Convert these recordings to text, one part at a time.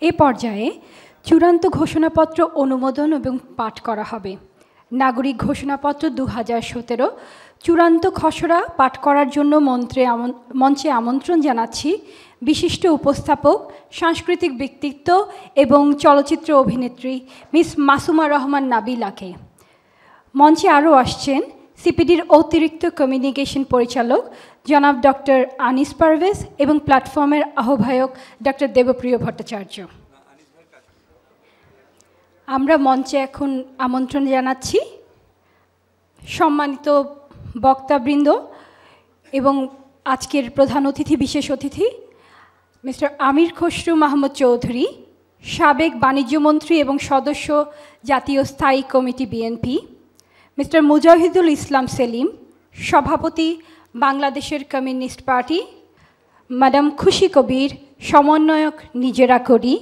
এ পর্যায়ে চূড়ান্ত ঘোষণাপত্র অনুমোদন এবং পাঠ করা হবে। নাগরিক ঘোষণাপত্র 2017 চূড়ান্ত খসড়া পাঠ করার জন্য মঞ্চে আমন্ত্রণ জানাচ্ছি বিশিষ্ট উপস্থাপক, সাংস্কৃতিক ব্যক্তিত্ব এবং চলচ্চিত্র অভিনেত্রী মিস মাসুমা রহমান নাবিলাকে। মঞ্চে আরও আসছেন সিপিডির অতিরিক্ত কমিউনিকেশন পরিচালক জনাব ডক্টর আনিস পারভেজ এবং প্ল্যাটফর্মের আহ্বায়ক ডক্টর দেবপ্রিয় ভট্টাচার্য। আমরা মঞ্চে এখন আমন্ত্রণ জানাচ্ছি সম্মানিত বক্তাবৃন্দ এবং আজকের প্রধান অতিথি, বিশেষ অতিথি মিস্টার আমির খসরু মাহমুদ চৌধুরী, সাবেক বাণিজ্যমন্ত্রী এবং সদস্য জাতীয় স্থায়ী committee BNP, mister Mujahidul Islam Selim, সভাপতি বাংলাদেশের কমিউনিস্ট পার্টি, ম্যাডাম খুশি কবির, সমন্বয়ক নিজেরা করি,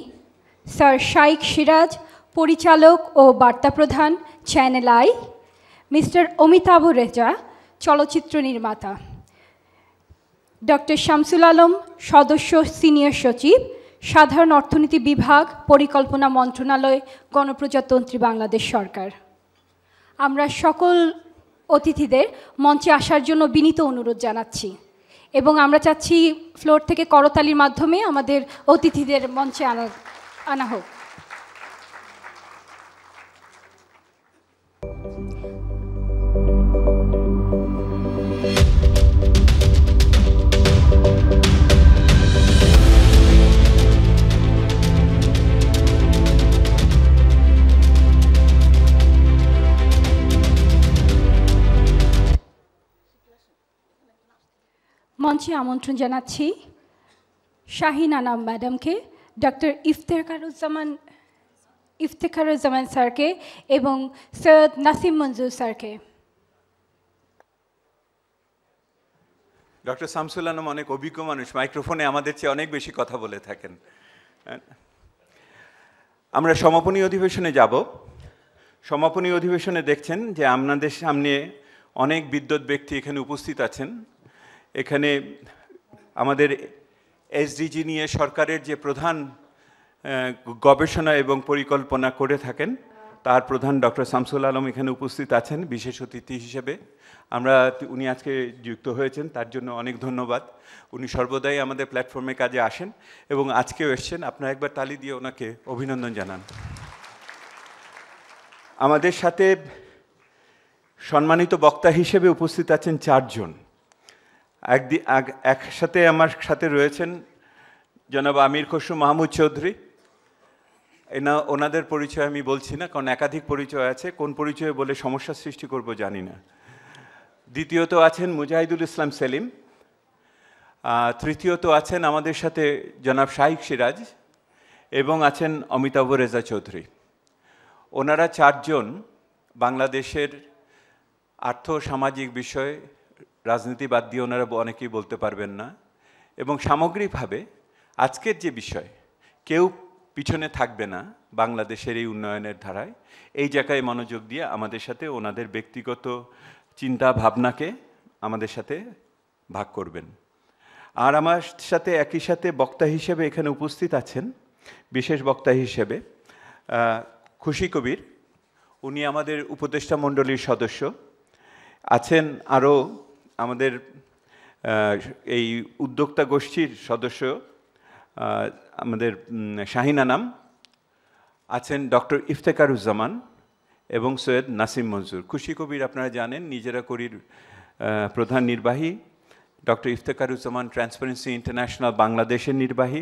স্যার শাইখ সিরাজ, পরিচালক ও বার্তা প্রধান channel I, mister Amitabh Reza, চলচ্চিত্র নির্মাতা, ডক্টর শামসুল আলম, সদস্য সিনিয়র সচিব, সাধারণ অর্থনীতি বিভাগ, পরিকল্পনা মন্ত্রণালয়, গণপ্রজাতন্ত্রী বাংলাদেশ সরকার। আমরা সকল অতিথিদের মঞ্চে আসার জন্য বিনীত অনুরোধ জানাচ্ছি এবং আমরা চাচ্ছি ফ্লোর থেকে করতালির মাধ্যমে আমাদের অতিথিদের মঞ্চে আনা হোক। মঞ্চে আমন্ত্রণ জানাচ্ছি শাহিন আনাম ম্যাডামকে, ডক্টর ইফতেখারুজ্জামান স্যারকে এবং সৈয়দ নাসিম মঞ্জুর স্যারকে। ডক্টর শামসুল আলম অনেক অভিজ্ঞ মানুষ, মাইক্রোফোনে আমাদের চেয়ে অনেক বেশি কথা বলে থাকেন। আমরা সমাপনী অধিবেশনে যাব। সমাপনী অধিবেশনে দেখছেন যে আপনাদের সামনে অনেক বিদ্বৎ ব্যক্তি এখানে উপস্থিত আছেন। এখানে আমাদের এসডিজি নিয়ে সরকারের যে প্রধান গবেষণা এবং পরিকল্পনা করে থাকেন তার প্রধান ডক্টর শামসুল আলম এখানে উপস্থিত আছেন বিশেষ অতিথি হিসেবে। উনি আজকে যুক্ত হয়েছেন, তার জন্য অনেক ধন্যবাদ। উনি সর্বদাই আমাদের প্ল্যাটফর্মে কাজে আসেন এবং আজকেও এসছেন। আপনারা একবার তালি দিয়ে ওনাকে অভিনন্দন জানান। আমাদের সাথে সম্মানিত বক্তা হিসেবে উপস্থিত আছেন 4 জন। একসাথে আমার সাথে রয়েছেন জনাব আমির খসরু মাহমুদ চৌধুরী। ওনাদের পরিচয় আমি বলছি না, কারণ একাধিক পরিচয় আছে, কোন পরিচয়ে বলে সমস্যা সৃষ্টি করব জানি না। দ্বিতীয়ত আছেন মুজাহিদুল ইসলাম সেলিম। তৃতীয়ত আছেন আমাদের সাথে জনাব শাইখ সিরাজ এবং আছেন অমিতাভ রেজা চৌধুরী। ওনারা 4 জন বাংলাদেশের আর্থ সামাজিক বিষয়, রাজনীতি বাদ দিয়ে ওনারা অনেকেই বলতে পারবেন না, এবং সামগ্রিকভাবে আজকের যে বিষয় কেউ পিছনে থাকবে না বাংলাদেশের এই উন্নয়নের ধারায়, এই জায়গায় মনোযোগ দিয়ে আমাদের সাথে ওনাদের ব্যক্তিগত চিন্তা ভাবনাকে আমাদের সাথে ভাগ করবেন। আর আমার সাথে একই সাথে বক্তা হিসেবে এখানে উপস্থিত আছেন বিশেষ বক্তা হিসেবে খুশি কবির। উনি আমাদের উপদেষ্টা মণ্ডলীর সদস্য আছেন। আরও আমাদের এই উদ্যোক্তা গোষ্ঠীর সদস্য আমাদের শাহিন আনাম আছেন, ডক্টর ইফতেখারুজ্জামান এবং সৈয়দ নাসিম মঞ্জুর। খুশি কবির আপনারা জানেন নিজেরা করির প্রধান নির্বাহী, ডক্টর ইফতেখারুজ্জামান ট্রান্সপারেন্সি ইন্টারন্যাশনাল বাংলাদেশের নির্বাহী,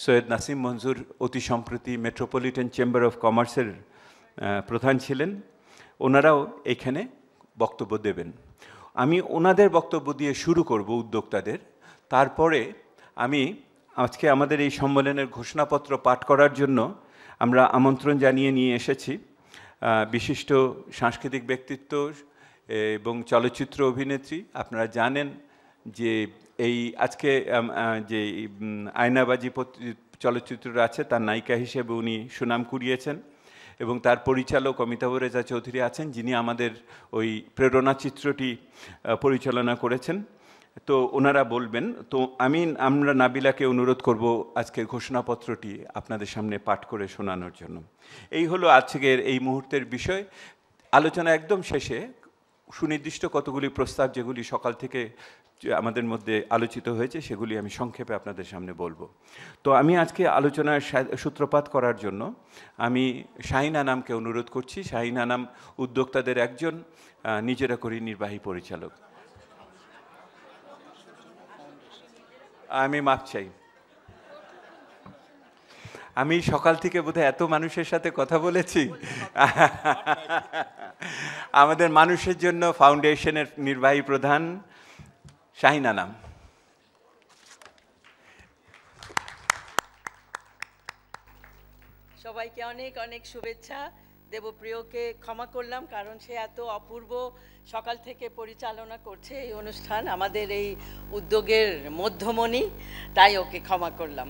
সৈয়দ নাসিম মঞ্জুর অতি সম্প্রতি মেট্রোপলিটন চেম্বার অফ কমার্সের প্রধান ছিলেন। ওনারাও এখানে বক্তব্য দেবেন। আমি ওনাদের বক্তব্য দিয়ে শুরু করব, উদ্যোক্তাদের। তারপরে আমি আজকে আমাদের এই সম্মেলনের ঘোষণাপত্র পাঠ করার জন্য আমরা আমন্ত্রণ জানিয়ে নিয়ে এসেছি বিশিষ্ট সাংস্কৃতিক ব্যক্তিত্ব এবং চলচ্চিত্র অভিনেত্রী। আপনারা জানেন যে এই আজকে যে আয়নাবাজি চলচ্চিত্র আছে তার নায়িকা হিসেবে উনি সুনাম কুড়িয়েছেন, এবং তার পরিচালক অমিতাভ রেজা চৌধুরী আছেন, যিনি আমাদের ওই প্রেরণা চিত্রটি পরিচালনা করেছেন। তো ওনারা বলবেন। তো আমরা নাবিলাকে অনুরোধ করব আজকের ঘোষণাপত্রটি আপনাদের সামনে পাঠ করে শোনানোর জন্য। এই হলো আজকের এই মুহূর্তের বিষয়। আলোচনা একদম শেষে সুনির্দিষ্ট কতগুলি প্রস্তাব যেগুলি সকাল থেকে আমাদের মধ্যে আলোচিত হয়েছে সেগুলি আমি সংক্ষেপে আপনাদের সামনে বলবো। তো আমি আজকে আলোচনার সূত্রপাত করার জন্য আমি শাহিন আনামকে অনুরোধ করছি। শাহিন আনাম উদ্যোক্তাদের একজন, নিজেরা করি নির্বাহী পরিচালক। আমি মাপ চাই। আমি সকাল থেকে বোধহয় এত মানুষের সাথে কথা বলেছি। আমাদের মানুষের জন্য ফাউন্ডেশনের নির্বাহী প্রধান শাহিন আনাম। সবাইকে অনেক অনেক শুভেচ্ছা। দেবপ্রিয়কে ক্ষমা করলাম কারণ সে এত অপূর্ব সকাল থেকে পরিচালনা করছে এই অনুষ্ঠান, আমাদের এই উদ্যোগের মধ্যমণি, তাই ওকে ক্ষমা করলাম।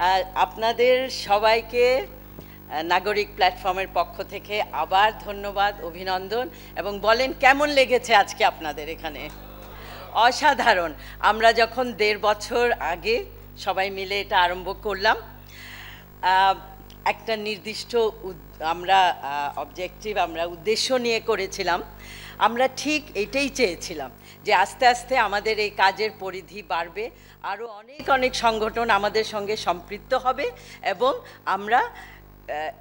আর আপনাদের সবাইকে নাগরিক প্ল্যাটফর্মের পক্ষ থেকে আবার ধন্যবাদ, অভিনন্দন, এবং বলেন কেমন লেগেছে আজকে আপনাদের এখানে? অসাধারণ। আমরা যখন 1.5 বছর আগে সবাই মিলে এটা আরম্ভ করলাম, একটা নির্দিষ্ট আমরা অবজেক্টিভ, আমরা উদ্দেশ্য নিয়ে করেছিলাম। আমরা ঠিক এটাই চেয়েছিলাম যে আস্তে আস্তে আমাদের এই কাজের পরিধি বাড়বে, আরও অনেক অনেক সংগঠন আমাদের সঙ্গে সম্পৃক্ত হবে এবং আমরা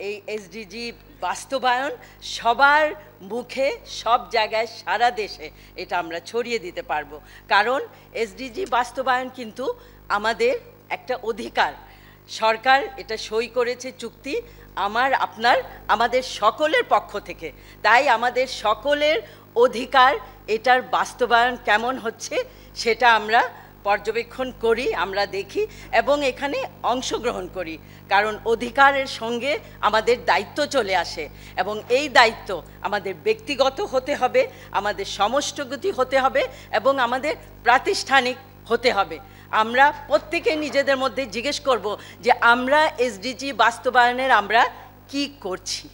এই এসডিজি বাস্তবায়ন সবার মুখে, সব জায়গায়, সারা দেশে এটা আমরা ছড়িয়ে দিতে পারবো। কারণ এসডিজি বাস্তবায়ন কিন্তু আমাদের একটা অধিকার। সরকার এটা সই করেছে চুক্তি আমাদের সকলের পক্ষ থেকে। তাই আমাদের সকলের অধিকার এটার বাস্তবায়ন কেমন হচ্ছে সেটা আমরা পর্যবেক্ষণ করি, আমরা দেখি এবং এখানে অংশগ্রহণ করি। কারণ অধিকারের সঙ্গে আমাদের দায়িত্ব চলে আসে এবং এই দায়িত্ব আমাদের ব্যক্তিগত হতে হবে, আমাদের সমষ্টিগত হতে হবে এবং আমাদের প্রাতিষ্ঠানিক হতে হবে। আমরা প্রত্যেকে নিজেদের মধ্যে জিজ্ঞেস করব যে আমরা এসডিজি বাস্তবায়নের আমরা কি করছি।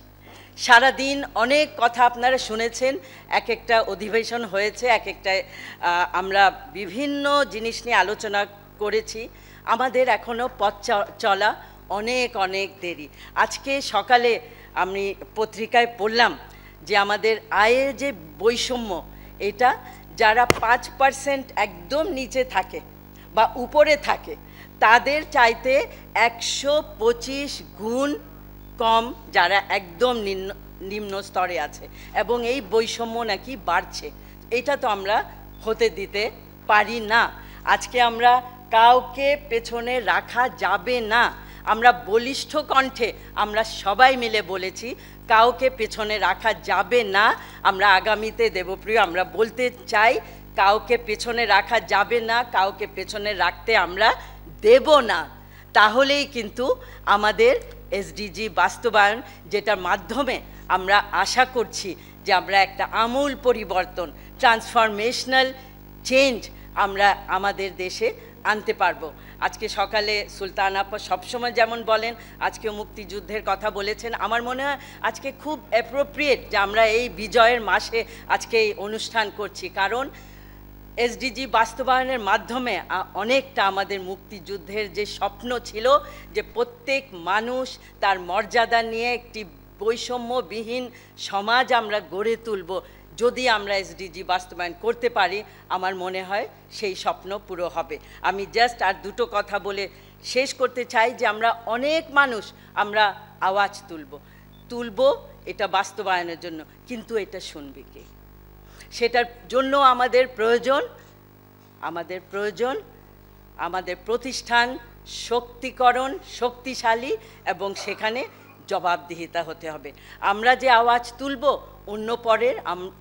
সারাদিন অনেক কথা আপনারা শুনেছেন, এক একটা অধিবেশন হয়েছে, এক একটা আমরা বিভিন্ন জিনিস নিয়ে আলোচনা করেছি। আমাদের এখনও পথ চলা অনেক অনেক দেরি। আজকে সকালে আমি পত্রিকায় পড়লাম যে আমাদের আয়ের যে বৈষম্য, এটা যারা 5% একদম নিচে থাকে বা উপরে থাকে তাদের চাইতে 125 গুণ কম যারা একদম নিম্ন স্তরে আছে, এবং এই বৈষম্য নাকি বাড়ছে। এটা তো আমরা হতে দিতে পারি না। আজকে আমরা কাউকে পেছনে রাখা যাবে না। আমরা বলিষ্ঠ কণ্ঠে আমরা সবাই মিলে বলেছি কাউকে পেছনে রাখা যাবে না। আমরা আগামীতে দেবপ্রিয় আমরা বলতে চাই কাউকে পেছনে রাখা যাবে না, কাউকে পেছনে রাখতে আমরা দেব না। তাহলেই কিন্তু আমাদের এসডিজি বাস্তবায়ন, যেটার মাধ্যমে আমরা আশা করছি যে আমরা একটা আমূল পরিবর্তন, ট্রান্সফরমেশনাল চেঞ্জ আমরা আমাদের দেশে আনতে পারবো। আজকে সকালে সুলতান আপা সবসময় যেমন বলেন, আজকেও মুক্তিযুদ্ধের কথা বলেছেন। আমার মনে হয় আজকে খুব অ্যাপ্রোপ্রিয়েট যে আমরা এই বিজয়ের মাসে আজকে এই অনুষ্ঠান করছি, কারণ এসডিজি বাস্তবায়নের মাধ্যমে অনেকটা আমাদের মুক্তিযুদ্ধের যে স্বপ্ন ছিল যে প্রত্যেক মানুষ তার মর্যাদা নিয়ে একটি বৈষম্যবিহীন সমাজ আমরা গড়ে তুলব, যদি আমরা এসডিজি বাস্তবায়ন করতে পারি, আমার মনে হয় সেই স্বপ্ন পুরো হবে। আমি জাস্ট আর দুটো কথা বলে শেষ করতে চাই যে আমরা অনেক মানুষ আমরা আওয়াজ তুলব এটা বাস্তবায়নের জন্য, কিন্তু এটা শুনবে কে? সেটার জন্য আমাদের প্রয়োজন আমাদের প্রতিষ্ঠান শক্তিশালী এবং সেখানে জবাবদিহিতা হতে হবে। আমরা যে আওয়াজ তুলব,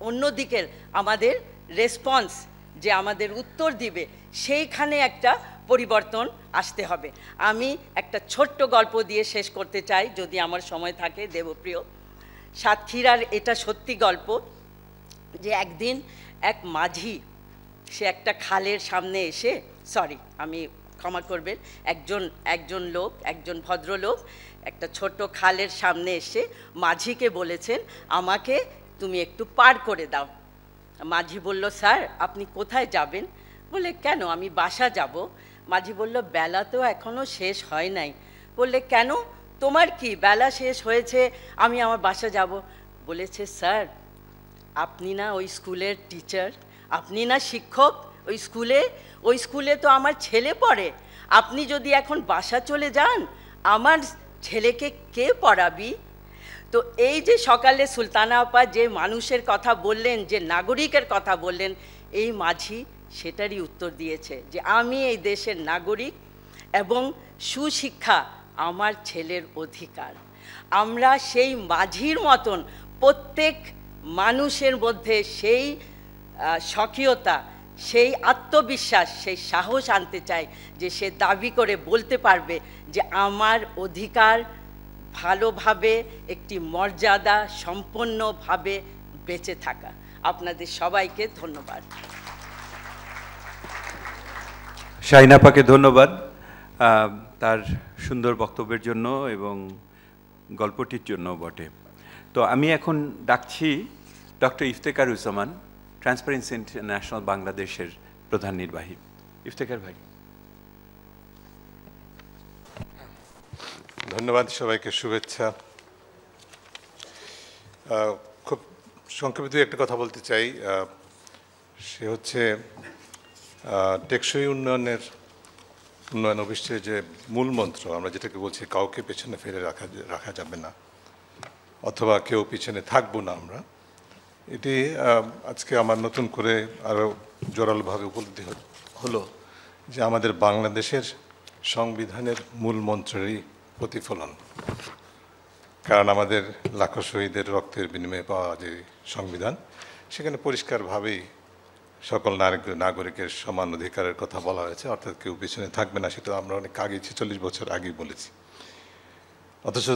অন্য দিকের আমাদের রেসপন্স যে আমাদের উত্তর দিবে, সেইখানে একটা পরিবর্তন আসতে হবে। আমি একটা ছোট্ট গল্প দিয়ে শেষ করতে চাই যদি আমার সময় থাকে দেবপ্রিয়। সাতক্ষীরার এটা সত্যি গল্প যে একদিন এক মাঝি, সে একটা খালের সামনে এসে, আমি ক্ষমা করবেন, একজন ভদ্রলোক একটা ছোট্ট খালের সামনে এসে মাঝিকে বলেছেন, আমাকে তুমি একটু পার করে দাও। মাঝি বলল, স্যার আপনি কোথায় যাবেন? বলে কেন, আমি বাসা যাব। মাঝি বলল বেলা তো এখনো শেষ হয় নাই। বললে কেন, তোমার কি, বেলা শেষ হয়েছে, আমি আমার বাসা যাব। বলেছে স্যার, আপনি না ওই স্কুলের টিচার, আপনি না শিক্ষক ওই স্কুলে তো আমার ছেলে পড়ে। আপনি যদি এখন বাসা চলে যান, আমার ছেলেকে কে পড়াবি? তো এই যে সকালে সুলতানা আপা যে মানুষের কথা বললেন, যে নাগরিকের কথা বললেন, এই মাঝি সেটারই উত্তর দিয়েছে যে আমি এই দেশের নাগরিক এবং সুশিক্ষা আমার ছেলের অধিকার। আমরা সেই মাঝির মতন প্রত্যেক মানুষের মধ্যে সেই স্বকীয়তা, সেই আত্মবিশ্বাস, সেই সাহস আনতে চাই যে সে দাবি করে বলতে পারবে যে আমার অধিকার ভালোভাবে একটি মর্যাদা সম্পন্নভাবে বেঁচে থাকা। আপনাদের সবাইকে ধন্যবাদ। শাহিন আপাকে ধন্যবাদ তার সুন্দর বক্তব্যের জন্য এবং গল্পটির জন্য বটে। তো আমি এখন ডাকছি ডক্টর ইফতেখারুজ্জামান, ট্রান্সপারেন্সি ইন্টারন্যাশনাল বাংলাদেশের প্রধান নির্বাহী। ইফতেখার ভাই। ধন্যবাদ, সবাইকে শুভেচ্ছা। খুব সংক্ষেপে একটা কথা বলতে চাই, সে হচ্ছে টেকসই উন্নয়ন অভিষ্টের যে মূল মন্ত্র, আমরা যেটাকে বলছি কাউকে পেছনে ফেলে রাখা যাবে না, অথবা কেউ পিছনে থাকবো না আমরা, এটি আজকে আমার নতুন করে আরও জোরালোভাবে উপলব্ধি হলো যে আমাদের বাংলাদেশের সংবিধানের মূল মন্ত্রেরই প্রতিফলন। কারণ আমাদের লাখো শহীদের রক্তের বিনিময়ে পাওয়া যে সংবিধান, সেখানে পরিষ্কারভাবেই সকল নাগরিকের সমান অধিকারের কথা বলা হয়েছে, অর্থাৎ কেউ পিছনে থাকবে না। সেটা আমরা অনেক আগে 46 বছর আগেই বলেছি। অথচ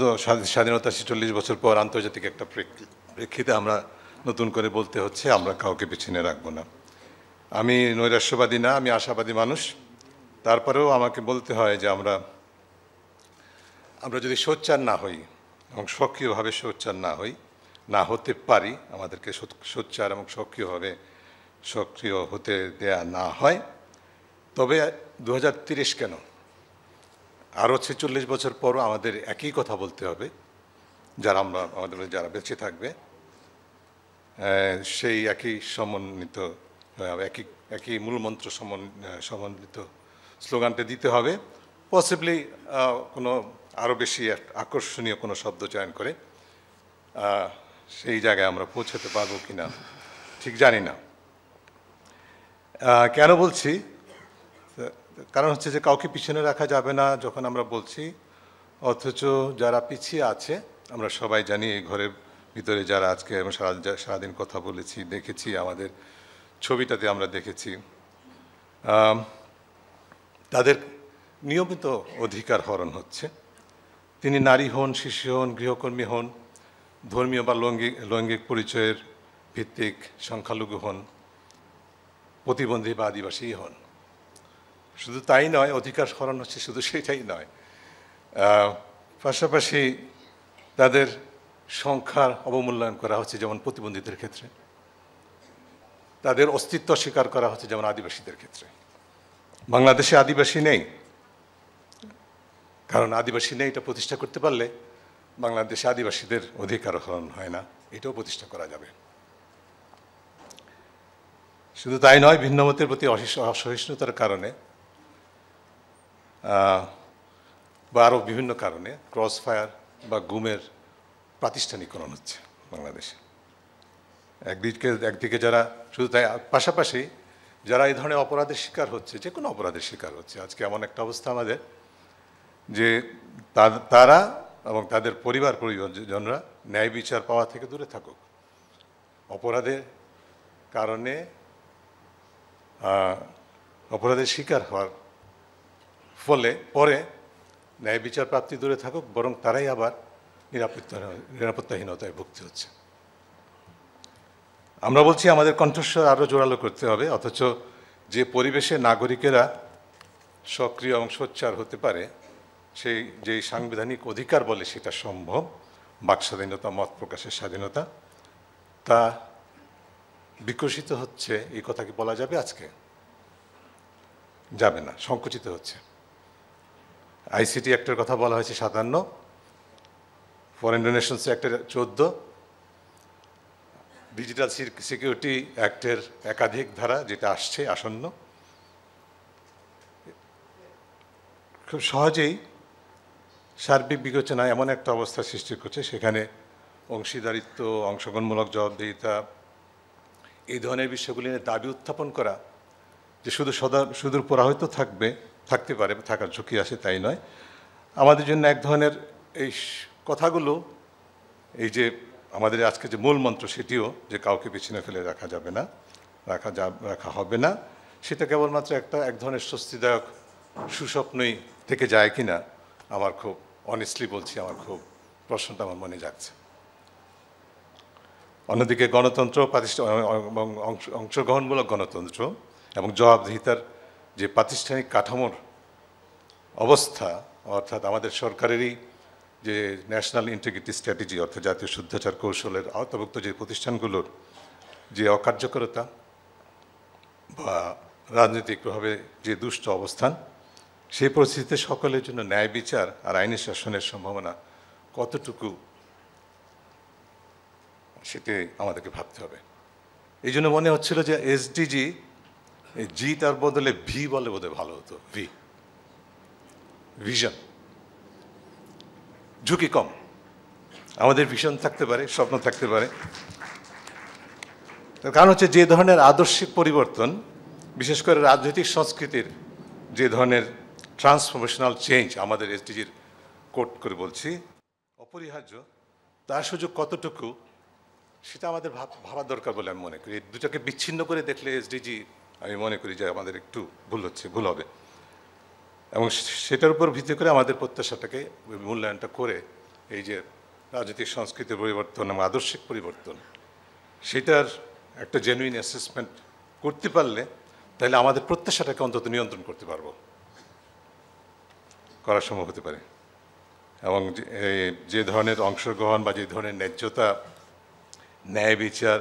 স্বাধীনতা 46 বছর পর আন্তর্জাতিক একটা প্রেক্ষিতে আমরা নতুন করে বলতে হচ্ছে আমরা কাউকে পিছনে রাখবো না। আমি নৈরাশ্যবাদী না, আমি আশাবাদী মানুষ। তারপরেও আমাকে বলতে হয় যে আমরা যদি সোচ্চার না হই এবং সক্রিয়ভাবে সোচ্চার না হতে পারি, আমাদেরকে সোচ্চার এবং সক্রিয় হতে দেয়া না হয়, তবে 2030 কেন, আরও 46 বছর পরও আমাদের একই কথা বলতে হবে। যারা বেঁচে থাকবে সেই একই একই মূলমন্ত্র সমন্বিত স্লোগানটা দিতে হবে। পসিবলি কোনো আরও বেশি আকর্ষণীয় কোনো শব্দ চয়ন করে সেই জায়গায় আমরা পৌঁছাতে পারবো কিনা ঠিক জানি না। কেন বলছি? কারণ হচ্ছে যে কাউকে পিছনে রাখা যাবে না যখন আমরা বলছি, অথচ যারা পিছিয়ে আছে আমরা সবাই জানি, এই ঘরের ভিতরে যারা আজকে সারাদিন কথা বলেছি, দেখেছি, আমাদের ছবিটাতে আমরা দেখেছি, তাদের নিয়মিত অধিকার হরণ হচ্ছে। তিনি নারী হন, শিশু হন, গৃহকর্মী হন, ধর্মীয় বা লৈঙ্গিক পরিচয়ের ভিত্তিক সংখ্যালঘু হন, প্রতিবন্ধী বা আদিবাসী হন। শুধু তাই নয়, অধিকার হরণ হচ্ছে, শুধু সেটাই নয়, পাশাপাশি তাদের সংখ্যার অবমূল্যায়ন করা হচ্ছে, যেমন প্রতিবন্ধীদের ক্ষেত্রে, তাদের অস্তিত্ব স্বীকার করা হচ্ছে, যেমন আদিবাসীদের ক্ষেত্রে। বাংলাদেশে আদিবাসী নেই, কারণ আদিবাসী নেই এটা প্রতিষ্ঠা করতে পারলে বাংলাদেশে আদিবাসীদের অধিকার হরণ হয় না, এটাও প্রতিষ্ঠা করা যাবে। শুধু তাই নয়, ভিন্নমতের প্রতি অসহিষ্ণুতার কারণে বা আরও বিভিন্ন কারণে ক্রস ফায়ার বা গুমের প্রাতিষ্ঠানিকরণ হচ্ছে বাংলাদেশে। একদিকে যারা, শুধু তাই, পাশাপাশি যারা এই ধরনের অপরাধের শিকার হচ্ছে, যে কোনো অপরাধের শিকার হচ্ছে, আজকে এমন একটা অবস্থা আমাদের যে তারা এবং তাদের পরিজনরা ন্যায় বিচার পাওয়া থেকে দূরে থাকুক। অপরাধের কারণে অপরাধের শিকার হওয়ার ফলে পরে ন্যায় বিচার প্রাপ্তি দূরে থাকুক, বরং তারাই আবার নিরাপত্তাহীনতায় ভুগতে হচ্ছে। আমরা বলছি আমাদের কণ্ঠস্বর আরও জোরালো করতে হবে, অথচ যে পরিবেশে নাগরিকেরা সক্রিয় এবং সোচ্চার হতে পারে, যেই সাংবিধানিক অধিকার বলে সেটা সম্ভব, বাক স্বাধীনতা, মত প্রকাশের স্বাধীনতা, তা বিকশিত হচ্ছে, এই কথা কি বলা যাবে আজকে? যাবে না, সংকুচিত হচ্ছে। আইসিটি অ্যাক্টের কথা বলা হয়েছে 57, ফরেন ডোনেশনস অ্যাক্টের 14, ডিজিটাল সিকিউরিটি অ্যাক্টের একাধিক ধারা যেটা আসছে আসন্ন। খুব সহজেই সার্বিক বিবেচনায় এমন একটা অবস্থা সৃষ্টি করছে থাকছে অংশীদারিত্ব, অংশগ্রহণমূলক জবাবদিহিতা, এই ধরনের বিষয়গুলি নিয়ে দাবি উত্থাপন করা যে সুদূর প্রবাহিত থাকতে পারে, থাকার ঝুঁকি আছে তাই নয়। আমাদের জন্য এক ধরনের এই কথাগুলো, এই যে আমাদের আজকে যে মূল মন্ত্র, সেটিও যে কাউকে পিছনে ফেলে রাখা যাবে না, রাখা হবে না, সেটা কেবলমাত্র এক ধরনের স্বস্তিদায়ক সুস্বপ্নই থেকে যায় কিনা আমার খুব অনেস্টলি বলছি, আমার খুব প্রশ্নটা আমার মনে যাচ্ছে। অন্যদিকে গণতন্ত্র, এবং অংশগ্রহণমূলক গণতন্ত্র এবং জবাবদিহিতার যে প্রাতিষ্ঠানিক কাঠামোর অবস্থা, অর্থাৎ আমাদের সরকারেরই যে ন্যাশনাল ইন্টিগ্রিটি স্ট্র্যাটেজি অর্থাৎ জাতীয় শুদ্ধাচার কৌশলের আওতাভুক্ত যে প্রতিষ্ঠানগুলোর যে অকার্যকরতা বা রাজনৈতিক প্রভাবে যে দুষ্ট অবস্থান, সেই পরিস্থিতিতে সকলের জন্য ন্যায় বিচার আর আইনি শাসনের সম্ভাবনা কতটুকু, সেটাই আমাদেরকে ভাবতে হবে। এই জন্য মনে হচ্ছিল যে এসডিজি, এই জিটার বদলে ভি বলে বোধহয় ভালো হতো। ভিশন, ঝুঁকি কম, আমাদের ভিশন থাকতে পারে, স্বপ্ন থাকতে পারে। কারণ হচ্ছে যে ধরনের আদর্শিক পরিবর্তন, বিশেষ করে রাজনৈতিক সংস্কৃতির যে ধরনের ট্রান্সফরমেশনাল চেঞ্জ আমাদের এসডিজির কোট করে বলছি অপরিহার্য, তার সুযোগ কতটুকু সেটা আমাদের ভাবা দরকার বলে আমি মনে করি। এই দুটাকে বিচ্ছিন্ন করে দেখলে এসডিজি আমি মনে করি যে আমাদের একটু ভুল হবে, এবং সেটার উপর ভিত্তি করে আমাদের প্রত্যাশাটাকে মূল্যায়নটা করে এই যে রাজনৈতিক সংস্কৃতির পরিবর্তন এবং আদর্শিক পরিবর্তন, সেটার একটা জেনুইন অ্যাসেসমেন্ট করতে পারলে তাহলে আমাদের প্রত্যাশাটাকে অন্তত নিয়ন্ত্রণ করতে পারবো, করা সম্ভব হতে পারে। এবং যে ধরনের অংশগ্রহণ বা যে ধরনের ন্যায্যতা, ন্যায় বিচার,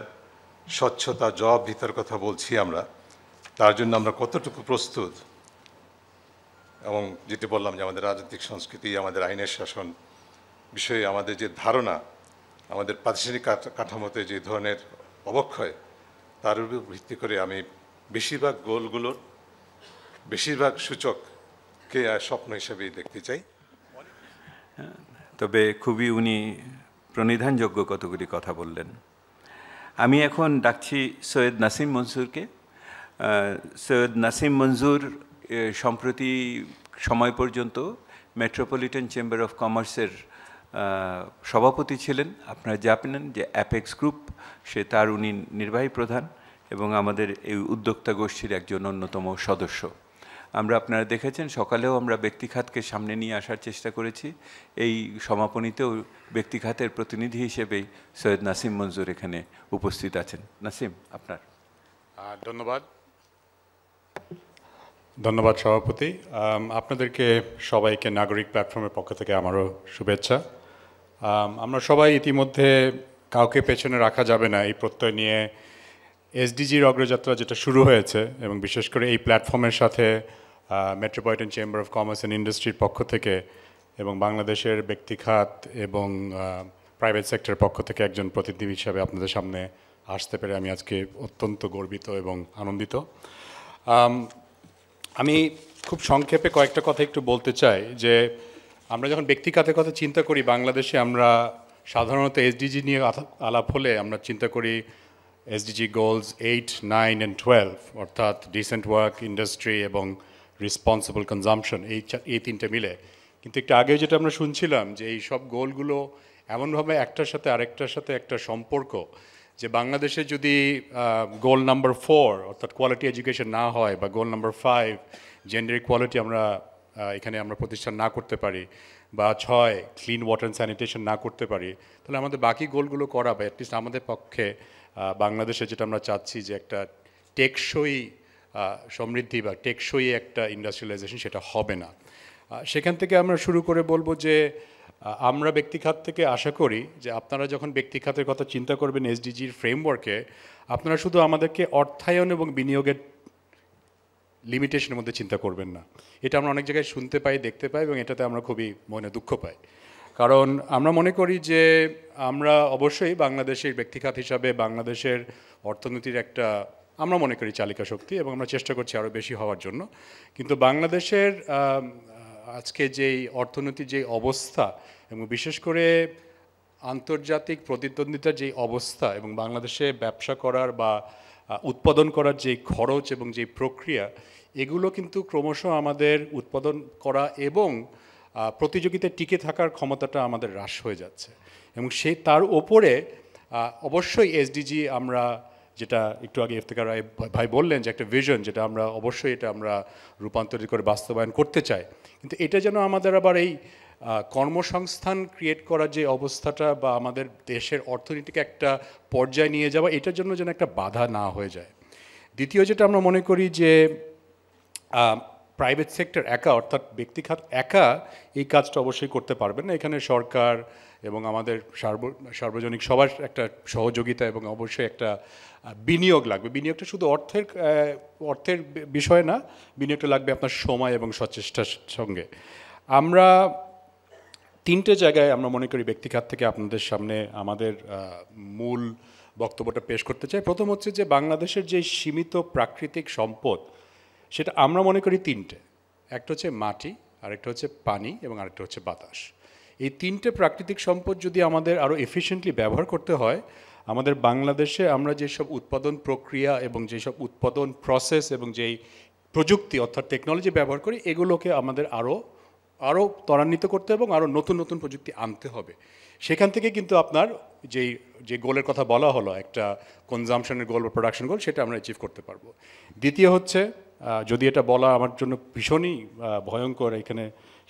স্বচ্ছতা, জবাবদিহিতার কথা বলছি আমরা, তার জন্য আমরা কতটুকু প্রস্তুত, এবং যেটি বললাম যে আমাদের রাজনৈতিক সংস্কৃতি, আমাদের আইনের শাসন বিষয়ে আমাদের যে ধারণা, আমাদের প্রাতিষ্ঠানিক কাঠামোতে যে ধরনের অবক্ষয়, তার উপর ভিত্তি করে আমি বেশিরভাগ গোলগুলোর বেশিরভাগ সূচককে স্বপ্ন হিসেবেই দেখতে চাই। তবে খুবই উনি প্রণিধানযোগ্য কতগুলি কথা বললেন। আমি এখন ডাকছি সৈয়দ নাসিম মনসুরকে। সৈয়দ নাসিম মনসুর সম্প্রতি সময় পর্যন্ত মেট্রোপলিটন চেম্বার অফ কমার্সের সভাপতি ছিলেন। আপনারা জানেন যে অ্যাপেক্স গ্রুপ, তার উনি নির্বাহী প্রধান এবং আমাদের এই উদ্যোক্তা গোষ্ঠীর একজন অন্যতম সদস্য। আপনারা দেখেছেন সকালেও আমরা ব্যক্তিখাতকে সামনে নিয়ে আসার চেষ্টা করেছি। এই সমাপনীতেও ব্যক্তিখাতের প্রতিনিধি হিসেবেই সৈয়দ নাসিম মনসুর এখানে উপস্থিত আছেন। নাসিম, আপনার। ধন্যবাদ সভাপতি। আপনাদেরকে সবাইকে নাগরিক প্ল্যাটফর্মের পক্ষ থেকে আমারও শুভেচ্ছা। আমরা সবাই ইতিমধ্যে কাউকে পেছনে রাখা যাবে না এই প্রত্যয় নিয়ে এসডিজির অগ্রযাত্রা যেটা শুরু হয়েছে, এবং বিশেষ করে এই প্ল্যাটফর্মের সাথে metropolitan chamber of commerce and ইন্ডাস্ট্রির পক্ষ থেকে এবং বাংলাদেশের ব্যক্তিখাত এবং প্রাইভেট সেক্টরের পক্ষ থেকে একজন প্রতিনিধি হিসাবে আপনাদের সামনে আসতে পেরে আমি আজকে অত্যন্ত গর্বিত এবং আনন্দিত। আমি খুব সংক্ষেপে কয়েকটা কথা একটু বলতে চাই যে আমরা যখন ব্যক্তিখাতের কথা চিন্তা করি বাংলাদেশে, আমরা সাধারণত এসডিজি নিয়ে আলাপ হলে আমরা চিন্তা করি এসডিজি গোলস 8, 9 and 12, অর্থাৎ ডিসেন্ট ওয়ার্ক, ইন্ডাস্ট্রি এবং রেসপন্সিবল কনজাম্পশন, এই তিনটে মিলে। কিন্তু একটু আগে যেটা আমরা শুনছিলাম যে এই সব গোলগুলো এমনভাবে একটার সাথে আরেকটার সাথে একটা সম্পর্ক, যে বাংলাদেশে যদি গোল নাম্বার 4 অর্থাৎ কোয়ালিটি এডুকেশন না হয়, বা গোল নাম্বার 5 জেন্ডার ইকুয়ালিটি এখানে আমরা প্রতিষ্ঠান না করতে পারি, বা 6 ক্লিন ওয়াটার অ্যান্ড স্যানিটেশন না করতে পারি, তাহলে আমাদের বাকি গোলগুলো করা, বা অ্যাটলিস্ট আমাদের পক্ষে বাংলাদেশে যেটা আমরা চাচ্ছি যে একটা টেকসই সমৃদ্ধি বা টেকসই একটা ইন্ডাস্ট্রিয়ালাইজেশন, সেটা হবে না। সেখান থেকে আমরা শুরু করে বলবো যে আমরা ব্যক্তিখাত থেকে আশা করি যে আপনারা যখন ব্যক্তিখাতের কথা চিন্তা করবেন এসডিজির ফ্রেমওয়ার্কে, আপনারা শুধু আমাদেরকে অর্থায়ন এবং বিনিয়োগের লিমিটেশনের মধ্যে চিন্তা করবেন না। এটা আমরা অনেক জায়গায় শুনতে পাই, দেখতে পাই, এবং এটাতে আমরা খুবই মনে দুঃখ পাই। কারণ আমরা মনে করি যে আমরা অবশ্যই বাংলাদেশের ব্যক্তিখাত হিসাবে বাংলাদেশের অর্থনীতির একটা আমরা মনে করি চালিকা শক্তি, এবং আমরা চেষ্টা করছি আরও বেশি হওয়ার জন্য। কিন্তু বাংলাদেশের আজকে যেই অর্থনীতির যেই অবস্থা, এবং বিশেষ করে আন্তর্জাতিক প্রতিদ্বন্দ্বিতার যেই অবস্থা, এবং বাংলাদেশে ব্যবসা করার বা উৎপাদন করার যেই খরচ এবং যেই প্রক্রিয়া, এগুলো কিন্তু ক্রমশ আমাদের উৎপাদন করা এবং প্রতিযোগিতায় টিকে থাকার ক্ষমতাটা আমাদের হ্রাস হয়ে যাচ্ছে। এবং তার ওপরে অবশ্যই এসডিজি আমরা যেটা একটু আগে ইফতেখার ভাই বললেন যে একটা ভিশন, যেটা আমরা অবশ্যই এটা আমরা রূপান্তরিত করে বাস্তবায়ন করতে চাই, কিন্তু এটা যেন আমাদের আবার এই কর্মসংস্থান ক্রিয়েট করার যে অবস্থাটা বা আমাদের দেশের অর্থনীতিকে একটা পর্যায়ে নিয়ে যাওয়া, এটার জন্য যেন একটা বাধা না হয়ে যায়। দ্বিতীয় যেটা আমরা মনে করি যে প্রাইভেট সেক্টর একা, অর্থাৎ ব্যক্তিখাত একা এই কাজটা অবশ্যই করতে পারবেন না। এখানে সরকার এবং আমাদের সার্বজনিক সবার একটা সহযোগিতা এবং অবশ্যই একটা বিনিয়োগ লাগবে। বিনিয়োগটা শুধু অর্থের বিষয় না, বিনিয়োগটা লাগবে আপনার সময় এবং সচেষ্টার সঙ্গে। আমরা তিনটে জায়গায় আমরা মনে করি ব্যক্তিখাত থেকে আপনাদের সামনে আমাদের মূল বক্তব্যটা পেশ করতে চাই। প্রথম হচ্ছে যে বাংলাদেশের যে সীমিত প্রাকৃতিক সম্পদ, সেটা আমরা মনে করি তিনটে। একটা হচ্ছে মাটি, আরেকটা হচ্ছে পানি, এবং আরেকটা হচ্ছে বাতাস। এই তিনটে প্রাকৃতিক সম্পদ যদি আমাদের আরও এফিশিয়েন্টলি ব্যবহার করতে হয়, আমাদের বাংলাদেশে আমরা যেসব উৎপাদন প্রক্রিয়া এবং যেসব উৎপাদন প্রসেস এবং যেই প্রযুক্তি অর্থাৎ টেকনোলজি ব্যবহার করি, এগুলোকে আমাদের আরও ত্বরান্বিত করতে হবে এবং আরও নতুন নতুন প্রযুক্তি আনতে হবে। সেখান থেকে কিন্তু আপনার যে গোলের কথা বলা হলো, একটা কনজামশনের গোল বা প্রোডাকশন গোল, সেটা আমরা অ্যাচিভ করতে পারবো। দ্বিতীয় হচ্ছে, যদি এটা বলা আমার জন্য ভীষণই ভয়ঙ্কর, এখানে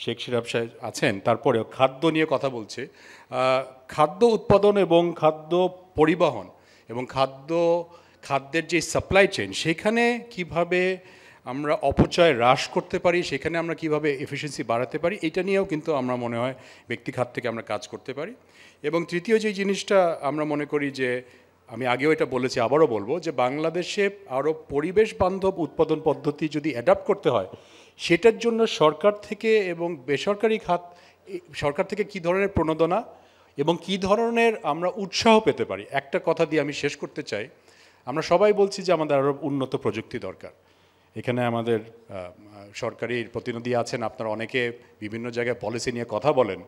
শেখ সিরাব সাহেব আছেন, তারপরেও খাদ্য নিয়ে কথা বলছে। খাদ্য উৎপাদন এবং খাদ্য পরিবহন এবং খাদ্যের যে সাপ্লাই চেইন, সেখানে কিভাবে আমরা অপচয় হ্রাস করতে পারি, সেখানে আমরা কিভাবে এফিসিয়েন্সি বাড়াতে পারি, এটা নিয়েও কিন্তু আমরা মনে হয় ব্যক্তিখাত থেকে আমরা কাজ করতে পারি। এবং তৃতীয় যে জিনিসটা আমরা মনে করি যে, আমি আগেও এটা বলেছি, আবারও বলবো, যে বাংলাদেশে আরও পরিবেশ বান্ধব উৎপাদন পদ্ধতি যদি অ্যাডাপ্ট করতে হয়, সেটার জন্য সরকার থেকে এবং বেসরকারি খাত, সরকার থেকে কী ধরনের প্রণোদনা এবং কী ধরনের আমরা উৎসাহ পেতে পারি। একটা কথা দিয়ে আমি শেষ করতে চাই, আমরা সবাই বলছি যে আমাদের আরও উন্নত প্রযুক্তি দরকার। এখানে আমাদের সরকারি প্রতিনিধি আছেন, আপনারা অনেকে বিভিন্ন জায়গায় পলিসি নিয়ে কথা বলেন।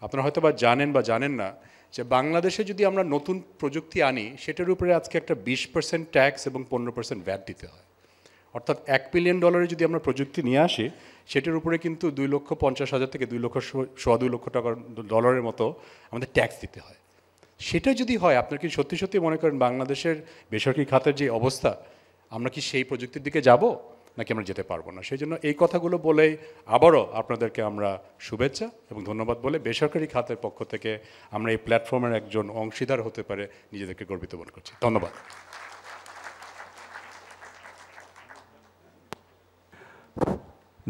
আপনারা হয়তো বা জানেন বা জানেন না যে বাংলাদেশে যদি আমরা নতুন প্রযুক্তি আনি, সেটার উপরে আজকে একটা 20% ট্যাক্স এবং 15% ভ্যাট দিতে হয়। অর্থাৎ $1 বিলিয়ন যদি আমরা প্রযুক্তি নিয়ে আসি, সেটার উপরে কিন্তু 2,50,000 থেকে 2,2 লক্ষ ডলারের মতো আমাদের ট্যাক্স দিতে হয়। সেটা যদি হয়, আপনার কি সত্যি সত্যি মনে করেন বাংলাদেশের বেসরকারি খাতের যে অবস্থা, আমরা কি সেই প্রযুক্তির দিকে যাব নাকি আমরা যেতে পারবো না? সেই জন্য এই কথাগুলো বলেই আবারও আপনাদেরকে আমরা শুভেচ্ছা এবং ধন্যবাদ বলে, বেসরকারি খাতের পক্ষ থেকে আমরা এই প্ল্যাটফর্মের একজন অংশীদার হতে পারে নিজেদেরকে গর্বিত বোধ করছি। ধন্যবাদ।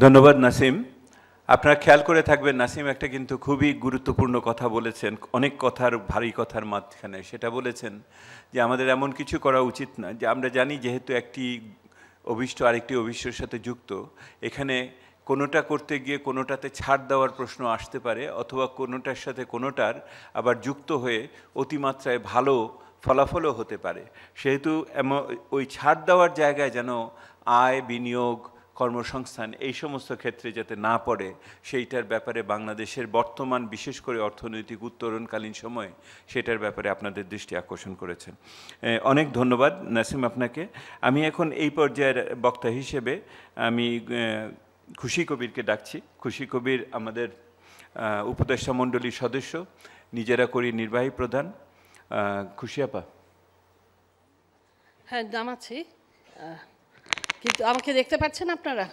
ধন্যবাদ নাসিম। আপনারা খেয়াল করে থাকবেন, নাসিম একটা কিন্তু খুবই গুরুত্বপূর্ণ কথা বলেছেন, অনেক কথার ভারী কথার মাঝখানে সেটা বলেছেন যে আমাদের এমন কিছু করা উচিত না, যে আমরা জানি যেহেতু একটি অভীষ্ট আরেকটি অভীষ্টের সাথে যুক্ত, এখানে কোনোটা করতে গিয়ে কোনোটাতে ছাড় দেওয়ার প্রশ্ন আসতে পারে, অথবা কোনোটার সাথে কোনোটার আবার যুক্ত হয়ে অতিমাত্রায় ভালো ফলাফলও হতে পারে। সেহেতু ওই ছাড় দেওয়ার জায়গায় যেন আয়, বিনিয়োগ, কর্মসংস্থান এই সমস্ত ক্ষেত্রে যাতে না পড়ে, সেইটার ব্যাপারে বাংলাদেশের বর্তমান বিশেষ করে অর্থনৈতিক উত্তরণকালীন সময়ে সেটার ব্যাপারে আপনাদের দৃষ্টি আকর্ষণ করেছেন। অনেক ধন্যবাদ নাসিম আপনাকে। আমি এখন এই পর্যায়ের বক্তা হিসেবে আমি খুশি কবিরকে ডাকছি। খুশি কবির আমাদের উপদেষ্টা মণ্ডলীর সদস্য, নিজেরা করি নির্বাহী প্রধান। খুশি আপা। হ্যাঁ, নামাচ্ছি, কিন্তু আমাকে দেখতে পাচ্ছেন আপনারা?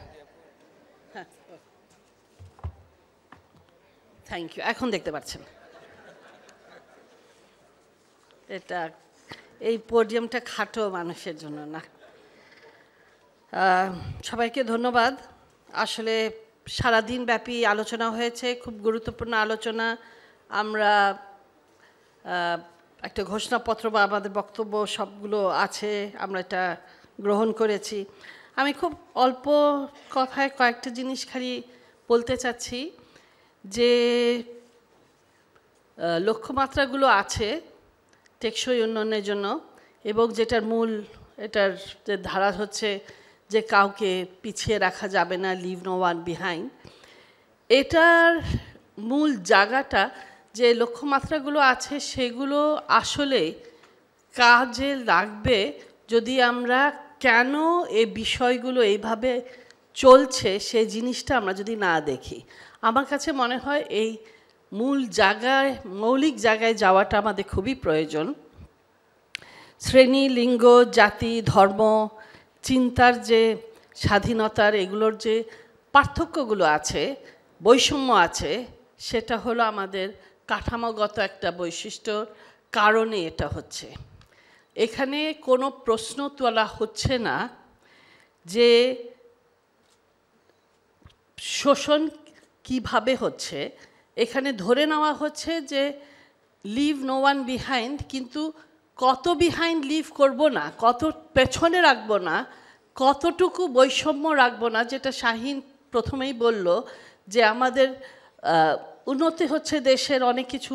হ্যাঁ, থ্যাংক ইউ। এখন দেখতে পাচ্ছেন। এই পোডিয়ামটা খাটো মানুষের জন্য না। সবাইকে ধন্যবাদ। আসলে সারাদিন ব্যাপী আলোচনা হয়েছে, খুব গুরুত্বপূর্ণ আলোচনা। আমরা একটা ঘোষণাপত্র বা আমাদের বক্তব্য সবগুলো আছে, আমরা এটা গ্রহণ করেছি। আমি খুব অল্প কথায় কয়েকটা জিনিস খালি বলতে চাচ্ছি যে লক্ষ্যমাত্রাগুলো আছে টেকসই উন্নয়নের জন্য, এবং যেটার মূল এটার যে ধারা হচ্ছে যে কাউকে পিছিয়ে রাখা যাবে না, লিভ নো ওয়ান বিহাইন্ড। এটার মূল জায়গাটা যে লক্ষ্যমাত্রাগুলো আছে সেগুলো আসলে কাজে লাগবে যদি আমরা কেন এই বিষয়গুলো এইভাবে চলছে সেই জিনিসটা আমরা যদি না দেখি। আমার কাছে মনে হয় এই মূল জায়গায়, মৌলিক জায়গায় যাওয়াটা আমাদের খুবই প্রয়োজন। শ্রেণী, লিঙ্গ, জাতি, ধর্ম, চিন্তার যে স্বাধীনতার এগুলোর যে পার্থক্যগুলো আছে, বৈষম্য আছে, সেটা হলো আমাদের কাঠামোগত একটা বৈশিষ্ট্যর কারণে এটা হচ্ছে। এখানে কোনো প্রশ্ন তোলা হচ্ছে না যে শোষণ কিভাবে হচ্ছে, এখানে ধরে নেওয়া হচ্ছে যে লিভ নো ওয়ান বিহাইন্ড, কিন্তু কত বিহাইন্ড লিভ করব না, কত পেছনে রাখবো না, কতটুকু বৈষম্য রাখবো না, যেটা শাহীন প্রথমেই বলল যে আমাদের উন্নতি হচ্ছে দেশের, অনেক কিছু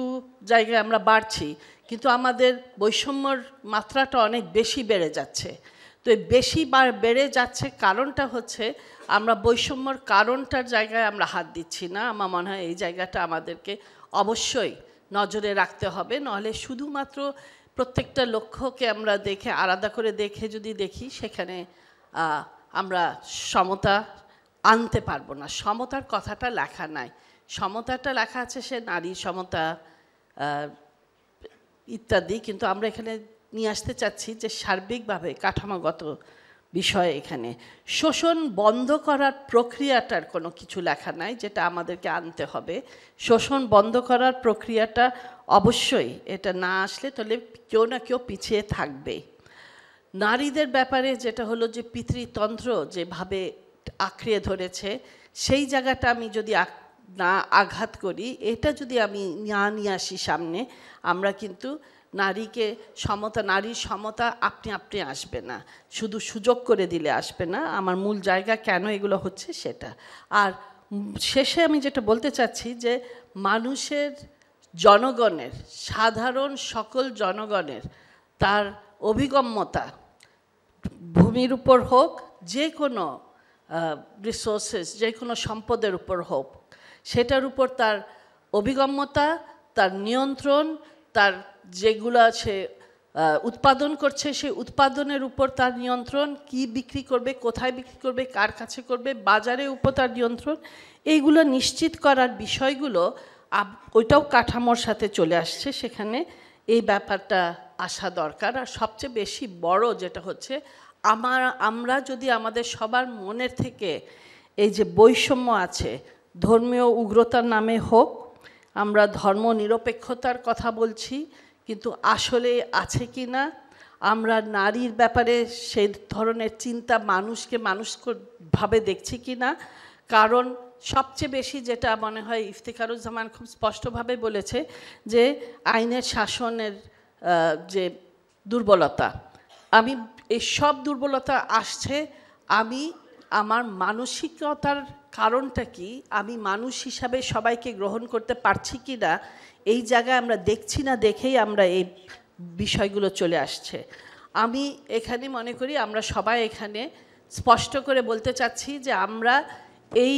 জায়গায় আমরা বাড়ছি, কিন্তু আমাদের বৈষম্যর মাত্রাটা অনেক বেশি বেড়ে যাচ্ছে। তো এই বেশি বেড়ে যাচ্ছে কারণটা হচ্ছে আমরা বৈষম্যর কারণটার জায়গায় আমরা হাত দিচ্ছি না। আমার মনে হয় এই জায়গাটা আমাদেরকে অবশ্যই নজরে রাখতে হবে, নাহলে শুধুমাত্র প্রত্যেকটা লক্ষ্যকে আমরা দেখে আলাদা করে দেখে যদি দেখি সেখানে আমরা সমতা আনতে পারবো না। সমতার কথাটা লেখা নাই, সমতাটা লেখা আছে সে নারী সমতা ইত্যাদি, কিন্তু আমরা এখানে নিয়ে আসতে চাচ্ছি যে সার্বিকভাবে কাঠামোগত বিষয়। এখানে শোষণ বন্ধ করার প্রক্রিয়াটার কোনো কিছু লেখা নাই, যেটা আমাদেরকে আনতে হবে। শোষণ বন্ধ করার প্রক্রিয়াটা অবশ্যই, এটা না আসলে তাহলে কেউ না কেউ পিছিয়ে থাকবে। নারীদের ব্যাপারে যেটা হলো যে পিতৃতন্ত্র যেভাবে আঁকড়িয়ে ধরেছে, সেই জায়গাটা আমি যদি না আঘাত করি, এটা যদি আমি না নিয়ে আসি সামনে, আমরা কিন্তু নারীকে সমতা, নারীর সমতা আপনি আপনি আসবে না, শুধু সুযোগ করে দিলে আসবে না। আমার মূল জায়গা কেন এগুলো হচ্ছে সেটা। আর শেষে আমি যেটা বলতে চাচ্ছি যে মানুষের, জনগণের, সাধারণ সকল জনগণের তার অভিগম্যতা, ভূমির উপর হোক, যে কোনো রিসোর্সেস, যে কোনো সম্পদের উপর হোক, সেটার উপর তার অভিগম্যতা, তার নিয়ন্ত্রণ, তার যেগুলো সে উৎপাদন করছে সেই উৎপাদনের উপর তার নিয়ন্ত্রণ, কি বিক্রি করবে, কোথায় বিক্রি করবে, কার কাছে করবে, বাজারের উপর তার নিয়ন্ত্রণ, এইগুলো নিশ্চিত করার বিষয়গুলো ওইটাও কাঠামোর সাথে চলে আসছে। সেখানে এই ব্যাপারটা আসা দরকার। আর সবচেয়ে বেশি বড় যেটা হচ্ছে, আমরা যদি আমাদের সবার মনের থেকে এই যে বৈষম্য আছে, ধর্মীয় উগ্রতার নামে হোক, আমরা ধর্ম নিরপেক্ষতার কথা বলছি, কিন্তু আসলে আছে কি না, আমরা নারীর ব্যাপারে সেই ধরনের চিন্তা মানুষকে মানুষভাবে দেখছি কি না। কারণ সবচেয়ে বেশি যেটা মনে হয় ইফতিখারুজ্জামান খুব স্পষ্টভাবে বলেছে যে আইনের শাসনের যে দুর্বলতা, আমি এই সব দুর্বলতা আসছে, আমি আমার মানসিকতার কারণটা কি, আমি মানুষ হিসাবে সবাইকে গ্রহণ করতে পারছি কি না, এই জায়গায় আমরা দেখছি না, দেখেই আমরা এই বিষয়গুলো চলে আসছে। আমি এখানে মনে করি আমরা সবাই এখানে স্পষ্ট করে বলতে চাচ্ছি যে আমরা এই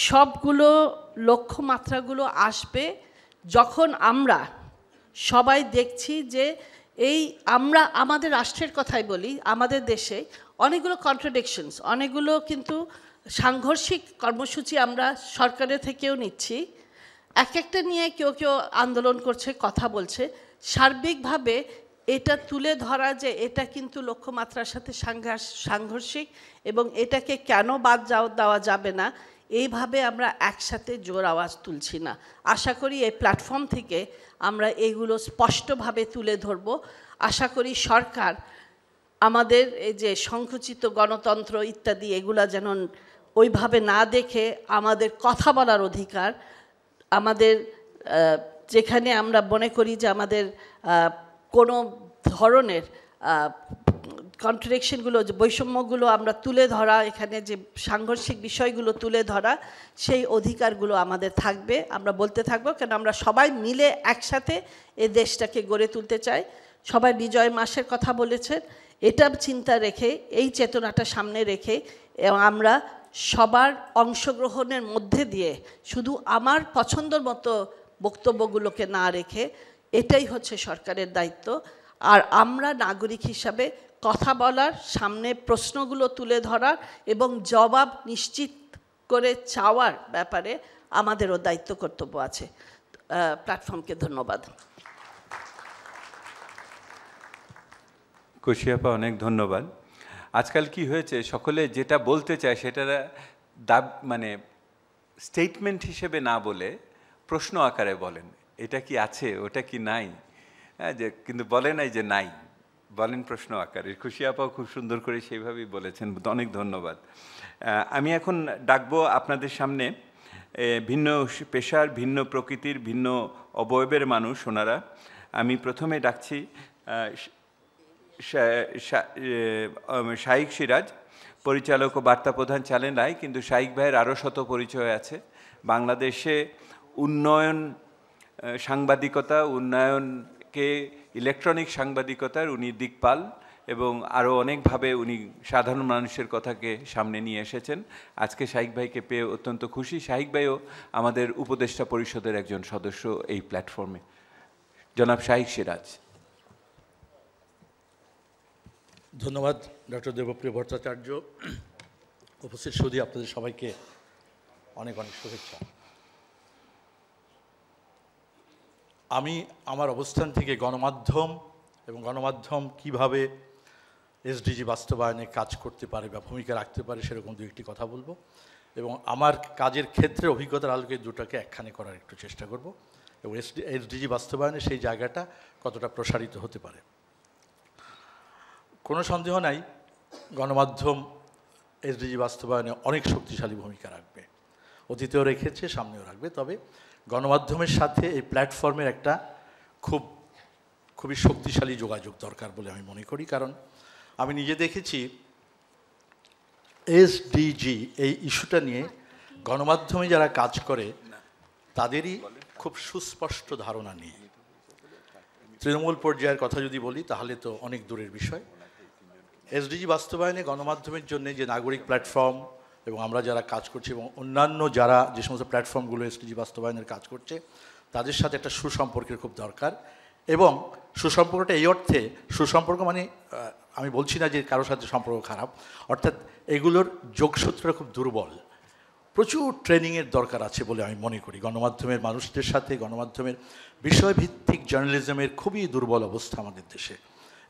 সবগুলো লক্ষ্যমাত্রাগুলো আসবে যখন আমরা সবাই দেখছি যে এই আমরা আমাদের রাষ্ট্রের কথাই বলি, আমাদের দেশে অনেকগুলো কন্ট্রাডিকশনস, অনেকগুলো কিন্তু সাংঘর্ষিক কর্মসূচি আমরা সরকারের থেকেও নিচ্ছি, এক একটা নিয়ে কেউ কেউ আন্দোলন করছে, কথা বলছে। সার্বিকভাবে এটা তুলে ধরা যে এটা কিন্তু লক্ষ্যমাত্রার সাথে সাংঘর্ষিক এবং এটাকে কেন বাদ দেওয়া যাবে না, এইভাবে আমরা একসাথে জোর আওয়াজ তুলছি না। আশা করি এই প্ল্যাটফর্ম থেকে আমরা এইগুলো স্পষ্টভাবে তুলে ধরব। আশা করি সরকার আমাদের এই যে সংকুচিত গণতন্ত্র ইত্যাদি এগুলা যেন ওইভাবে না দেখে আমাদের কথা বলার অধিকার, আমাদের যেখানে আমরা মনে করি যে আমাদের কোনো ধরনের কন্ট্রাডিকশনগুলো, যে বৈষম্যগুলো আমরা তুলে ধরা, এখানে যে সাংঘর্ষিক বিষয়গুলো তুলে ধরা, সেই অধিকারগুলো আমাদের থাকবে। আমরা বলতে থাকবো, কেন আমরা সবাই মিলে একসাথে এই দেশটাকে গড়ে তুলতে চাই। সবাই বিজয় মাসের কথা বলেছেন, এটা চিন্তা রেখে, এই চেতনাটা সামনে রেখে, এবং আমরা সবার অংশগ্রহণের মধ্যে দিয়ে শুধু আমার পছন্দের মতো বক্তব্যগুলোকে না রেখে, এটাই হচ্ছে সরকারের দায়িত্ব। আর আমরা নাগরিক হিসাবে কথা বলার, সামনে প্রশ্নগুলো তুলে ধরার এবং জবাব নিশ্চিত করে চাওয়ার ব্যাপারে আমাদেরও দায়িত্ব কর্তব্য আছে। প্ল্যাটফর্মকে ধন্যবাদ। কুশিয়াপা, অনেক ধন্যবাদ। আজকাল কি হয়েছে, সকলে যেটা বলতে চায় সেটা মানে স্টেটমেন্ট হিসেবে না বলে প্রশ্ন আকারে বলেন, এটা কি আছে, ওটা কি নাই, হ্যাঁ, যে কিন্তু বলে নাই যে নাই, বলেন প্রশ্ন আকারে। কুশিয়াপাও খুব সুন্দর করে সেইভাবেই বলেছেন, অনেক ধন্যবাদ। আমি এখন ডাকবো আপনাদের সামনে ভিন্ন পেশার, ভিন্ন প্রকৃতির, ভিন্ন অবয়বের মানুষ ওনারা। আমি প্রথমে ডাকছি শাইখ সিরাজ, পরিচালক ও বার্তা প্রধান চ্যানেল আই, কিন্তু শাইখ ভাইয়ের আরও শত পরিচয় আছে। বাংলাদেশে উন্নয়ন সাংবাদিকতা, উন্নয়নকে ইলেকট্রনিক সাংবাদিকতার উনি দিকপাল, এবং আরও অনেকভাবে উনি সাধারণ মানুষের কথাকে সামনে নিয়ে এসেছেন। আজকে শাইখ ভাইকে পেয়ে অত্যন্ত খুশি। শাইখ ভাইও আমাদের উপদেষ্টা পরিষদের একজন সদস্য এই প্ল্যাটফর্মে। জনাব শাইখ সিরাজ। ধন্যবাদ ডক্টর দেবপ্রিয় ভট্টাচার্য। উপস্থিত সুধী, আপনাদের সবাইকে অনেক অনেক শুভেচ্ছা। আমি আমার অবস্থান থেকে গণমাধ্যম এবং গণমাধ্যম কিভাবে এসডিজি বাস্তবায়নে কাজ করতে পারে বা ভূমিকা রাখতে পারে সেরকম দু একটি কথা বলবো, এবং আমার কাজের ক্ষেত্রে অভিজ্ঞতার আলোকে দুটাকে একখানে করার একটু চেষ্টা করব, এবং এসডিজি বাস্তবায়নে সেই জায়গাটা কতটা প্রসারিত হতে পারে। কোনো সন্দেহ নাই, গণমাধ্যম এসডিজি বাস্তবায়নে অনেক শক্তিশালী ভূমিকা রাখবে, অতীতেও রেখেছে, সামনেও রাখবে। তবে গণমাধ্যমের সাথে এই প্ল্যাটফর্মের একটা খুবই শক্তিশালী যোগাযোগ দরকার বলে আমি মনে করি। কারণ আমি নিজে দেখেছি এসডিজি এই ইস্যুটা নিয়ে গণমাধ্যমে যারা কাজ করে তাদেরই খুব সুস্পষ্ট ধারণা নেই। তৃণমূল পর্যায়ের কথা যদি বলি তাহলে তো অনেক দূরের বিষয়। এসডিজি বাস্তবায়নে গণমাধ্যমের জন্য যে নাগরিক প্ল্যাটফর্ম এবং আমরা যারা কাজ করছি এবং অন্যান্য যারা যে সমস্ত প্ল্যাটফর্মগুলো এসডিজি বাস্তবায়নের কাজ করছে তাদের সাথে একটা সুসম্পর্কের খুব দরকার। এবং সুসম্পর্কটা এই অর্থে, সুসম্পর্ক মানে আমি বলছি না যে কারোর সাথে সম্পর্ক খারাপ, অর্থাৎ এগুলোর যোগসূত্রটা খুব দুর্বল। প্রচুর ট্রেনিংয়ের দরকার আছে বলে আমি মনে করি। গণমাধ্যমের মানুষদের সাথে গণমাধ্যমের বিষয়ভিত্তিক জার্নালিজমের খুবই দুর্বল অবস্থা আমাদের দেশে,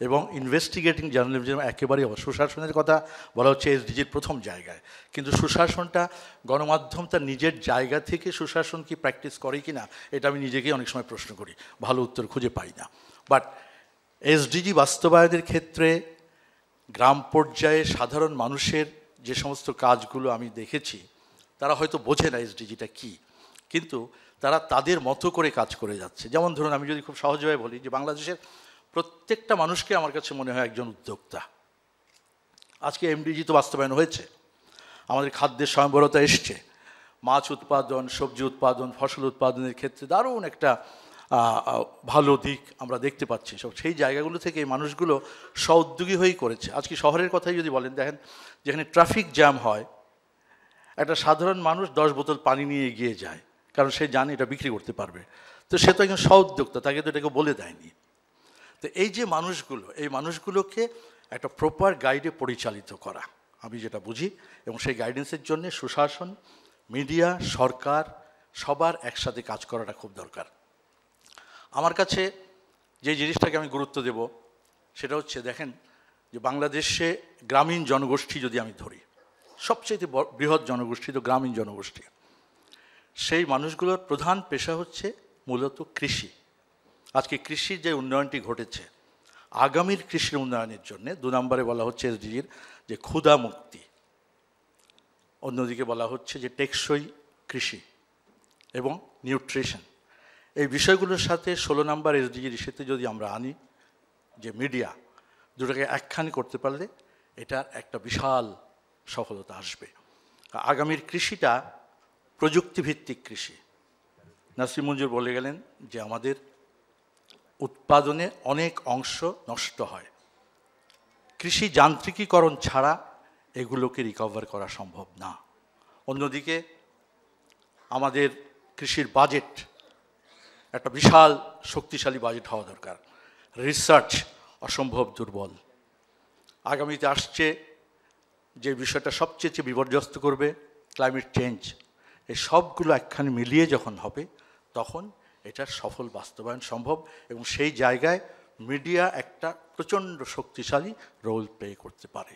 এবং ইনভেস্টিগেটিং জার্নালিজম একেবারেই সুশাসনের কথা বলা হচ্ছে এসডিজির প্রথম জায়গায়, কিন্তু সুশাসনটা গণমাধ্যম তার নিজের জায়গা থেকে সুশাসন কি প্র্যাকটিস করে কি না এটা আমি নিজেকেই অনেক সময় প্রশ্ন করি, ভালো উত্তর খুঁজে পাই না। বাট এসডিজি বাস্তবায়নের ক্ষেত্রে গ্রাম পর্যায়ে সাধারণ মানুষের যে সমস্ত কাজগুলো আমি দেখেছি, তারা হয়তো বোঝে না এসডিজিটা কী, কিন্তু তারা তাদের মতো করে কাজ করে যাচ্ছে। যেমন ধরুন, আমি যদি খুব সহজভাবে বলি যে বাংলাদেশের প্রত্যেকটা মানুষকে আমার কাছে মনে হয় একজন উদ্যোক্তা। আজকে এমডিজি তো বাস্তবায়ন হয়েছে, আমাদের খাদ্যের স্বয়ংবরতা এসছে, মাছ উৎপাদন, সবজি উৎপাদন, ফসল উৎপাদনের ক্ষেত্রে দারুণ একটা ভালো দিক আমরা দেখতে পাচ্ছি। সব সেই জায়গাগুলো থেকে এই মানুষগুলো স্ব-উদ্যোগী হয়েই করেছে। আজকে শহরের কথাই যদি বলেন, দেখেন যেখানে ট্রাফিক জ্যাম হয়, একটা সাধারণ মানুষ 10 বোতল পানি নিয়ে এগিয়ে যায়, কারণ সে জানে এটা বিক্রি করতে পারবে। তো সে তো একজন স্ব-উদ্যোক্তা, তাকে তো এটাকে বলে দেয়নি। তো এই যে মানুষগুলো, এই মানুষগুলোকে একটা প্রপার গাইডে পরিচালিত করা আমি যেটা বুঝি, এবং সেই গাইডেন্সের জন্য সুশাসন, মিডিয়া, সরকার সবার একসাথে কাজ করাটা খুব দরকার। আমার কাছে যে জিনিসটাকে আমি গুরুত্ব দেব সেটা হচ্ছে, দেখেন যে বাংলাদেশে গ্রামীণ জনগোষ্ঠী যদি আমি ধরি, সবচেয়ে বৃহৎ জনগোষ্ঠী তো গ্রামীণ জনগোষ্ঠী। সেই মানুষগুলোর প্রধান পেশা হচ্ছে মূলত কৃষি। আজকে কৃষির যে উন্নয়নটি ঘটেছে, আগামীর কৃষির উন্নয়নের জন্য 2 নম্বরে বলা হচ্ছে এসডিজির যে ক্ষুধা মুক্তি, অন্যদিকে বলা হচ্ছে যে টেকসই কৃষি এবং নিউট্রিশন। এই বিষয়গুলোর সাথে 16 নম্বর এসডিজির ইস্যুতে যদি আমরা আনি যে মিডিয়া, দুটোকে একখানি করতে পারলে এটার একটা বিশাল সফলতা আসবে। আগামীর কৃষিটা প্রযুক্তিভিত্তিক কৃষি। নাসির মঞ্জুর বলে গেলেন যে আমাদের উৎপাদনে অনেক অংশ নষ্ট হয়, কৃষি যান্ত্রিকীকরণ ছাড়া এগুলোকে রিকভার করা সম্ভব না। অন্যদিকে আমাদের কৃষির বাজেট একটা বিশাল শক্তিশালী বাজেট হওয়া দরকার। রিসার্চ অসম্ভব দুর্বল। আগামীতে আসছে যে বিষয়টা সবচেয়ে বিপর্যস্ত করবে, ক্লাইমেট চেঞ্জ। এই সবগুলো একখানে মিলিয়ে যখন হবে তখন এটার সফল বাস্তবায়ন সম্ভব, এবং সেই জায়গায় মিডিয়া একটা প্রচণ্ড শক্তিশালী রোল প্লে করতে পারে।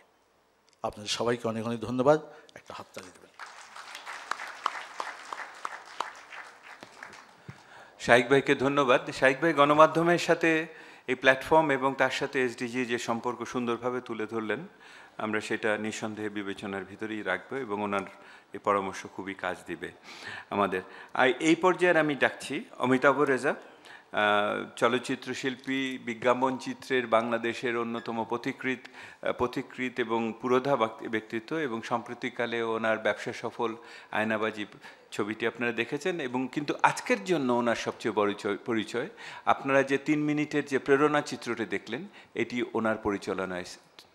আপনাদের সবাইকে অনেক অনেক ধন্যবাদ। একটা হাততালি দেবেন। শাইক ভাইকে ধন্যবাদ। শাইক ভাই গণমাধ্যমের সাথে এই প্ল্যাটফর্ম এবং তার সাথে এসডিজি যে সম্পর্ক সুন্দরভাবে তুলে ধরলেন, আমরা সেটা নিঃসন্দেহে বিবেচনার ভিতরেই রাখবো এবং ওনার এই পরামর্শ খুবই কাজ দিবে আমাদের। আর এই পর্যায়ে আমি ডাকছি অমিতাভ রেজা, চলচ্চিত্র শিল্পী, বিজ্ঞাপন চিত্রের বাংলাদেশের অন্যতম পথিকৃৎ এবং পুরোধা ব্যক্তিত্ব, এবং সাম্প্রতিককালে ওনার ব্যবসা সফল আয়নাবাজি ছবিটি আপনারা দেখেছেন, এবং কিন্তু আজকের জন্য ওনার সবচেয়ে বড় পরিচয় আপনারা যে 3 মিনিটের যে প্রেরণা চিত্রটি দেখলেন, এটি ওনার পরিচালনায়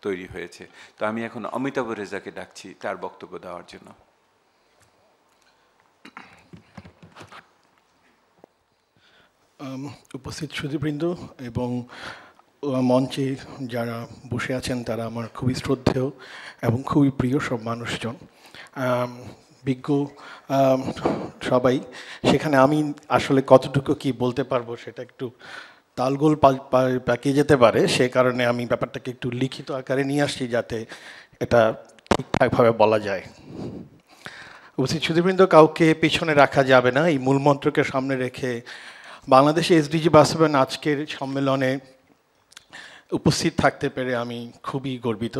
তৈরি হয়েছে। তো আমি এখন অমিতাভ রেজাকে ডাকছি তার বক্তব্য দেওয়ার জন্য। উপস্থিত সুধীবৃন্দ এবং মঞ্চে যারা বসে আছেন তারা আমার খুবই শ্রদ্ধেয় এবং খুবই প্রিয় সব মানুষজন, বিজ্ঞ সবাই। সেখানে আমি আসলে কতটুকু কি বলতে পারবো সেটা একটু তালগোল পাকিয়ে যেতে পারে, সে কারণে আমি ব্যাপারটাকে একটু লিখিত আকারে নিয়ে আসছি যাতে এটা ঠিকঠাকভাবে বলা যায়। উপস্থিত সুধীবৃন্দ, কাউকে পিছনে রাখা যাবে না, এই মূল মন্ত্রকে সামনে রেখে বাংলাদেশে এসডিজি বাস্তবায়ন আজকের সম্মেলনে উপস্থিত থাকতে পেরে আমি খুবই গর্বিত।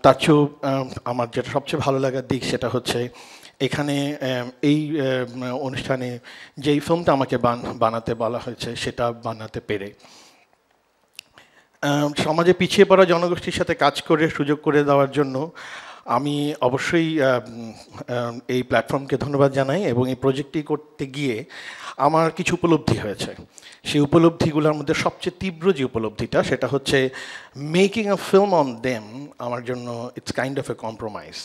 তার চেয়েও আমার যেটা সবচেয়ে ভালো লাগার দিক সেটা হচ্ছে এখানে এই অনুষ্ঠানে যেই ফিল্মটা আমাকে বানাতে বলা হয়েছে সেটা বানাতে পেরে। সমাজে পিছিয়ে পড়া জনগোষ্ঠীর সাথে কাজ করে সুযোগ করে দেওয়ার জন্য আমি অবশ্যই এই প্ল্যাটফর্মকে ধন্যবাদ জানাই, এবং এই প্রজেক্টটি করতে গিয়ে আমার কিছু উপলব্ধি হয়েছে। সেই উপলব্ধিগুলোর মধ্যে সবচেয়ে তীব্র যে উপলব্ধিটা সেটা হচ্ছে making a film on them আমার জন্য it's kind of A compromise.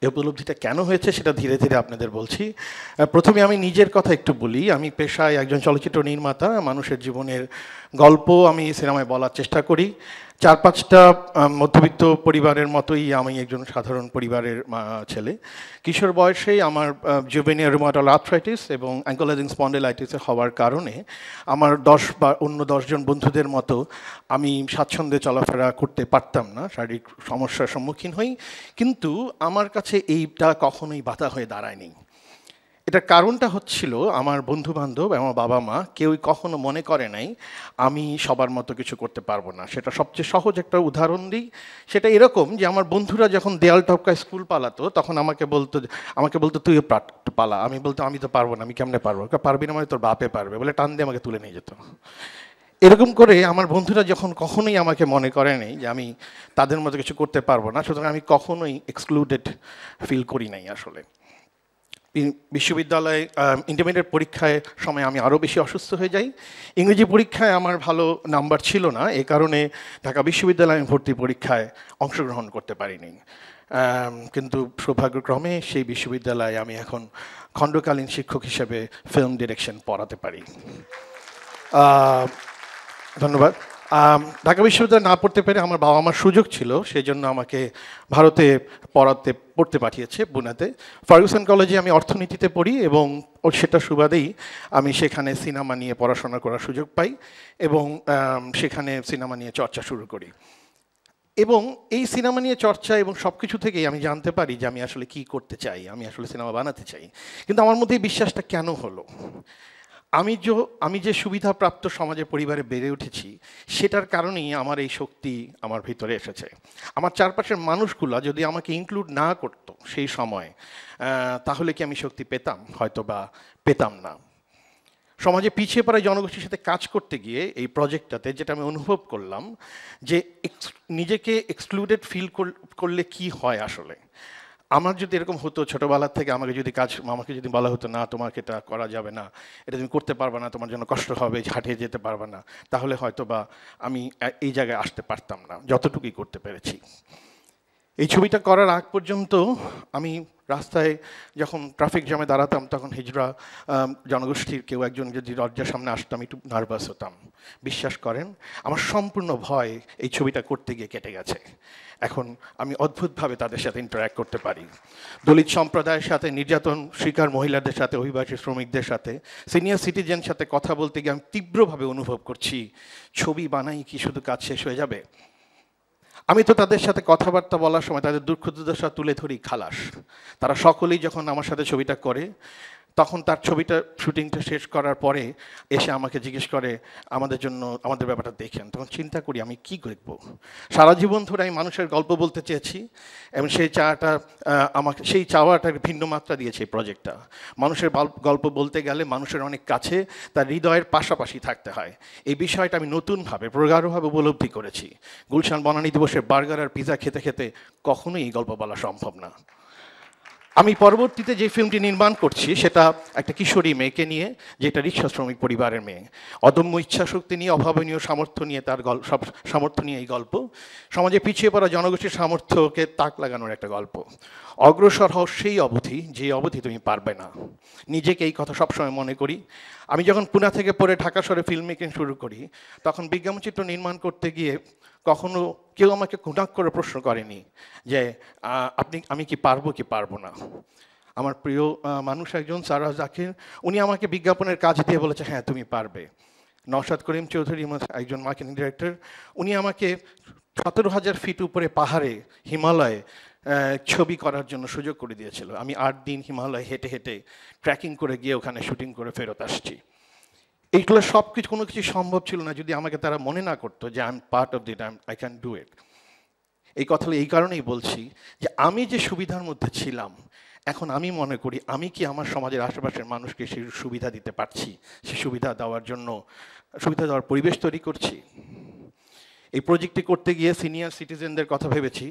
এই উপলব্ধিটা কেন হয়েছে সেটা ধীরে ধীরে আপনাদের বলছি। প্রথমে আমি নিজের কথা একটু বলি। আমি পেশায় একজন চলচ্চিত্র নির্মাতা। মানুষের জীবনের গল্প আমি সিনেমায় বলার চেষ্টা করি। 4-5টা মধ্যবিত্ত পরিবারের মতোই আমি একজন সাধারণ পরিবারের ছেলে। কিশোর বয়সেই আমার জুভেনিয়াল রুমাটয়েড আর্থ্রাইটিস এবং অ্যাঙ্কোলাইজিং স্পন্ডিলাইটিস হওয়ার কারণে আমার 10 বা অন্য 10 জন বন্ধুদের মতো আমি স্বাচ্ছন্দ্যে চলাফেরা করতে পারতাম না, শারীরিক সমস্যার সম্মুখীন হই। কিন্তু আমার কাছে এইটা কখনোই বাধা হয়ে দাঁড়ায়নি। এটার কারণটা হচ্ছিল আমার বন্ধুবান্ধব, আমার বাবা মা কেউই কখনো মনে করে নাই আমি সবার মতো কিছু করতে পারবো না। সেটা সবচেয়ে সহজ একটা উদাহরণ দিই। সেটা এরকম যে আমার বন্ধুরা যখন দেয়াল টপকায় স্কুল পালাতো তখন আমাকে বলতো তুইও পালা। আমি বলতো আমি তো পারবো না, আমি কেমনে পারবো? পারবি না মানে তোর বাপে পারবে বলে টান দিয়ে আমাকে তুলে নিয়ে যেত। এরকম করে আমার বন্ধুরা যখন কখনোই আমাকে মনে করে নেই যে আমি তাদের মতো কিছু করতে পারবো না, সুতরাং আমি কখনোই এক্সক্লুডেড ফিল করি নাই। আসলে বিশ্ববিদ্যালয়ে ইন্টারমিডিয়েট পরীক্ষায় সময় আমি আরও বেশি অসুস্থ হয়ে যাই। ইংরেজি পরীক্ষায় আমার ভালো নাম্বার ছিল না, এ কারণে ঢাকা বিশ্ববিদ্যালয়ে ভর্তি পরীক্ষায় অংশগ্রহণ করতে পারিনি। কিন্তু সৌভাগ্যক্রমে সেই বিশ্ববিদ্যালয়ে আমি এখন খণ্ডকালীন শিক্ষক হিসেবে ফিল্ম ডিরেকশন পড়াতে পারি। ধন্যবাদ। ঢাকা বিশ্ববিদ্যালয়ে না পড়তে পেরে আমার বাবা মার সুযোগ ছিল, সেই জন্য আমাকে ভারতে পড়তে পাঠিয়েছে পুনাতে। ফার্গুসন কলেজে আমি অর্থনীতিতে পড়ি এবং সেটা সুবাদেই আমি সেখানে সিনেমা নিয়ে পড়াশোনা করার সুযোগ পাই এবং সেখানে সিনেমা নিয়ে চর্চা শুরু করি। এবং এই সিনেমা নিয়ে চর্চা এবং সব কিছু থেকেই আমি জানতে পারি যে আমি আসলে কি করতে চাই, আমি আসলে সিনেমা বানাতে চাই। কিন্তু আমার মধ্যে এই বিশ্বাসটা কেন হলো? আমি যে সুবিধাপ্রাপ্ত সমাজে পরিবারে বেড়ে উঠেছি সেটার কারণেই আমার এই শক্তি আমার ভিতরে এসেছে। আমার চারপাশের মানুষগুলো যদি আমাকে ইনক্লুড না করতো সেই সময়, তাহলে কি আমি শক্তি পেতাম? হয়তো বা পেতাম না। সমাজে পিছিয়ে পড়া জনগোষ্ঠীর সাথে কাজ করতে গিয়ে এই প্রজেক্টটাতে যেটা আমি অনুভব করলাম যে নিজেকে এক্সক্লুডেড ফিল করলে কি হয় আসলে। আমার যদি এরকম হতো ছোটোবেলার থেকে আমাকে যদি বলা হতো না তোমাকে এটা করা যাবে না, এটা তুমি করতে পারবে না, তোমার জন্য কষ্ট হবে, হাঁটিয়ে যেতে পারবে না, তাহলে হয়তো বা আমি এই জায়গায় আসতে পারতাম না, যতটুকুই করতে পেরেছি। এই ছবিটা করার আগ পর্যন্ত আমি রাস্তায় যখন ট্রাফিক জ্যামে দাঁড়াতাম তখন হিজড়া জনগোষ্ঠীর কেউ একজন যদি দরজার সামনে আসতাম একটু নার্ভাস হতাম। বিশ্বাস করেন আমার সম্পূর্ণ ভয় এই ছবিটা করতে গিয়ে কেটে গেছে। এখন আমি অদ্ভুতভাবে তাদের সাথে ইন্টারঅ্যাক্ট করতে পারি। দলিত সম্প্রদায়ের সাথে, নির্যাতন শিকার মহিলাদের সাথে, অভিবাসী শ্রমিকদের সাথে, সিনিয়র সিটিজেন সাথে কথা বলতে গিয়ে আমি তীব্রভাবে অনুভব করছি ছবি বানাই কি শুধু কাজ শেষ হয়ে যাবে। আমি তো তাদের সাথে কথাবার্তা বলার সময় তাদের দুঃখ দুর্দশা তুলে ধরি খালাস। তারা সকলেই যখন আমার সাথে ছবিটা করে তখন তার ছবিটা শুটিংটা শেষ করার পরে এসে আমাকে জিজ্ঞেস করে আমাদের ব্যাপারটা দেখেন। তখন চিন্তা করি আমি কি দেখব। সারা জীবন ধরে আমি মানুষের গল্প বলতে চেয়েছি এবং সেই চাওয়াটার ভিন্ন মাত্রা দিয়েছে এই প্রজেক্টটা। মানুষের গল্প বলতে গেলে মানুষের অনেক কাছে তার হৃদয়ের পাশাপাশি থাকতে হয়। এই বিষয়টা আমি নতুনভাবে প্রগাঢ়ভাবে উপলব্ধি করেছি। গুলশান বনানী দিবসের বার্গার আর পিৎজা খেতে খেতে কখনোই এই গল্প বলা সম্ভব না। আমি পরবর্তীতে যে ফিল্মটি নির্মাণ করছি সেটা একটা কিশোরী মেয়েকে নিয়ে, যেটা রিক্সা শ্রমিক পরিবারের মেয়ে। অদম্য ইচ্ছাশক্তি নিয়ে, অভাবনীয় সামর্থ্য নিয়ে, তার সব সামর্থ্য নিয়ে এই গল্প। সমাজে পিছিয়ে পড়া জনগোষ্ঠীর সামর্থ্যকে তাক লাগানোর একটা গল্প। অগ্রসর হও সেই অবধি যে অবধি তুমি পারবে না। নিজেকে এই কথা সবসময় মনে করি। আমি যখন পুনা থেকে পড়ে ঢাকা শহরে ফিল্ম মেকিং শুরু করি তখন বিজ্ঞাপনচিত্র নির্মাণ করতে গিয়ে কখনো কেউ আমাকে কোনাক করে প্রশ্ন করেনি যে আমি কি পারবো না। আমার প্রিয় মানুষ একজন সারা জাকির, উনি আমাকে বিজ্ঞাপনের কাজ দিয়ে বলেছে হ্যাঁ তুমি পারবে। নওশাদ করিম চৌধুরী একজন মার্কেটিং ডিরেক্টর, উনি আমাকে 17,000 ফিট উপরে পাহাড়ে হিমালয়ে ছবি করার জন্য সুযোগ করে দিয়েছিল। আমি 8 দিন হিমালয় হেঁটে হেঁটে ট্রেকিং করে গিয়ে ওখানে শুটিং করে ফেরত আসছি। এইগুলো সব কিছু কোনো কিছু সম্ভব ছিল না যদি আমাকে তারা মনে না করতো যে I am part of this, I can do it. এই কথাগুলো এই কারণেই বলছি যে আমি যে সুবিধার মধ্যে ছিলাম এখন আমি মনে করি আমি কি আমার সমাজের আশেপাশের মানুষকে সেই সুবিধা দিতে পারছি, সেই সুবিধা দেওয়ার পরিবেশ তৈরি করছি। এই প্রজেক্টটি করতে গিয়ে সিনিয়র সিটিজেনদের কথা ভেবেছি,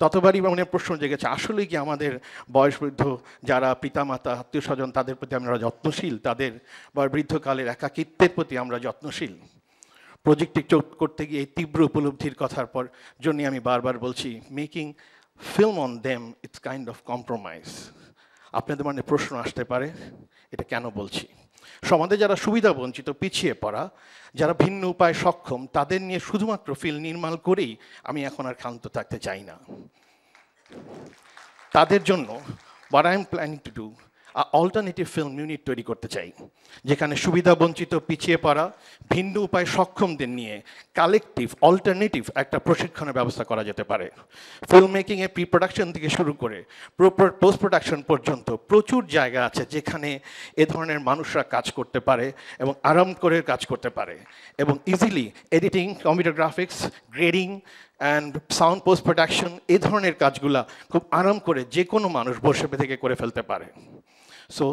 ততবারই মনে প্রশ্ন জেগেছে আসলে কি আমাদের বয়সবৃদ্ধ যারা পিতামাতা আত্মীয় স্বজন তাদের প্রতি আমরা যত্নশীল, তাদের বৃদ্ধকালের একাকিত্বের প্রতি আমরা যত্নশীল। প্রজেক্টটি করতে গিয়ে এই তীব্র উপলব্ধির কথার পর জন্য আমি বারবার বলছি making film on them it's kind of compromise. আপনাদের মনে প্রশ্ন আসতে পারে এটা কেন বলছি। সমাজে যারা সুবিধা বঞ্চিত, পিছিয়ে পড়া, যারা ভিন্ন উপায়ে সক্ষম, তাদের নিয়ে শুধুমাত্র ফিল্ম নির্মাণ করেই আমি এখন আর ক্ষান্ত থাকতে চাই না। তাদের জন্য what I am planning to do alternative film unit তৈরি করতে চাই, যেখানে সুবিধা বঞ্চিত, পিছিয়ে পড়া, ভিন্ন উপায় সক্ষমদের নিয়ে কালেকটিভ অল্টারনেটিভ একটা প্রশিক্ষণের ব্যবস্থা করা যেতে পারে। ফিল্ম মেকিংয়ের প্রি প্রোডাকশন থেকে শুরু করে পোস্ট প্রোডাকশন পর্যন্ত প্রচুর জায়গা আছে যেখানে এ ধরনের মানুষরা কাজ করতে পারে এবং আরাম করে কাজ করতে পারে এবং easily editing, computer graphics, grading and sound post production এই ধরনের কাজগুলা খুব আরাম করে যে কোনো মানুষ বসে থেকে করে ফেলতে পারে। So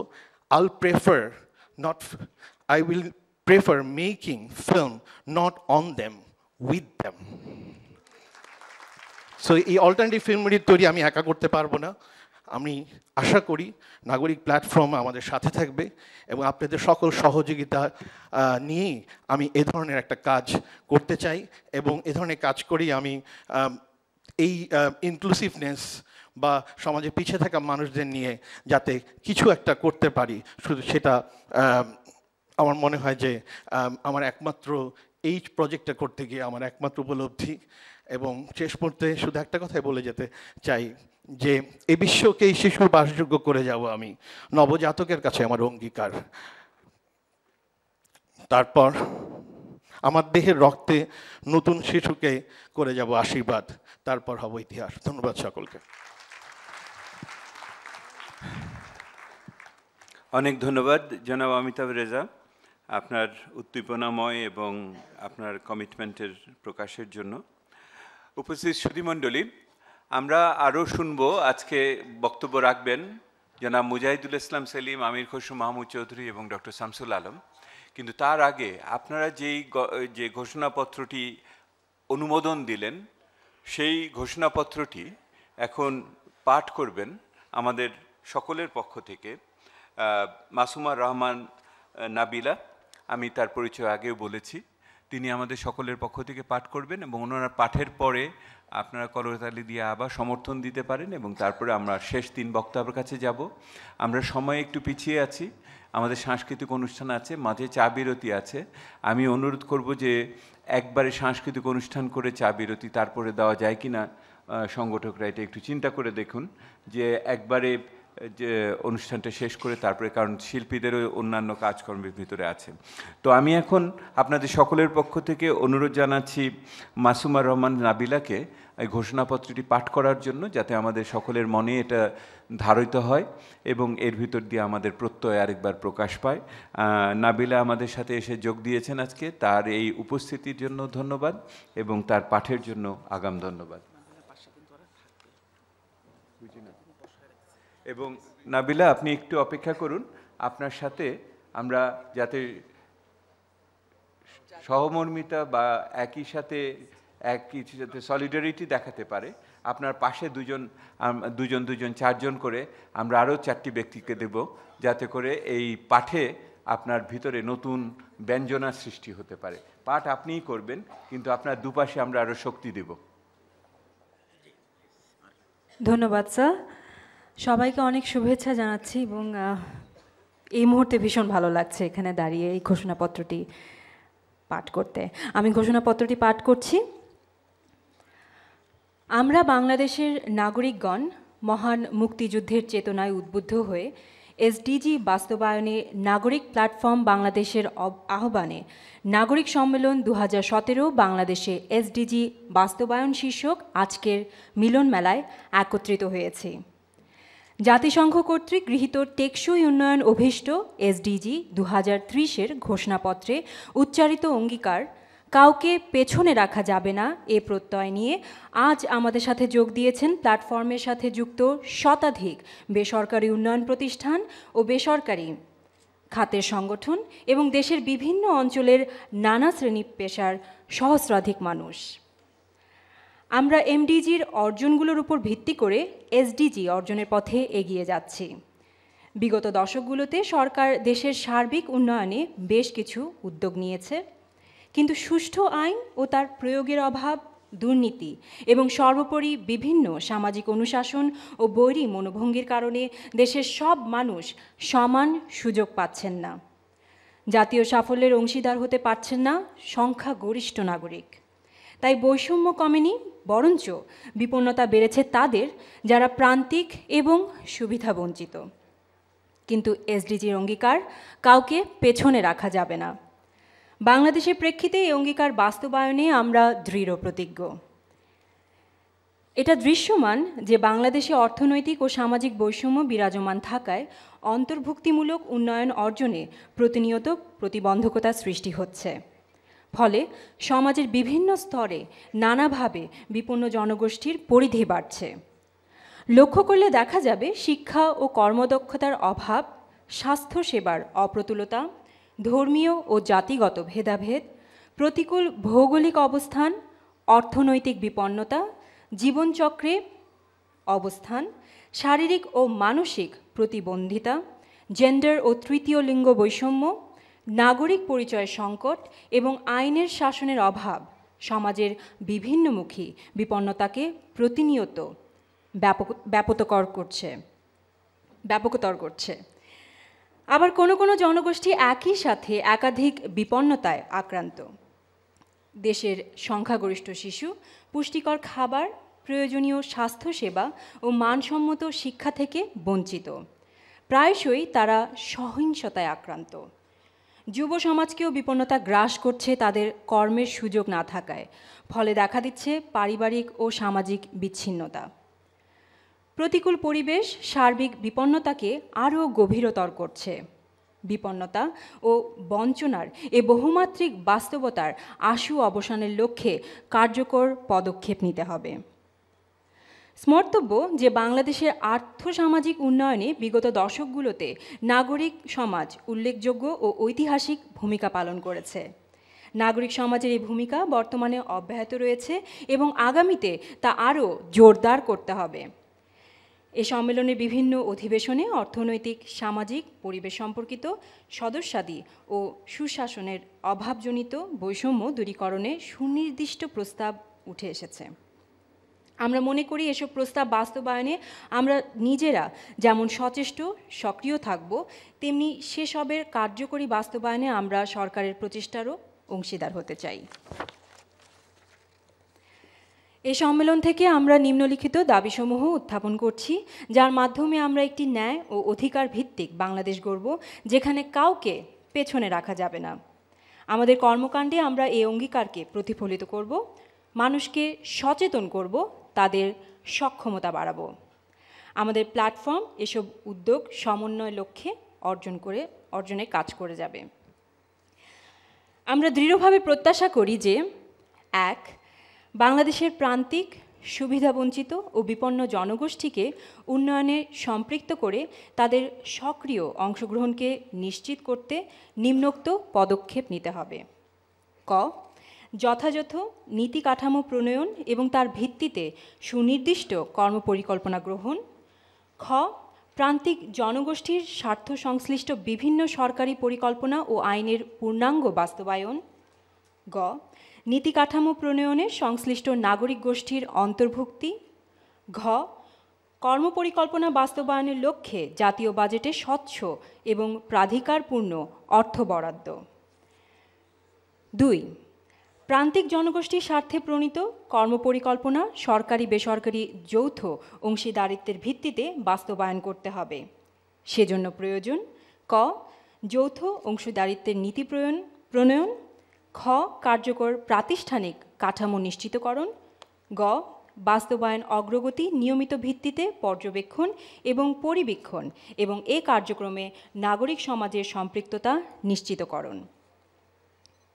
I will prefer making film not on them, with them. So এই অল্টারনেটিভ ফিল্মের তৈরি আমি একা করতে পারবো না। আমি আশা করি নাগরিক প্ল্যাটফর্ম আমাদের সাথে থাকবে এবং আপনাদের সকল সহযোগিতা নিয়েই আমি এ ধরনের একটা কাজ করতে চাই এবং এ ধরনের কাজ করেই আমি এই ইনক্লুসিভনেস বা সমাজে পিছিয়ে থাকা মানুষদের নিয়ে যাতে কিছু একটা করতে পারি, শুধু সেটা আমার মনে হয় যে আমার একমাত্র এই প্রজেক্টটা করতে গিয়ে আমার একমাত্র উপলব্ধি। এবং শেষ মুহূর্তে শুধু একটা কথাই বলে যেতে চাই যে এই বিশ্বকে এই শিশুর বাসযোগ্য করে যাব আমি, নবজাতকের কাছে আমার অঙ্গীকার। তারপর আমার দেহের রক্তে নতুন শিশুকে করে যাব আশীর্বাদ, তারপর হব ইতিহাস। ধন্যবাদ সকলকে। অনেক ধন্যবাদ জনাব অমিতাভ রেজা আপনার উদ্দীপনাময় এবং আপনার কমিটমেন্টের প্রকাশের জন্য। উপস্থিত সুধীমণ্ডলী, আমরা আরও শুনব। আজকে বক্তব্য রাখবেন জনাব মুজাহিদুল ইসলাম সেলিম, আমির খসরু মাহমুদ চৌধুরী এবং ডক্টর শামসুল আলম। কিন্তু তার আগে আপনারা যে ঘোষণাপত্রটি অনুমোদন দিলেন, সেই ঘোষণাপত্রটি এখন পাঠ করবেন আমাদের সকলের পক্ষ থেকে মাসুমা রহমান নাবিলা। আমি তার পরিচয় আগেও বলেছি, তিনি আমাদের সকলের পক্ষ থেকে পাঠ করবেন এবং ওনার পাঠের পরে আপনারা করতালি দিয়ে আবার সমর্থন দিতে পারেন এবং তারপরে আমরা শেষ 3 বক্তার কাছে যাব। আমরা সময় একটু পিছিয়ে আছি, আমাদের সাংস্কৃতিক অনুষ্ঠান আছে, মাঝে চা বিরতি আছে। আমি অনুরোধ করব যে একবারে সাংস্কৃতিক অনুষ্ঠান করে চা বিরতি তারপরে দেওয়া যায় কি না, সংগঠকরা এটা একটু চিন্তা করে দেখুন যে একবারে যে অনুষ্ঠানটা শেষ করে তারপরে, কারণ শিল্পীদেরও অন্যান্য কাজকর্মের ভিতরে আছে। তো আমি এখন আপনাদের সকলের পক্ষ থেকে অনুরোধ জানাচ্ছি মাসুমা রহমান নাবিলাকে এই ঘোষণাপত্রটি পাঠ করার জন্য, যাতে আমাদের সকলের মনে এটা ধারিত হয় এবং এর ভিতর দিয়ে আমাদের প্রত্যয় আরেকবার প্রকাশ পায়। নাবিলা আমাদের সাথে এসে যোগ দিয়েছেন আজকে, তার এই উপস্থিতির জন্য ধন্যবাদ এবং তার পাঠের জন্য আগাম ধন্যবাদ। এবং নাবিলা, আপনি একটু অপেক্ষা করুন, আপনার সাথে আমরা যাতে সহমর্মিতা বা একই সাথে সলিডারিটি দেখাতে পারে, আপনার পাশে দুজন 4জন করে আমরা আরও 4টি ব্যক্তিকে দেব, যাতে করে এই পাঠে আপনার ভিতরে নতুন ব্যঞ্জনার সৃষ্টি হতে পারে। পাঠ আপনিই করবেন, কিন্তু আপনার দুপাশে আমরা আরও শক্তি দেব। ধন্যবাদ স্যার, সবাইকে অনেক শুভেচ্ছা জানাচ্ছি এবং এই মুহূর্তে ভীষণ ভালো লাগছে এখানে দাঁড়িয়ে এই ঘোষণাপত্রটি পাঠ করতে। আমি ঘোষণাপত্রটি পাঠ করছি। আমরা বাংলাদেশের নাগরিকগণ মহান মুক্তিযুদ্ধের চেতনায় উদ্বুদ্ধ হয়ে এসডিজি বাস্তবায়নে নাগরিক প্ল্যাটফর্ম বাংলাদেশের আহ্বানে নাগরিক সম্মেলন 2017 বাংলাদেশে এসডিজি বাস্তবায়ন শীর্ষক আজকের মিলন মেলায় একত্রিত হয়েছি। জাতিসংঘ কর্তৃক গৃহীত টেকসই উন্নয়ন অভিষ্ট এসডিজি 2030-এর ঘোষণাপত্রে উচ্চারিত অঙ্গীকার কাউকে পেছনে রাখা যাবে না এ প্রত্যয় নিয়ে আজ আমাদের সাথে যোগ দিয়েছেন প্ল্যাটফর্মের সাথে যুক্ত শতাধিক বেসরকারি উন্নয়ন প্রতিষ্ঠান ও বেসরকারি খাতের সংগঠন এবং দেশের বিভিন্ন অঞ্চলের নানা শ্রেণী পেশার সহস্রাধিক মানুষ। আমরা এমডিজির অর্জনগুলোর উপর ভিত্তি করে এসডিজি অর্জনের পথে এগিয়ে যাচ্ছি। বিগত দশকগুলোতে সরকার দেশের সার্বিক উন্নয়নে বেশ কিছু উদ্যোগ নিয়েছে, কিন্তু সুষ্ঠু আইন ও তার প্রয়োগের অভাব, দুর্নীতি এবং সর্বোপরি বিভিন্ন সামাজিক অনুশাসন ও বৈরী মনোভঙ্গির কারণে দেশের সব মানুষ সমান সুযোগ পাচ্ছেন না। জাতীয় সাফল্যের অংশীদার হতে পারছেন না সংখ্যাগরিষ্ঠ নাগরিক। তাই বৈষম্য কমেনি, বরঞ্চ বিপন্নতা বেড়েছে তাদের যারা প্রান্তিক এবং সুবিধাবঞ্চিত। কিন্তু এসডিজির অঙ্গীকার কাউকে পেছনে রাখা যাবে না। বাংলাদেশের প্রেক্ষিতে এই অঙ্গীকার বাস্তবায়নে আমরা দৃঢ় প্রতিজ্ঞ। এটা দৃশ্যমান যে বাংলাদেশে অর্থনৈতিক ও সামাজিক বৈষম্য বিরাজমান থাকায় অন্তর্ভুক্তিমূলক উন্নয়ন অর্জনে প্রতিনিয়ত প্রতিবন্ধকতা সৃষ্টি হচ্ছে। ফলে সমাজের বিভিন্ন স্তরে নানাভাবে বিপন্ন জনগোষ্ঠীর পরিধি বাড়ছে। লক্ষ্য করলে দেখা যাবে শিক্ষা ও কর্মদক্ষতার অভাব, স্বাস্থ্যসেবার অপ্রতুলতা, ধর্মীয় ও জাতিগত ভেদাভেদ, প্রতিকূল ভৌগোলিক অবস্থান, অর্থনৈতিক বিপন্নতা, জীবনচক্রে অবস্থান, শারীরিক ও মানসিক প্রতিবন্ধিতা, জেন্ডার ও তৃতীয় লিঙ্গ বৈষম্য, নাগরিক পরিচয় সংকট এবং আইনের শাসনের অভাব সমাজের বিভিন্নমুখী বিপন্নতাকে প্রতিনিয়ত ব্যাপকতর করছে। আবার কোনো কোনো জনগোষ্ঠী একই সাথে একাধিক বিপন্নতায় আক্রান্ত। দেশের সংখ্যাগরিষ্ঠ শিশু পুষ্টিকর খাবার, প্রয়োজনীয় স্বাস্থ্যসেবা ও মানসম্মত শিক্ষা থেকে বঞ্চিত। প্রায়শই তারা সহিংসতায় আক্রান্ত। যুব সমাজকেও বিপন্নতা গ্রাস করছে তাদের কর্মের সুযোগ না থাকায়। ফলে দেখা দিচ্ছে পারিবারিক ও সামাজিক বিচ্ছিন্নতা। প্রতিকূল পরিবেশ সার্বিক বিপন্নতাকে আরও গভীরতর করছে। বিপন্নতা ও বঞ্চনার এ বহুমাত্রিক বাস্তবতার আশু অবসানের লক্ষ্যে কার্যকর পদক্ষেপ নিতে হবে। স্মর্তব্য যে বাংলাদেশের আর্থসামাজিক উন্নয়নে বিগত দশকগুলোতে নাগরিক সমাজ উল্লেখযোগ্য ও ঐতিহাসিক ভূমিকা পালন করেছে। নাগরিক সমাজের এই ভূমিকা বর্তমানে অব্যাহত রয়েছে এবং আগামীতে তা আরও জোরদার করতে হবে। এ সম্মেলনে বিভিন্ন অধিবেশনে অর্থনৈতিক, সামাজিক, পরিবেশ সম্পর্কিত সদস্যাদি ও সুশাসনের অভাবজনিত বৈষম্য দূরীকরণে সুনির্দিষ্ট প্রস্তাব উঠে এসেছে। আমরা মনে করি এসব প্রস্তাব বাস্তবায়নে আমরা নিজেরা যেমন সচেষ্ট, সক্রিয় থাকব, তেমনি সেসবের কার্যকরী বাস্তবায়নে আমরা সরকারের প্রচেষ্টারও অংশীদার হতে চাই। এই সম্মেলন থেকে আমরা নিম্নলিখিত দাবিসমূহ উত্থাপন করছি, যার মাধ্যমে আমরা একটি ন্যায় ও অধিকার ভিত্তিক বাংলাদেশ গড়ব, যেখানে কাউকে পেছনে রাখা যাবে না। আমাদের কর্মকাণ্ডে আমরা এই অঙ্গীকারকে প্রতিফলিত করব, মানুষকে সচেতন করব, তাদের সক্ষমতা বাড়াবো। আমাদের প্ল্যাটফর্ম এসব উদ্যোগ সমন্বয় লক্ষ্যে অর্জনে কাজ করে যাবে। আমরা দৃঢ়ভাবে প্রত্যাশা করি যে ১. বাংলাদেশের প্রান্তিক, সুবিধাবঞ্চিত ও বিপন্ন জনগোষ্ঠীকে উন্নয়নে সম্পৃক্ত করে তাদের সক্রিয় অংশগ্রহণকে নিশ্চিত করতে নিম্নোক্ত পদক্ষেপ নিতে হবে। ক. যথাযথ নীতি কাঠামো প্রণয়ন এবং তার ভিত্তিতে সুনির্দিষ্ট কর্মপরিকল্পনা গ্রহণ। খ. প্রান্তিক জনগোষ্ঠীর স্বার্থ সংশ্লিষ্ট বিভিন্ন সরকারি পরিকল্পনা ও আইনের পূর্ণাঙ্গ বাস্তবায়ন। গ. নীতি কাঠামো প্রণয়নে সংশ্লিষ্ট নাগরিক গোষ্ঠীর অন্তর্ভুক্তি। ঘ. কর্মপরিকল্পনা বাস্তবায়নের লক্ষ্যে জাতীয় বাজেটে স্বচ্ছ এবং প্রাধিকারপূর্ণ অর্থ বরাদ্দ। ২. প্রান্তিক জনগোষ্ঠীর স্বার্থে প্রণীত কর্মপরিকল্পনা সরকারি বেসরকারি যৌথ অংশীদারিত্বের ভিত্তিতে বাস্তবায়ন করতে হবে। সেজন্য প্রয়োজন: ক. যৌথ অংশীদারিত্বের নীতি প্রণয়ন। খ. কার্যকর প্রাতিষ্ঠানিক কাঠামো নিশ্চিতকরণ। গ. বাস্তবায়ন অগ্রগতি নিয়মিত ভিত্তিতে পর্যবেক্ষণ এবং পরিবীক্ষণ এবং এ কার্যক্রমে নাগরিক সমাজের সম্পৃক্ততা নিশ্চিতকরণ।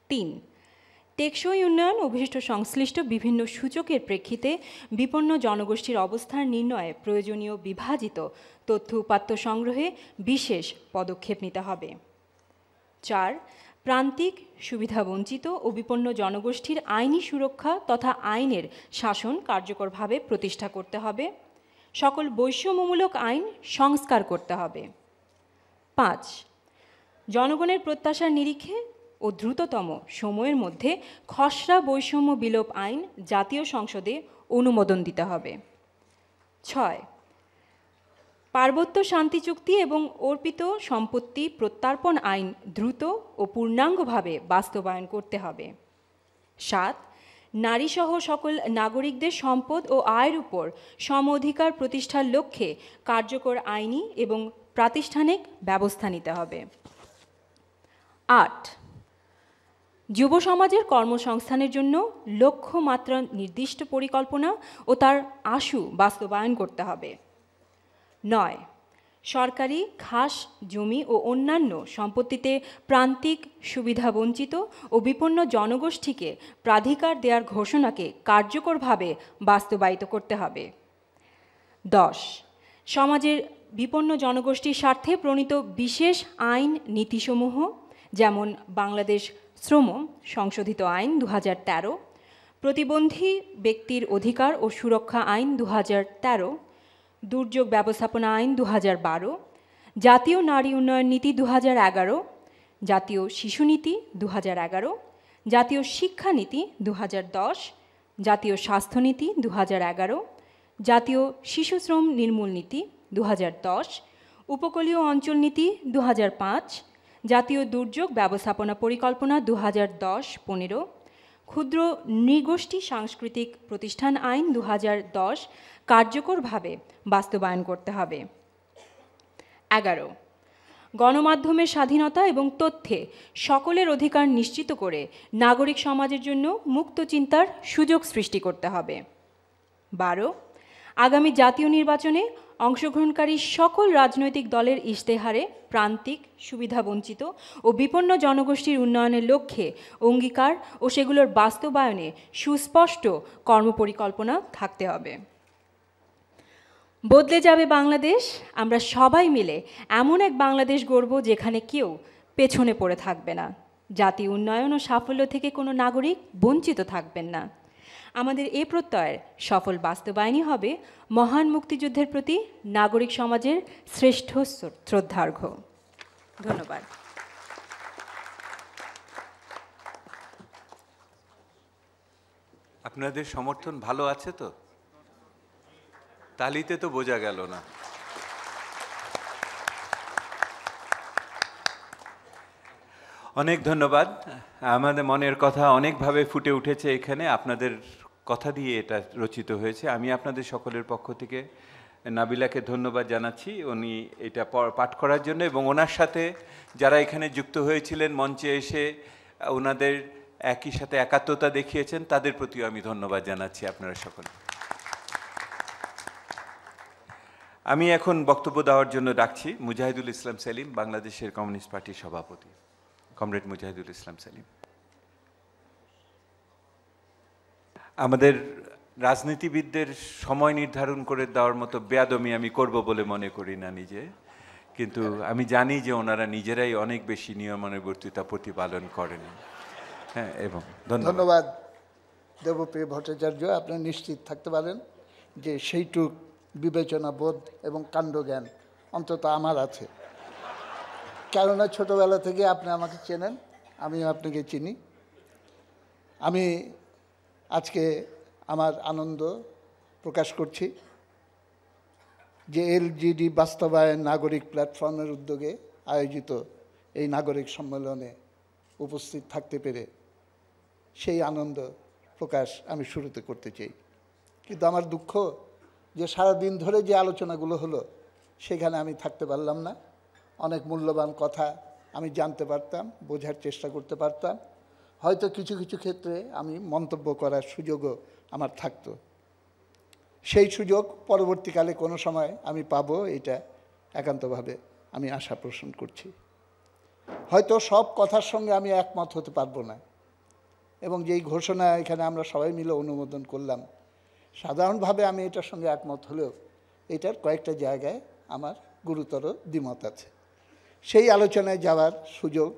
৩. টেকসই উন্নয়ন অভিষ্ট সংশ্লিষ্ট বিভিন্ন সূচকের প্রেক্ষিতে বিপন্ন জনগোষ্ঠীর অবস্থান নির্ণয়ে প্রয়োজনীয় বিভাজিত তথ্য উপাত্ত সংগ্রহে বিশেষ পদক্ষেপ নিতে হবে। ৪. প্রান্তিক, সুবিধাবঞ্চিত ও বিপন্ন জনগোষ্ঠীর আইনি সুরক্ষা তথা আইনের শাসন কার্যকরভাবে প্রতিষ্ঠা করতে হবে। সকল বৈষম্যমূলক আইন সংস্কার করতে হবে। ৫. জনগণের প্রত্যাশার নিরিখে ও দ্রুততম সময়ের মধ্যে খসড়া বৈষম্য বিলোপ আইন জাতীয় সংসদে অনুমোদন দিতে হবে। ৬. পার্বত্য শান্তি চুক্তি এবং অর্পিত সম্পত্তি প্রত্যার্পণ আইন দ্রুত ও পূর্ণাঙ্গভাবে বাস্তবায়ন করতে হবে। ৭. নারীসহ সকল নাগরিকদের সম্পদ ও আয়ের উপর সম অধিকার প্রতিষ্ঠার লক্ষ্যে কার্যকর আইনি এবং প্রাতিষ্ঠানিক ব্যবস্থা নিতে হবে। ৮. যুব সমাজের কর্মসংস্থানের জন্য লক্ষ্যমাত্রা নির্দিষ্ট পরিকল্পনা ও তার আশু বাস্তবায়ন করতে হবে। ৯. সরকারি খাস জমি ও অন্যান্য সম্পত্তিতে প্রান্তিক, সুবিধাবঞ্চিত ও বিপন্ন জনগোষ্ঠীকে প্রাধিকার দেওয়ার ঘোষণাকে কার্যকরভাবে বাস্তবায়িত করতে হবে। ১০. সমাজের বিপন্ন জনগোষ্ঠীর স্বার্থে প্রণীত বিশেষ আইন নীতিসমূহ, যেমন বাংলাদেশ শ্রম সংশোধিত আইন ২০১৩, প্রতিবন্ধী ব্যক্তির অধিকার ও সুরক্ষা আইন ২০১৩, দুর্যোগ ব্যবস্থাপনা আইন ২০১২, জাতীয় নারী উন্নয়ন নীতি ২০১১, জাতীয় শিশু নীতি ২০১১, জাতীয় শিক্ষানীতি ২০১০, জাতীয় স্বাস্থ্যনীতি ২০১১, জাতীয় শিশু শ্রম নির্মূল নীতি ২০১০, উপকূলীয় অঞ্চল নীতি ২০০৫, জাতীয় দুর্যোগ ব্যবস্থাপনা পরিকল্পনা ২০১০-১৫, ক্ষুদ্র নৃগোষ্ঠী সাংস্কৃতিক প্রতিষ্ঠান আইন ২০১০ কার্যকরভাবে বাস্তবায়ন করতে হবে। ১১. গণমাধ্যমের স্বাধীনতা এবং তথ্যে সকলের অধিকার নিশ্চিত করে নাগরিক সমাজের জন্য মুক্ত চিন্তার সুযোগ সৃষ্টি করতে হবে। ১২. আগামী জাতীয় নির্বাচনে অংশগ্রহণকারী সকল রাজনৈতিক দলের ইশতেহারে প্রান্তিক, সুবিধাবঞ্চিত ও বিপন্ন জনগোষ্ঠীর উন্নয়নের লক্ষ্যে অঙ্গীকার ও সেগুলোর বাস্তবায়নে সুস্পষ্ট কর্মপরিকল্পনা থাকতে হবে। বদলে যাবে বাংলাদেশ, আমরা সবাই মিলে এমন এক বাংলাদেশ গড়ব যেখানে কেউ পেছনে পড়ে থাকবে না, জাতি উন্নয়ন ও সাফল্য থেকে কোনো নাগরিক বঞ্চিত থাকবেন না। আমাদের এ প্রত্যয়ের সফল বাস্তবায়নই হবে মহান মুক্তিযুদ্ধের প্রতি নাগরিক সমাজের শ্রেষ্ঠ শ্রদ্ধার্ঘ্য। ধন্যবাদ। আপনাদের সমর্থন ভালো আছে তো? তালিতে তো বোঝা গেল না। অনেক ধন্যবাদ। আমাদের মনের কথা অনেকভাবে ফুটে উঠেছে এখানে, আপনাদের কথা দিয়ে এটা রচিত হয়েছে। আমি আপনাদের সকলের পক্ষ থেকে নাবিলাকে ধন্যবাদ জানাচ্ছি, উনি এটা পাঠ করার জন্য, এবং ওনার সাথে যারা এখানে যুক্ত হয়েছিলেন মঞ্চে এসে ওনাদের একই সাথে একাত্মতা দেখিয়েছেন, তাদের প্রতিও আমি ধন্যবাদ জানাচ্ছি আপনারা সকলে। আমি এখন বক্তব্য দেওয়ার জন্য ডাকছি মুজাহিদুল ইসলাম সেলিম, বাংলাদেশের কমিউনিস্ট পার্টির সভাপতি। কমরেড মুজাহিদুল ইসলাম সেলিম। আমাদের রাজনীতিবিদদের সময় নির্ধারণ করে দেওয়ার মতো বেয়াদমি আমি করব বলে মনে করি না নিজে, কিন্তু আমি জানি যে ওনারা নিজেরাই অনেক বেশি নিয়মানুবর্তিতা প্রতিপালন করেন। হ্যাঁ, এবং ধন্যবাদ দেবপ্রিয় ভট্টাচার্য। আপনি নিশ্চিত থাকতে পারেন যে সেইটুক বিবেচনা বোধ এবং কাণ্ডজ্ঞান অন্তত আমার আছে, কেননা ছোটোবেলা থেকে আপনি আমাকে চেনেন, আমিও আপনাকে চিনি। আমি আজকে আমার আনন্দ প্রকাশ করছি যে এলজিডি বাস্তবায়ন নাগরিক প্ল্যাটফর্মের উদ্যোগে আয়োজিত এই নাগরিক সম্মেলনে উপস্থিত থাকতে পেরে সেই আনন্দ প্রকাশ আমি শুরুতে করতে চাই। কিন্তু আমার দুঃখ যে সারাদিন ধরে যে আলোচনাগুলো হলো সেখানে আমি থাকতে পারলাম না। অনেক মূল্যবান কথা আমি জানতে পারতাম, বোঝার চেষ্টা করতে পারতাম, হয়তো কিছু কিছু ক্ষেত্রে আমি মন্তব্য করার সুযোগও আমার থাকতো। সেই সুযোগ পরবর্তীকালে কোনো সময় আমি পাবো, এটা একান্তভাবে আমি আশা পোষণ করছি। হয়তো সব কথার সঙ্গে আমি একমত হতে পারবো না, এবং যেই ঘোষণা এখানে আমরা সবাই মিলে অনুমোদন করলাম, সাধারণভাবে আমি এটার সঙ্গে একমত হলেও এটার কয়েকটা জায়গায় আমার গুরুতর দ্বিমত আছে। সেই আলোচনায় যাওয়ার সুযোগ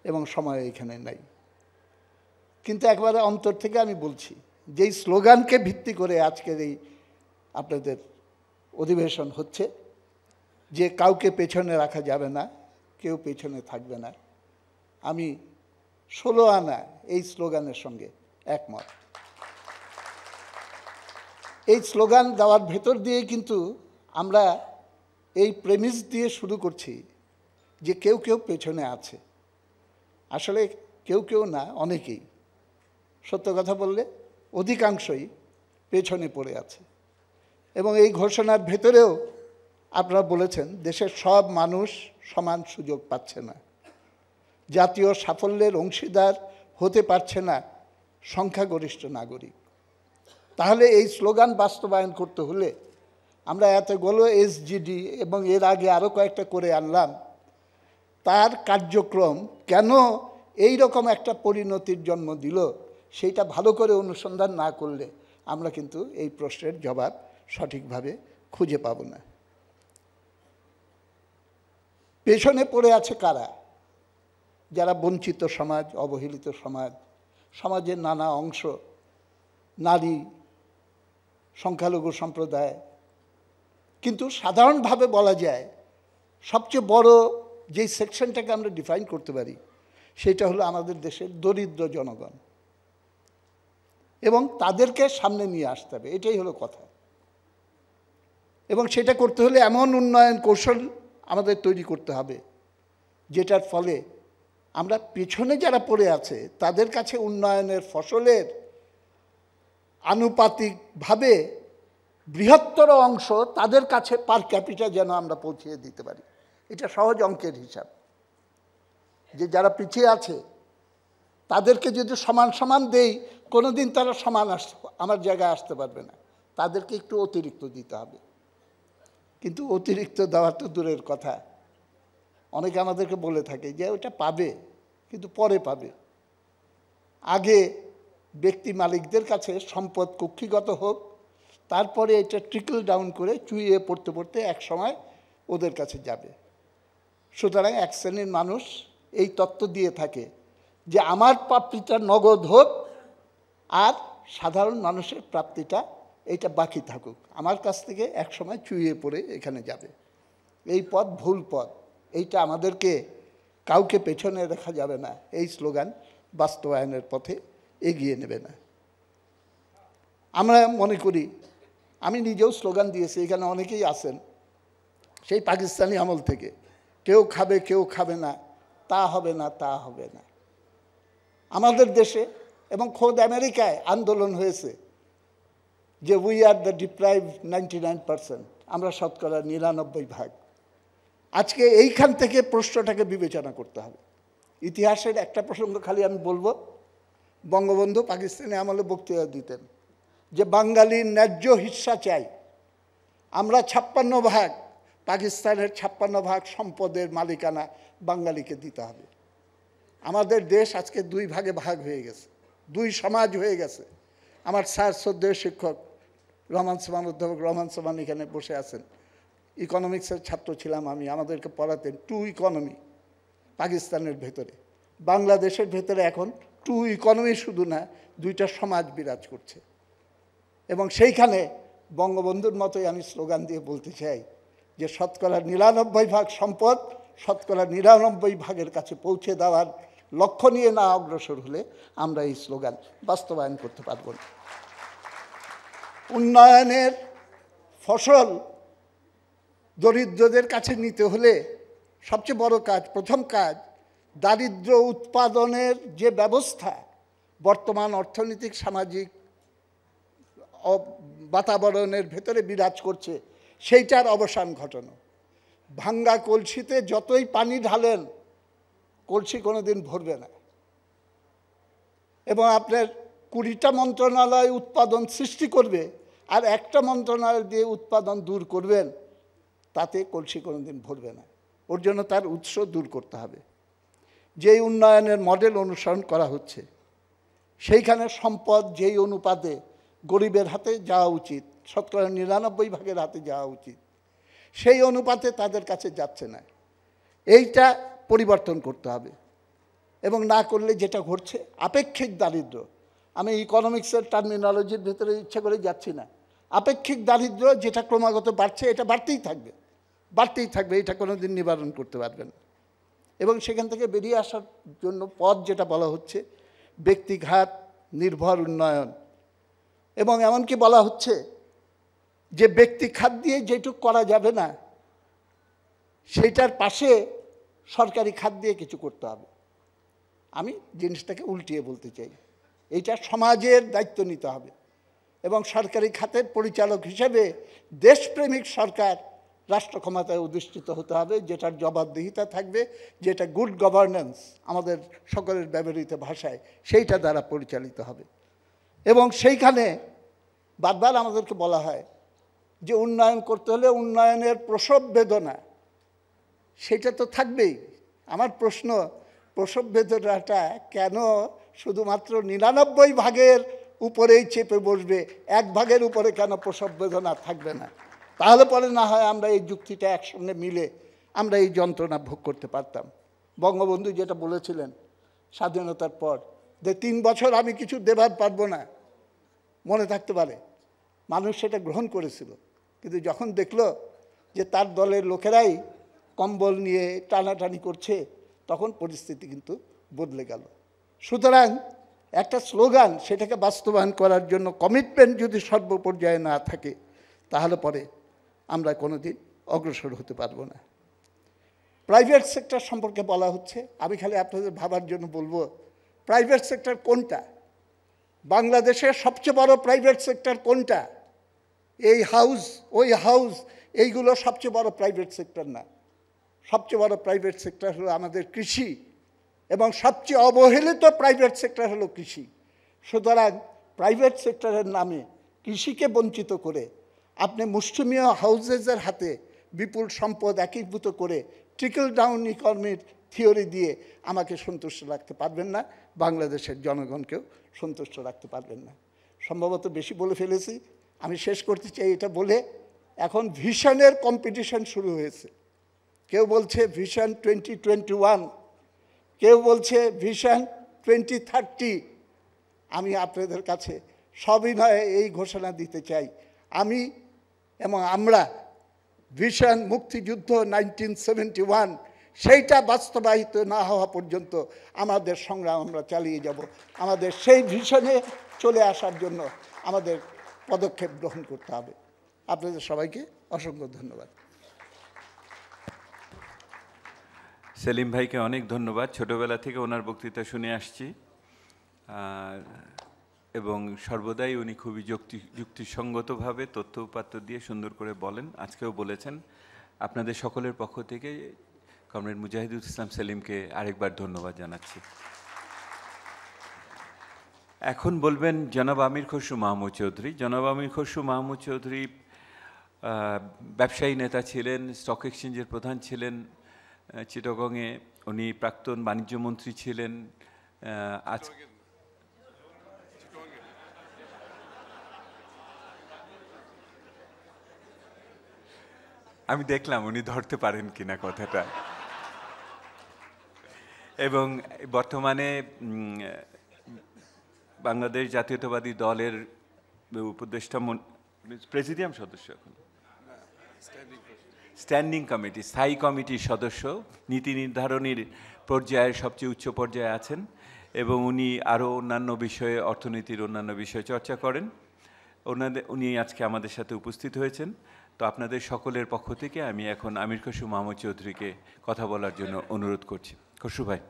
এবং সময় এখানে নাই। কিন্তু একবারে অন্তর থেকে আমি বলছি, যেই স্লোগানকে ভিত্তি করে আজকের এই আপনাদের অধিবেশন হচ্ছে, যে কাউকে পেছনে রাখা যাবে না, কেউ পেছনে থাকবে না, আমি 16 আনা এই স্লোগানের সঙ্গে একমত। এই স্লোগান দেওয়ার ভেতর দিয়ে কিন্তু আমরা এই প্রেমিস দিয়ে শুরু করছি যে কেউ কেউ পেছনে আছে। আসলে কেউ কেউ না, অনেকেই, সত্য কথা বললে অধিকাংশই পেছনে পড়ে আছে। এবং এই ঘোষণার ভেতরেও আপনারা বলেছেন দেশের সব মানুষ সমান সুযোগ পাচ্ছে না, জাতীয় সাফল্যের অংশীদার হতে পারছে না সংখ্যাগরিষ্ঠ নাগরিক। তাহলে এই স্লোগান বাস্তবায়ন করতে হলে আমরা এতগুলো এসজিডি এবং এর আগে আরও কয়েকটা করে আনলাম, তার কার্যক্রম কেন এই রকম একটা পরিণতির জন্ম দিল, সেইটা ভালো করে অনুসন্ধান না করলে আমরা কিন্তু এই প্রশ্নের জবাব সঠিকভাবে খুঁজে পাব না। পেছনে পড়ে আছে কারা? যারা বঞ্চিত সমাজ, অবহেলিত সমাজ, সমাজের নানা অংশ, নারী, সংখ্যালঘু সম্প্রদায়। কিন্তু সাধারণভাবে বলা যায় সবচেয়ে বড় যেই সেকশনটাকে আমরা ডিফাইন করতে পারি সেটা হলো আমাদের দেশের দরিদ্র জনগণ, এবং তাদেরকে সামনে নিয়ে আসতে হবে, এটাই হলো কথা। এবং সেটা করতে হলে এমন উন্নয়ন কৌশল আমাদের তৈরি করতে হবে যেটার ফলে আমরা পেছনে যারা পড়ে আছে তাদের কাছে উন্নয়নের ফসলের আনুপাতিকভাবে বৃহত্তর অংশ তাদের কাছে পার ক্যাপিটা যেন আমরা পৌঁছিয়ে দিতে পারি। এটা সহজ অঙ্কের হিসাব, যে যারা পিছিয়ে আছে তাদেরকে যদি সমান সমান দেই, কোনো দিন তারা সমান আমার জায়গায় আসতে পারবে না, তাদেরকে একটু অতিরিক্ত দিতে হবে। কিন্তু অতিরিক্ত দেওয়া তো দূরের কথা, অনেকে আমাদেরকে বলে থাকে যে ওটা পাবে, কিন্তু পরে পাবে। আগে ব্যক্তি মালিকদের কাছে সম্পদ কক্ষিগত হোক, তারপরে এটা ট্রিকল ডাউন করে চুইয়ে পড়তে পড়তে এক সময় ওদের কাছে যাবে। সুতরাং এক শ্রেণীর মানুষ এই তত্ত্ব দিয়ে থাকে যে আমার প্রাপ্তিটা নগদ হোক আর সাধারণ মানুষের প্রাপ্তিটা এইটা বাকি থাকুক, আমার কাছ থেকে এক সময় চুইয়ে পড়ে এখানে যাবে। এই পথ ভুল পথ, এইটা আমাদেরকে কাউকে পেছনে রাখা যাবে না, এই স্লোগান বাস্তবায়নের পথে এগিয়ে নেবে না। আমরা মনে করি, আমি নিজেও স্লোগান দিয়েছি, এখানে অনেকেই আছেন সেই পাকিস্তানি আমল থেকে, কেউ খাবে কেউ খাবে না, তা হবে না তা হবে না। আমাদের দেশে এবং খোদ আমেরিকায় আন্দোলন হয়েছে যে উই আর দ্য ডিপ্রাইভ 99%, আমরা শতকরা 99%। আজকে এইখান থেকে প্রশ্নটাকে বিবেচনা করতে হবে। ইতিহাসের একটা প্রসঙ্গ খালি আমি বলবো, বঙ্গবন্ধু পাকিস্তানে আমলে বক্তৃতা দিতেন যে বাঙালির ন্যায্য হিস্সা চাই, আমরা 56%, পাকিস্তানের 56% সম্পদের মালিকানা বাঙালিকে দিতে হবে। আমাদের দেশ আজকে 2 ভাগে ভাগ হয়ে গেছে, 2 সমাজ হয়ে গেছে। আমার স্যার শ্রদ্ধেয় শিক্ষক রহমান সোমান, অধ্যাপক রহমান সোমান এখানে বসে আছেন, ইকোনমিক্সের ছাত্র ছিলাম আমি, আমাদেরকে পড়াতেন 2 ইকোনমি পাকিস্তানের ভেতরে। বাংলাদেশের ভেতরে এখন 2 ইকোনমি শুধু না, 2টা সমাজ বিরাজ করছে। এবং সেইখানে বঙ্গবন্ধুর মতোই আমি স্লোগান দিয়ে বলতে চাই যে শতকরা 99% সম্পদ শতকরা 99% কাছে পৌঁছে দেওয়ার লক্ষ্য নিয়ে না অগ্রসর হলে আমরা এই স্লোগান বাস্তবায়ন করতে পারব না। উন্নয়নের ফসল দরিদ্রদের কাছে নিতে হলে সবচেয়ে বড় কাজ, প্রথম কাজ, দারিদ্র্য উৎপাদনের যে ব্যবস্থা বর্তমান অর্থনৈতিক সামাজিক বাতাবরণের ভেতরে বিরাজ করছে সেইটার অবসান ঘটানো। ভাঙ্গা কলসিতে যতই পানি ঢালেন কলসি কোনোদিন ভরবে না। এবং আপনার 20টা মন্ত্রণালয় উৎপাদন সৃষ্টি করবে আর একটা মন্ত্রণালয় দিয়ে উৎপাদন দূর করবেন, তাতে কলসি কোনোদিন ভরবে না। ওর জন্য তার উৎস দূর করতে হবে। যেই উন্নয়নের মডেল অনুসরণ করা হচ্ছে সেইখানে সম্পদ যেই অনুপাতে গরিবের হাতে যাওয়া উচিত, শতকরা 99% হাতে যাওয়া উচিত, সেই অনুপাতে তাদের কাছে যাচ্ছে না। এইটা পরিবর্তন করতে হবে। এবং না করলে যেটা ঘটছে আপেক্ষিক দারিদ্র্য, আমি ইকোনমিক্সের টার্মিনোলজির ভিতরে ইচ্ছা করে যাচ্ছি না, আপেক্ষিক দারিদ্র্য যেটা ক্রমাগত বাড়ছে, এটা বাড়তেই থাকবে, বাড়তেই থাকবে, এটা কোনো দিন নিবারণ করতে পারবেন না। এবং সেখান থেকে বেরিয়ে আসার জন্য পথ যেটা বলা হচ্ছে ব্যক্তিঘাত নির্ভর উন্নয়ন। এবং এমনকি বলা হচ্ছে যে ব্যক্তি খাত দিয়ে যেটুক করা যাবে না সেইটার পাশে সরকারি খাত দিয়ে কিছু করতে হবে। আমি জিনিসটাকে উল্টিয়ে বলতে চাই, এইটা সমাজের দায়িত্ব নিতে হবে। এবং সরকারি খাতের পরিচালক হিসেবে দেশপ্রেমিক সরকার রাষ্ট্র ক্ষমতায় অধিষ্ঠিত হতে হবে, যেটার জবাবদিহিতা থাকবে, যেটা গুড গভর্নেন্স আমাদের সকলের ব্যবহৃত ভাষায়, সেইটা দ্বারা পরিচালিত হবে। এবং সেইখানে বারবার আমাদেরকে বলা হয় যে উন্নয়ন করতে হলে উন্নয়নের প্রসব বেদনা সেটা তো থাকবেই। আমার প্রশ্ন, প্রসব বেদনাটা কেন শুধুমাত্র 99% উপরেই চেপে বসবে, 1% উপরে কেন প্রসব বেদনা থাকবে না? তাহলে পরে না হয় আমরা এই যুক্তিটা একসঙ্গে মিলে আমরা এই যন্ত্রণা ভোগ করতে পারতাম। বঙ্গবন্ধু যেটা বলেছিলেন স্বাধীনতার পর যে 3 বছর আমি কিছু দেবার পারবো না, মনে থাকতে পারে, মানুষ সেটা গ্রহণ করেছিল। কিন্তু যখন দেখলো যে তার দলের লোকেরাই কম্বল নিয়ে টানাটানি করছে, তখন পরিস্থিতি কিন্তু বদলে গেল। সুতরাং একটা স্লোগান, সেটাকে বাস্তবায়ন করার জন্য কমিটমেন্ট যদি সর্বপর্যায়ে না থাকে, তাহলে পরে আমরা কোনোদিন অগ্রসর হতে পারবো না। প্রাইভেট সেক্টর সম্পর্কে বলা হচ্ছে, আমি খালি আপনাদের ভাবার জন্য বলবো, প্রাইভেট সেক্টর কোনটা? বাংলাদেশের সবচেয়ে বড় প্রাইভেট সেক্টর কোনটা? এই হাউস, ওই হাউস, এইগুলো সবচেয়ে বড় প্রাইভেট সেক্টর না। সবচেয়ে বড় প্রাইভেট সেক্টর হলো আমাদের কৃষি, এবং সবচেয়ে অবহেলিত প্রাইভেট সেক্টর হলো কৃষি। সুতরাং প্রাইভেট সেক্টরের নামে কৃষিকে বঞ্চিত করে আপনি মুষ্টিমেয় হাউজেসের হাতে বিপুল সম্পদ একীভূত করে ট্রিকল ডাউন ইকোনমির থিওরি দিয়ে আমাকে সন্তুষ্ট রাখতে পারবেন না, বাংলাদেশের জনগণকেও সন্তুষ্ট রাখতে পারবেন না। সম্ভবত বেশি বলে ফেলেছি, আমি শেষ করতে চাই এটা বলে, এখন ভিশনের কম্পিটিশন শুরু হয়েছে। কেউ বলছে ভিশন 2021, কেউ বলছে ভিশন 2030। আমি আপনাদের কাছে সবিনয়ে এই ঘোষণা দিতে চাই, আমি এবং আমরা ভিশন মুক্তিযুদ্ধ 1971 সেইটা বাস্তবায়িত না হওয়া পর্যন্ত আমাদের সংগ্রাম আমরা চালিয়ে যাব। আমাদের সেই ভিশনে চলে আসার জন্য আমাদের পদক্ষেপ গ্রহণ করতে হবে। আপনাদের সবাইকে অসংখ্য ধন্যবাদ। সেলিম ভাইকে অনেক ধন্যবাদ। ছোটবেলা থেকে ওনার বক্তৃতা শুনে আসছি এবং সর্বদাই উনি খুবই যুক্তিসঙ্গতভাবে তথ্য উপাত্ত দিয়ে সুন্দর করে বলেন, আজকেও বলেছেন। আপনাদের সকলের পক্ষ থেকে কমরেড মুজাহিদুল ইসলাম সেলিমকে আরেকবার ধন্যবাদ জানাচ্ছি। এখন বলবেন জনাব আমির খসরু মাহমুদ চৌধুরী। জনাব আমির খসরু মাহমুদ চৌধুরী ব্যবসায়ী নেতা ছিলেন, স্টক এক্সচেঞ্জের প্রধান ছিলেন চিটাগংয়ে, উনি প্রাক্তন বাণিজ্য মন্ত্রী ছিলেন। আজ আমি দেখলাম উনি ধরতে পারেন কিনা কথাটা। এবং বর্তমানে বাংলাদেশ জাতীয়তাবাদী দলের উপদেষ্টা প্রেসিডিয়াম সদস্য, এখন স্ট্যান্ডিং কমিটি, স্থায়ী কমিটির সদস্য, নীতি নির্ধারণীর পর্যায়ের সবচেয়ে উচ্চ পর্যায়ে আছেন এবং উনি আরও অন্যান্য বিষয়ে, অর্থনীতির অন্যান্য বিষয়ে চর্চা করেন। উনি আজকে আমাদের সাথে উপস্থিত হয়েছেন। তো আপনাদের সকলের পক্ষ থেকে আমি এখন আমির খসরু মাহমুদ চৌধুরীকে কথা বলার জন্য অনুরোধ করছি। খসরু ভাই।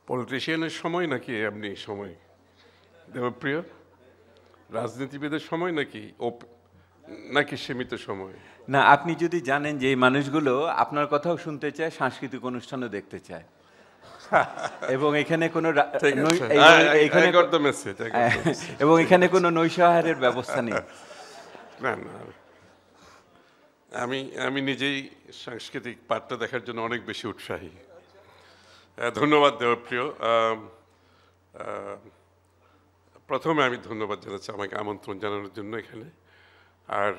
পলিটিশিয়ানের সময় নাকি এমনি সময় দেবপ্রিয়? রাজনীতিবিদের সময় নাকি সীমিত সময়? না, আপনি যদি জানেন যে এই মানুষগুলো আপনার কথাও শুনতে চায়, সাংস্কৃতিক অনুষ্ঠানও দেখতে চায় এবং এখানে কোনো এবং এখানে কোনো নৈশাহারের ব্যবস্থা নেই। না না, আমি নিজেই সাংস্কৃতিক পাঠটা দেখার জন্য অনেক বেশি উৎসাহী। ধন্যবাদ দেবপ্রিয়। প্রথমে আমি ধন্যবাদ জানাচ্ছি আমাকে আমন্ত্রণ জানানোর জন্য এখানে, আর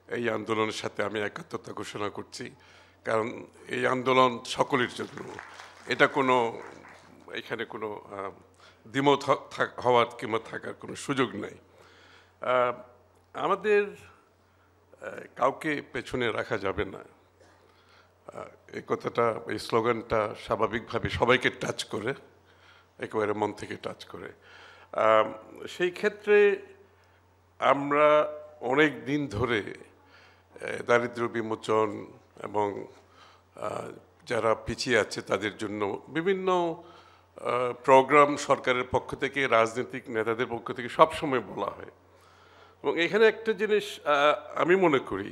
এই আন্দোলনের সাথে আমি একাত্মতা ঘোষণা করছি, কারণ এই আন্দোলন সকলের জন্য। এটা এখানে কোনো দ্বিমত হওয়ার কিংবা থাকার কোনো সুযোগ নেই। আমাদের কাউকে পেছনে রাখা যাবে না, এই কথাটা, এই স্লোগানটা স্বাভাবিকভাবে সবাইকে টাচ করে, একেবারে মন থেকে টাচ করে। সেই ক্ষেত্রে আমরা অনেক দিন ধরে দারিদ্র্য বিমোচন এবং যারা পিছিয়ে আছে তাদের জন্য বিভিন্ন প্রোগ্রাম সরকারের পক্ষ থেকে, রাজনৈতিক নেতাদের পক্ষ থেকে সবসময় বলা হয়। এবং এখানে একটা জিনিস আমি মনে করি,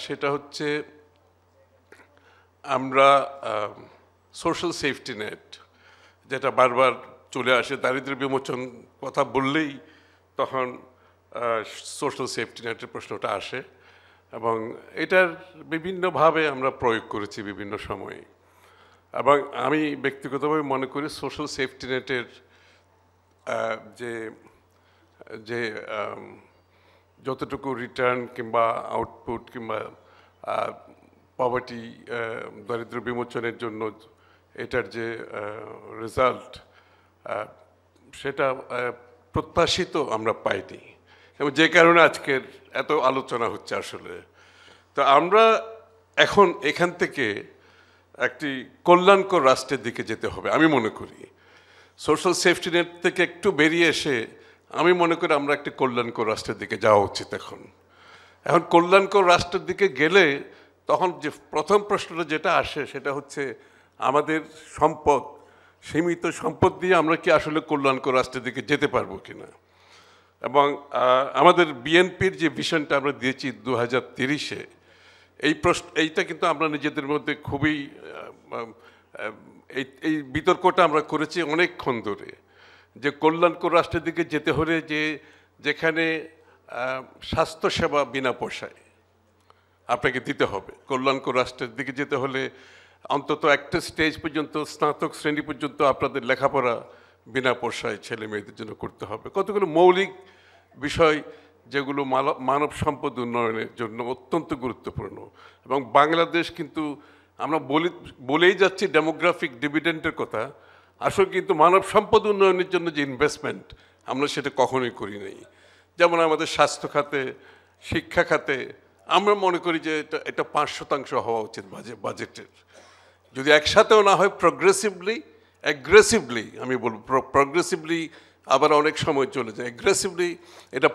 সেটা হচ্ছে আমরা সোশ্যাল সেফটি নেট, যেটা বারবার চলে আসে, দারিদ্র্য বিমোচন কথা বললেই তখন সোশ্যাল সেফটি নেটের প্রশ্নটা আসে এবং এটার বিভিন্নভাবে আমরা প্রয়োগ করেছি বিভিন্ন সময়ে। এবং আমি ব্যক্তিগতভাবে মনে করি সোশ্যাল সেফটি নেটের যে যতটুকু রিটার্ন কিংবা আউটপুট কিংবা পভার্টি, দারিদ্র্য বিমোচনের জন্য এটার যে রেজাল্ট, সেটা প্রত্যাশিত আমরা পাইনি, এবং যে কারণে আজকের এত আলোচনা হচ্ছে আসলে। তো আমরা এখন এখান থেকে একটি কল্যাণকর রাষ্ট্রের দিকে যেতে হবে আমি মনে করি। সোশ্যাল সেফটি নেট থেকে একটু বেরিয়ে এসে আমি মনে করি আমরা একটি কল্যাণকর রাষ্ট্রের দিকে যাওয়া উচিত। এখন কল্যাণকর রাষ্ট্রের দিকে গেলে তখন যে প্রথম প্রশ্নটা যেটা আসে সেটা হচ্ছে আমাদের সম্পদ, সীমিত সম্পদ দিয়ে আমরা কি আসলে কল্যাণকর রাষ্ট্রের দিকে যেতে পারবো কিনা। এবং আমাদের বিএনপির যে ভিশনটা আমরা দিয়েছি 2030-এ, এইটা কিন্তু আমরা নিজেদের মধ্যে খুবই এই বিতর্কটা আমরা করেছি অনেকক্ষণ ধরে, যে কল্যাণকর রাষ্ট্রের দিকে যেতে হলে যেখানে স্বাস্থ্যসেবা বিনা পয়সায় আপনাকে দিতে হবে। কল্যাণকর রাষ্ট্রের দিকে যেতে হলে অন্তত একটা স্টেজ পর্যন্ত, স্নাতক শ্রেণী পর্যন্ত আপনাদের লেখাপড়া বিনা পয়সায় ছেলে মেয়েদের জন্য করতে হবে, কতগুলো মৌলিক বিষয় যেগুলো মানব সম্পদ উন্নয়নের জন্য অত্যন্ত গুরুত্বপূর্ণ। এবং বাংলাদেশ কিন্তু আমরা বলেই যাচ্ছি ডেমোগ্রাফিক ডিভিডেন্ডের কথা, আসলে কিন্তু মানব সম্পদ উন্নয়নের জন্য যে ইনভেস্টমেন্ট আমরা সেটা কখনোই করি নাই। যেমন আমাদের স্বাস্থ্য খাতে, শিক্ষা খাতে আমরা মনে করি যে এটা 5% হওয়া উচিত বাজেটের, যদি একসাথেও না হয় প্রগ্রেসিভলি, অ্যাগ্রেসিভলি, আমি বলব প্রগ্রেসিভলি আবার অনেক সময় চলে যায়, অ্যাগ্রেসিভলি এটা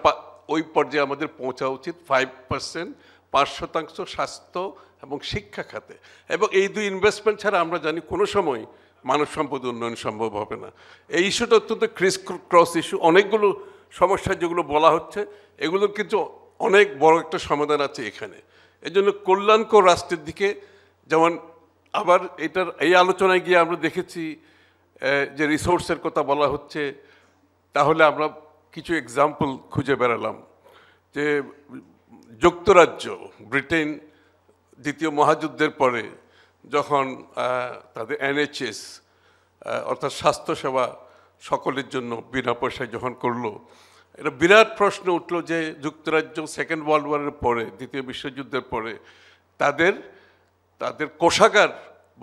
ওই পর্যায়ে আমাদের পৌঁছা উচিত 5%, 5% স্বাস্থ্য এবং শিক্ষা খাতে। এবং এই দুই ইনভেস্টমেন্ট ছাড়া আমরা জানি কোনো সময় মানব সম্পদ উন্নয়ন সম্ভব হবে না। এই ইস্যুটা অত্যন্ত ক্রস ইস্যু, অনেকগুলো সমস্যা যেগুলো বলা হচ্ছে এগুলোর কিন্তু অনেক বড় একটা সমাধান আছে এখানে। এই জন্য কল্যাণকর রাষ্ট্রের দিকে যেমন আবার এই আলোচনায় গিয়ে আমরা দেখেছি যে রিসোর্সের কথা বলা হচ্ছে, তাহলে আমরা কিছু এক্সাম্পল খুঁজে বেড়ালাম যে যুক্তরাজ্য, ব্রিটেন দ্বিতীয় মহাযুদ্ধের পরে যখন তাদের NHS অর্থাৎ স্বাস্থ্যসেবা সকলের জন্য বিনা পয়সায় যখন করলো, এটা বিরাট প্রশ্ন উঠলো যে যুক্তরাজ্য সেকেন্ড ওয়ার্ল্ড ওয়ারের পরে, দ্বিতীয় বিশ্বযুদ্ধের পরে তাদের কোষাগার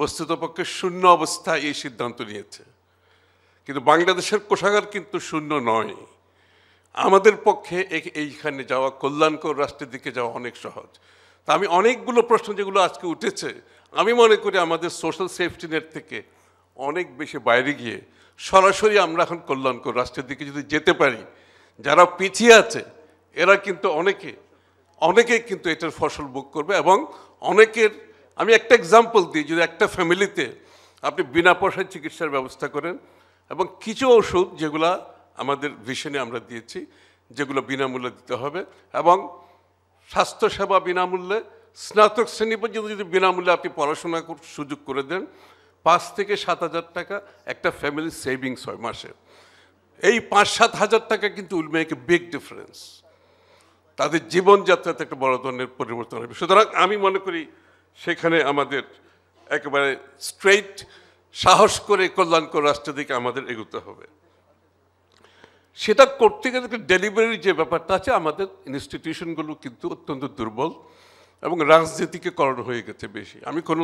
বস্তুতপক্ষে শূন্য অবস্থায় এই সিদ্ধান্ত নিয়েছে। কিন্তু বাংলাদেশের কোষাগার কিন্তু শূন্য নয়। আমাদের পক্ষে এইখানে যাওয়া, কল্যাণকর রাষ্ট্রের দিকে যাওয়া অনেক সহজ। তা আমি অনেকগুলো প্রশ্ন যেগুলো আজকে উঠেছে, আমি মনে করি আমাদের সোশ্যাল সেফটি নেট থেকে অনেক বেশি বাইরে গিয়ে সরাসরি আমরা এখন কল্যাণকর রাষ্ট্রের দিকে যদি যেতে পারি, যারা পিছিয়ে আছে এরা কিন্তু অনেকে কিন্তু এটার ফসল ভোগ করবে। এবং অনেকের, আমি একটা এক্সাম্পল দিই, যদি একটা ফ্যামিলিতে আপনি বিনা পয়সায় চিকিৎসার ব্যবস্থা করেন এবং কিছু ওষুধ যেগুলা আমাদের ভিশনে আমরা দিয়েছি, যেগুলো বিনামূল্যে দিতে হবে, এবং স্বাস্থ্যসেবা বিনামূল্যে, স্নাতক শ্রেণী পর্যন্ত যদি বিনামূল্যে আপনি পড়াশোনা সুযোগ করে দেন, 5 থেকে 7 হাজার টাকা একটা ফ্যামিলি সেভিংস হয় মাসে। এই 5-7 হাজার টাকা কিন্তু will make a big difference, তাদের জীবনযাত্রাতে একটা বড় ধরনের পরিবর্তন হবে। সুতরাং আমি মনে করি সেখানে আমাদের একেবারে স্ট্রেইট সাহস করে কল্যাণকর রাষ্ট্রের দিকে আমাদের এগোতে হবে। সেটা করতে গেলে ডেলিভারির যে ব্যাপারটা আছে, আমাদের ইনস্টিটিউশনগুলো কিন্তু অত্যন্ত দুর্বল এবং রাজনীতিকরণ হয়ে গেছে বেশি। আমি কোনো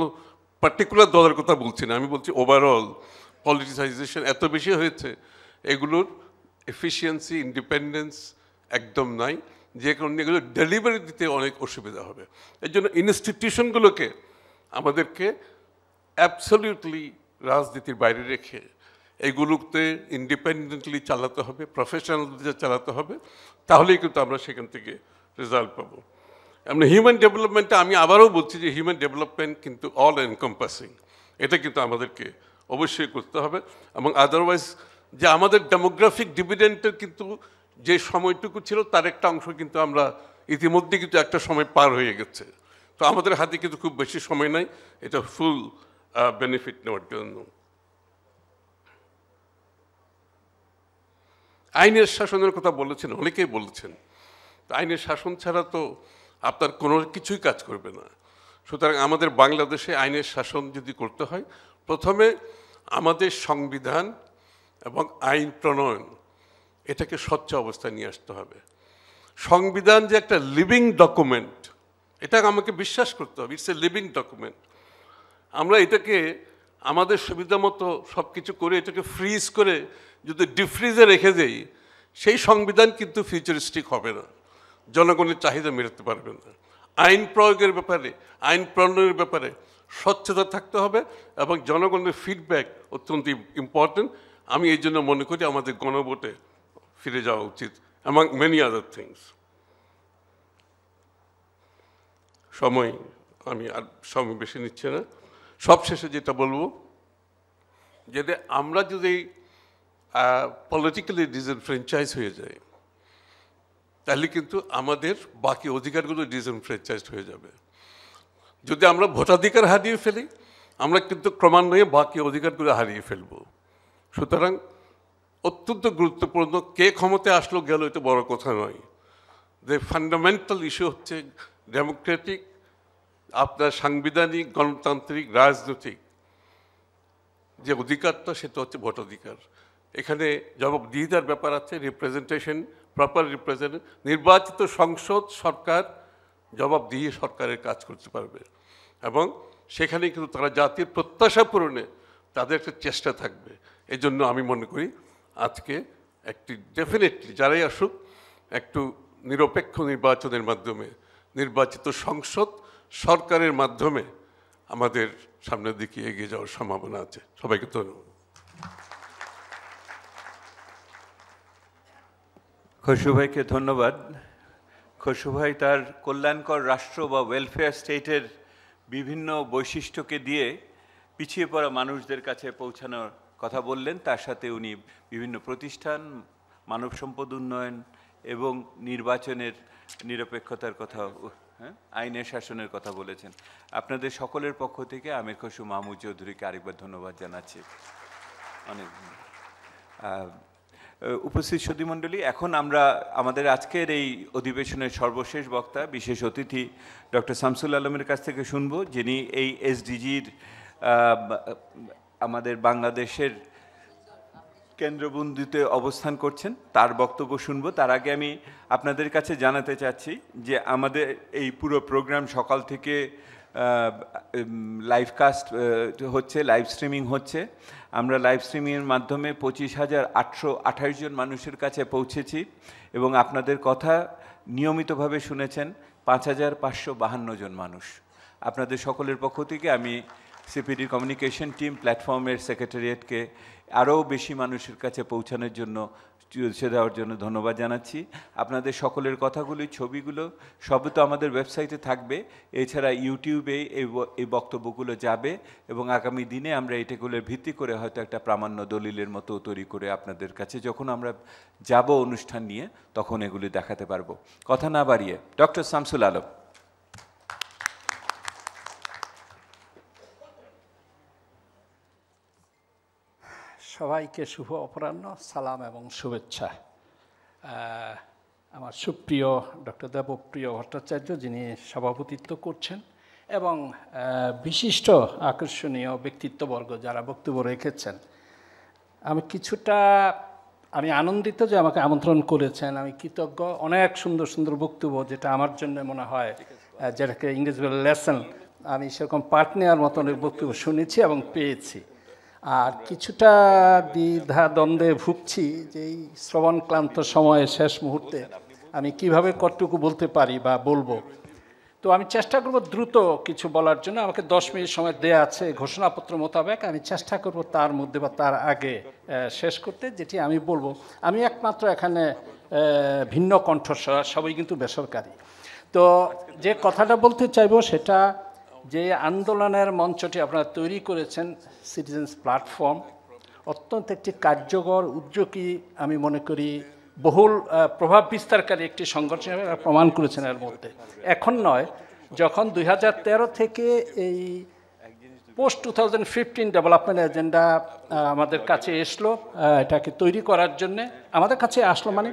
পার্টিকুলার দলের কথা বলছি না, আমি বলছি ওভারঅল পলিটিসাইজেশন এত বেশি হয়েছে, এগুলোর এফিসিয়েন্সি, ইন্ডিপেন্ডেন্স একদম নাই, যে কারণে এগুলো ডেলিভারি দিতে অনেক অসুবিধা হবে। এর জন্য ইনস্টিটিউশনগুলোকে আমাদেরকে অ্যাবসলিউটলি রাজনীতির বাইরে রেখে এগুলোতে ইন্ডিপেন্ডেন্টলি চালাতে হবে, প্রফেশনালদের চালাতে হবে, তাহলেই কিন্তু আমরা সেখান থেকে রেজাল্ট পাবো। এমনি হিউম্যান ডেভেলপমেন্টে আমি আবারও বলছি যে হিউম্যান ডেভেলপমেন্ট কিন্তু অল এনকম্পাসিং, এটা কিন্তু আমাদেরকে অবশ্যই করতে হবে। এবং আদারওয়াইজ যে আমাদের ডেমোগ্রাফিক ডিভিডেন্টের কিন্তু যে সময়টুকু ছিল তার একটা অংশ কিন্তু আমরা ইতিমধ্যে কিন্তু একটা সময় পার হয়ে গেছে। তো আমাদের হাতে কিন্তু খুব বেশি সময় নাই এটা ফুল বেনিফিট নেওয়ার জন্য। আইনের শাসনের কথা বলেছেন, অনেকেই বলেছেন, আইনের শাসন ছাড়া তো আপনার কোনো কিছুই কাজ করবে না। সুতরাং আমাদের বাংলাদেশে আইনের শাসন যদি করতে হয়, প্রথমে আমাদের সংবিধান এবং আইন প্রণয়ন এটাকে স্বচ্ছ অবস্থায় নিয়ে আসতে হবে। সংবিধান যে একটা লিভিং ডকুমেন্ট, এটা আমাকে বিশ্বাস করতে হবে, ইটস এ লিভিং ডকুমেন্ট। আমরা এটাকে আমাদের সুবিধা মতো সব কিছু করে এটাকে ফ্রিজ করে যদি ডিফ্রিজে রেখে দেই, সেই সংবিধান কিন্তু ফিউচারিস্টিক হবে না, জনগণের চাহিদা মেটাতে পারবে না। আইন প্রয়োগের ব্যাপারে, আইন প্রণয়নের ব্যাপারে স্বচ্ছতা থাকতে হবে এবং জনগণের ফিডব্যাক অত্যন্ত ইম্পর্টেন্ট। আমি এই জন্য মনে করি আমাদের গণভোটে ফিরে যাওয়া উচিত, among many other things. আমি আর সময় বেশি নিচ্ছি না, সবশেষে যেটা বলবো, যদি আমরা যদি পলিটিক্যালি ডিসএনফ্র্যাঞ্চাইজ হয়ে যায়, তাহলে কিন্তু আমাদের বাকি অধিকারগুলো ডিসএনফ্র্যাঞ্চাইজড হয়ে যাবে। যদি আমরা ভোটাধিকার হারিয়ে ফেলি, আমরা কিন্তু ক্রমান্বয়ে বাকি অধিকারগুলো হারিয়ে ফেলব। সুতরাং অত্যন্ত গুরুত্বপূর্ণ, কে ক্ষমতায় আসলো গেল এটা বড় কথা নয়। যে ফান্ডামেন্টাল ইস্যু হচ্ছে ডেমোক্রেটিক, আপনার সাংবিধানিক, গণতান্ত্রিক, রাজনৈতিক যে অধিকারটা, সেটা হচ্ছে ভোটাধিকার। এখানে জবাবদিহিতার ব্যাপার আছে, রিপ্রেজেন্টেশন, প্রপার রিপ্রেজেন্ট, নির্বাচিত সংসদ সরকার জবাবদিহি সরকারের কাজ করতে পারবে এবং সেখানে কিন্তু তারা জাতির প্রত্যাশা পূরণে তাদের একটা চেষ্টা থাকবে। এই জন্য আমি মনে করি আজকে একটি ডেফিনেটলি যারাই আসুক একটু নিরপেক্ষ নির্বাচনের মাধ্যমে নির্বাচিত সংসদ সরকারের মাধ্যমে আমাদের সামনের দিকে এগিয়ে যাওয়ার সম্ভাবনা আছে। সবাইকে ধন্যবাদ। খসরু ভাইকে ধন্যবাদ। খসরু ভাই তার কল্যাণকর রাষ্ট্র বা ওয়েলফেয়ার স্টেটের বিভিন্ন বৈশিষ্ট্যকে দিয়ে পিছিয়ে পড়া মানুষদের কাছে পৌঁছানোর কথা বললেন। তার সাথে উনি বিভিন্ন প্রতিষ্ঠান, মানব সম্পদ উন্নয়ন এবং নির্বাচনের নিরপেক্ষতার কথা, আইনের শাসনের কথা বলেছেন। আপনাদের সকলের পক্ষ থেকে আমির খসরু মাহমুদ চৌধুরীকে আরেকবার ধন্যবাদ জানাচ্ছি। অনেক উপস্থিত সুধীমণ্ডলী, এখন আমরা আমাদের আজকের এই অধিবেশনের সর্বশেষ বক্তা বিশেষ অতিথি ডক্টর শামসুল আলমের কাছ থেকে শুনব, যিনি এই এসডিজির আমাদের বাংলাদেশের কেন্দ্রবিন্দুতে অবস্থান করছেন, তার বক্তব্য শুনব। তার আগে আমি আপনাদের কাছে জানাতে চাচ্ছি যে আমাদের এই পুরো প্রোগ্রাম সকাল থেকে লাইভ কাস্ট হচ্ছে, লাইভ স্ট্রিমিং হচ্ছে। আমরা লাইভ স্ট্রিমিংয়ের মাধ্যমে 25,828 জন মানুষের কাছে পৌঁছেছি এবং আপনাদের কথা নিয়মিতভাবে শুনেছেন 5,552 জন মানুষ। আপনাদের সকলের পক্ষ থেকে আমি সিপিডি কমিউনিকেশন টিম, প্ল্যাটফর্মের সেক্রেটারিয়েটকে আরও বেশি মানুষের কাছে পৌঁছানোর জন্য, দেওয়ার জন্য ধন্যবাদ জানাচ্ছি। আপনাদের সকলের কথাগুলি, ছবিগুলো সব তো আমাদের ওয়েবসাইটে থাকবে, এছাড়া ইউটিউবে এই বক্তব্যগুলো যাবে এবং আগামী দিনে আমরা এটাগুলোর ভিত্তি করে হয়তো একটা প্রামাণ্য দলিলের মতো তৈরি করে আপনাদের কাছে যখন আমরা যাব অনুষ্ঠান নিয়ে, তখন এগুলি দেখাতে পারবো। কথা না বাড়িয়ে ডক্টর শামসুল আলম। সবাইকে শুভ অপরাহ্ন, সালাম এবং শুভেচ্ছা। আমার সুপ্রিয় ডক্টর দেবপ্রিয় ভট্টাচার্য, যিনি সভাপতিত্ব করছেন, এবং বিশিষ্ট আকর্ষণীয় ব্যক্তিত্ববর্গ যারা বক্তব্য রেখেছেন। আমি আনন্দিত যে আমাকে আমন্ত্রণ করেছেন, আমি কৃতজ্ঞ। অনেক সুন্দর সুন্দর বক্তব্য, যেটা আমার জন্য মনে হয় যেটাকে ইংরেজি বলে লেসন, আমি সেরকম পাঠ নেওয়ার মতন বক্তব্য শুনেছি এবং পেয়েছি। আর কিছুটা দ্বিধা দ্বন্দ্বে ভুগছি যে এই শ্রবণ ক্লান্ত সময়ে শেষ মুহূর্তে আমি কিভাবে কতটুকু বলতে পারি বা বলবো। তো আমি চেষ্টা করব দ্রুত কিছু বলার জন্য। আমাকে 10 মিনিট সময় দেয়া আছে ঘোষণাপত্র মোতাবেক। আমি চেষ্টা করব তার মধ্যে বা তার আগে শেষ করতে, যেটি আমি বলবো। আমি একমাত্র এখানে ভিন্ন কণ্ঠস্বর, সবাই কিন্তু বেসরকারি। তো যে কথাটা বলতে চাইব সেটা, যে আন্দোলনের মঞ্চটি আপনারা তৈরি করেছেন, সিটিজেন্স প্ল্যাটফর্ম, অত্যন্ত একটি কার্যকর উদ্যোগী, আমি মনে করি বহুল প্রভাব বিস্তারকারী একটি সংগঠন প্রমাণ করেছেন এর মধ্যে। এখন নয়, যখন 2013 থেকে এই পোস্ট 2015 ডেভেলপমেন্ট এজেন্ডা আমাদের কাছে এসলো, এটাকে তৈরি করার জন্যে আমাদের কাছে আসলো, মানে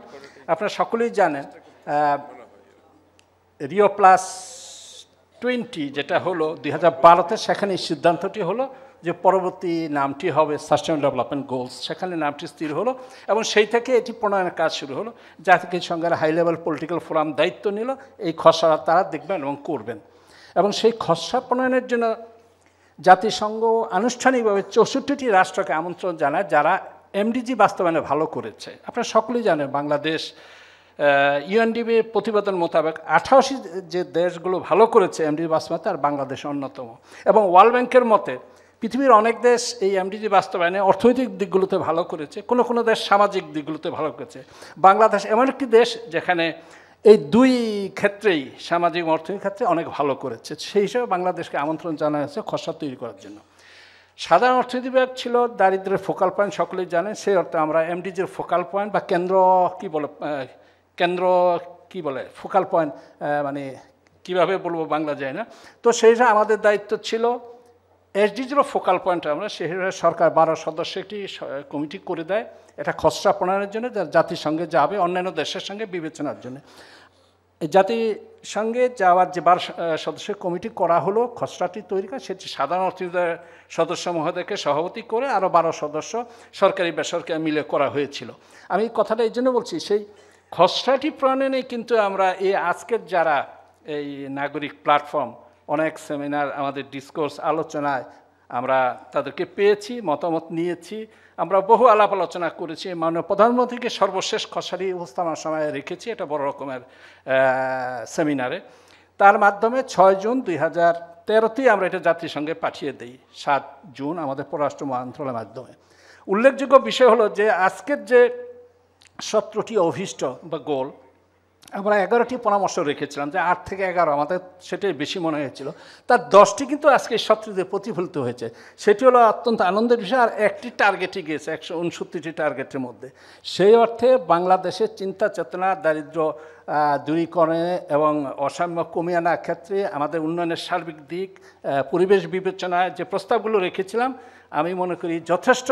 আপনারা সকলেই জানেন Rio+20 যেটা হলো 2012-তে, সেখানে সিদ্ধান্তটি হলো যে পরবর্তী নামটি হবে সাস্টেইনেবল ডেভেলপমেন্ট গোলস। সেখানে নামটি স্থির হলো এবং সেই থেকে এটি প্রণয়নের কাজ শুরু হলো। জাতিসংঘের হাই লেভেল পলিটিক্যাল ফোরাম দায়িত্ব নিল, এই খসড়া তারা দেখবেন এবং করবেন। এবং সেই খসড়া প্রণয়নের জন্য জাতিসংঘ আনুষ্ঠানিকভাবে 64টি রাষ্ট্রকে আমন্ত্রণ জানায় যারা এমডিজি বাস্তবায়নে ভালো করেছে। আপনারা সকলেই জানেন বাংলাদেশ ইউএনডিপি প্রতিবেদন মোতাবেক 88 যে দেশগুলো ভালো করেছে এমডিজি বাস্তবায়নে, তার বাংলাদেশ অন্যতম। এবং ওয়ার্ল্ড ব্যাংকের মতে পৃথিবীর অনেক দেশ এই এমডিজি বাস্তবায়নে অর্থনৈতিক দিকগুলোতে ভালো করেছে, কোনো কোনো দেশ সামাজিক দিকগুলোতে ভালো করেছে। বাংলাদেশ এমন একটি দেশ যেখানে এই দুই ক্ষেত্রেই, সামাজিক ও অর্থনৈতিক ক্ষেত্রে অনেক ভালো করেছে। সেই হিসেবে বাংলাদেশকে আমন্ত্রণ জানা হয়েছে খসড়া তৈরি করার জন্য। সাধারণ অর্থনীতি বিভাগ ছিল দারিদ্র্যের ফোকাল পয়েন্ট, সকলেই জানেন। সেই অর্থে আমরা এমডিজির ফোকাল পয়েন্ট বা কেন্দ্র কি বলে ফোকাল পয়েন্ট, মানে কিভাবে বলবো বাংলা যায় না। তো সেইটা আমাদের দায়িত্ব ছিল। এসডিজিরও ফোকাল পয়েন্ট আমরা, সেই সরকার 12 সদস্য একটি কমিটি করে দেয় এটা খসড়া প্রণয়নের জন্য, জাতিসংঘে যাবে অন্যান্য দেশের সঙ্গে বিবেচনার জন্য। জাতিসংঘে যাওয়ার যে 12 সদস্যের কমিটি করা হলো, খসড়াটি তৈরি করা, সেটি সাধারণ অতিথিদের সদস্য মহোদয়কে সভাপতি করে আরও 12 সদস্য সরকারি বেসরকারি মিলে করা হয়েছিল। আমি কথাটা এই জন্য বলছি, সেই খসড়াটি প্রণয়নে কিন্তু আমরা এই আজকের যারা এই নাগরিক প্ল্যাটফর্ম, অনেক সেমিনার, আমাদের ডিসকোর্স, আলোচনায় আমরা তাদেরকে পেয়েছি, মতামত নিয়েছি, আমরা বহু আলাপ আলোচনা করেছি। মাননীয় প্রধানমন্ত্রীকে সর্বশেষ খসড়াটি উপস্থাপনার সময় রেখেছি এটা বড় রকমের সেমিনারে। তার মাধ্যমে 6 জুন 2013তেই আমরা এটা জাতিসংঘে পাঠিয়ে দিই, 7 জুন আমাদের পররাষ্ট্র মন্ত্রণালয়ের মাধ্যমে। উল্লেখযোগ্য বিষয় হলো যে আজকের যে 17টি অভীষ্ট বা গোল, আমরা 11টি পরামর্শ রেখেছিলাম, যে 8 থেকে 11 আমাদের সেটাই বেশি মনে হয়েছিল, তার 10টি কিন্তু আজকে 17তে প্রতিফলিত হয়েছে। সেটি হলো অত্যন্ত আনন্দের বিষয়। আর একটি টার্গেটই গিয়েছে 169টি টার্গেটের মধ্যে। সেই অর্থে বাংলাদেশের চিন্তা চেতনা, দারিদ্র্য দূরীকরণে এবং অসাম্য কমিয়ে আনার ক্ষেত্রে আমাদের উন্নয়নের সার্বিক দিক, পরিবেশ বিবেচনায় যে প্রস্তাবগুলো রেখেছিলাম, আমি মনে করি যথেষ্ট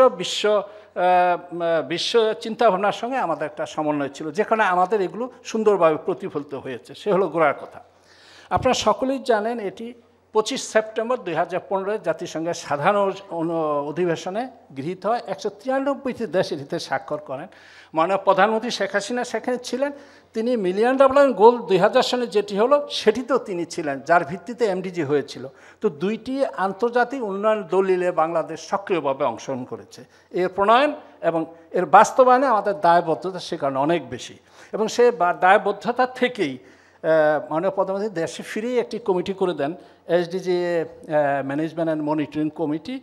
বিশ্ব চিন্তাভাবনার সঙ্গে আমাদের একটা সমন্বয় ছিল, যেখানে আমাদের এগুলো সুন্দরভাবে প্রতিফলিত হয়েছে। সে হলো গোড়ার কথা। আপনারা সকলেই জানেন এটি 25 সেপ্টেম্বর 2015 জাতিসংঘের সাধারণ অধিবেশনে গৃহীত হয়। 193টি দেশ এটিতে স্বাক্ষর করেন। মাননীয় প্রধানমন্ত্রী শেখ হাসিনা সেখানে ছিলেন। তিনি মিলিয়ন ডেভেলপমেন্ট গোল 2000 সালে যেটি হলো সেটিতেও তিনি ছিলেন, যার ভিত্তিতে এমডিজি হয়েছিল। তো দুইটি আন্তর্জাতিক উন্নয়ন দলিলে বাংলাদেশ সক্রিয়ভাবে অংশগ্রহণ করেছে। এর প্রণয়ন এবং এর বাস্তবায়নে আমাদের দায়বদ্ধতা সে কারণে অনেক বেশি, এবং সে দায়বদ্ধতা থেকেই মাননীয় প্রধানমন্ত্রী দেশে ফিরেই একটি কমিটি করে দেন, SDG management and monitoring committee.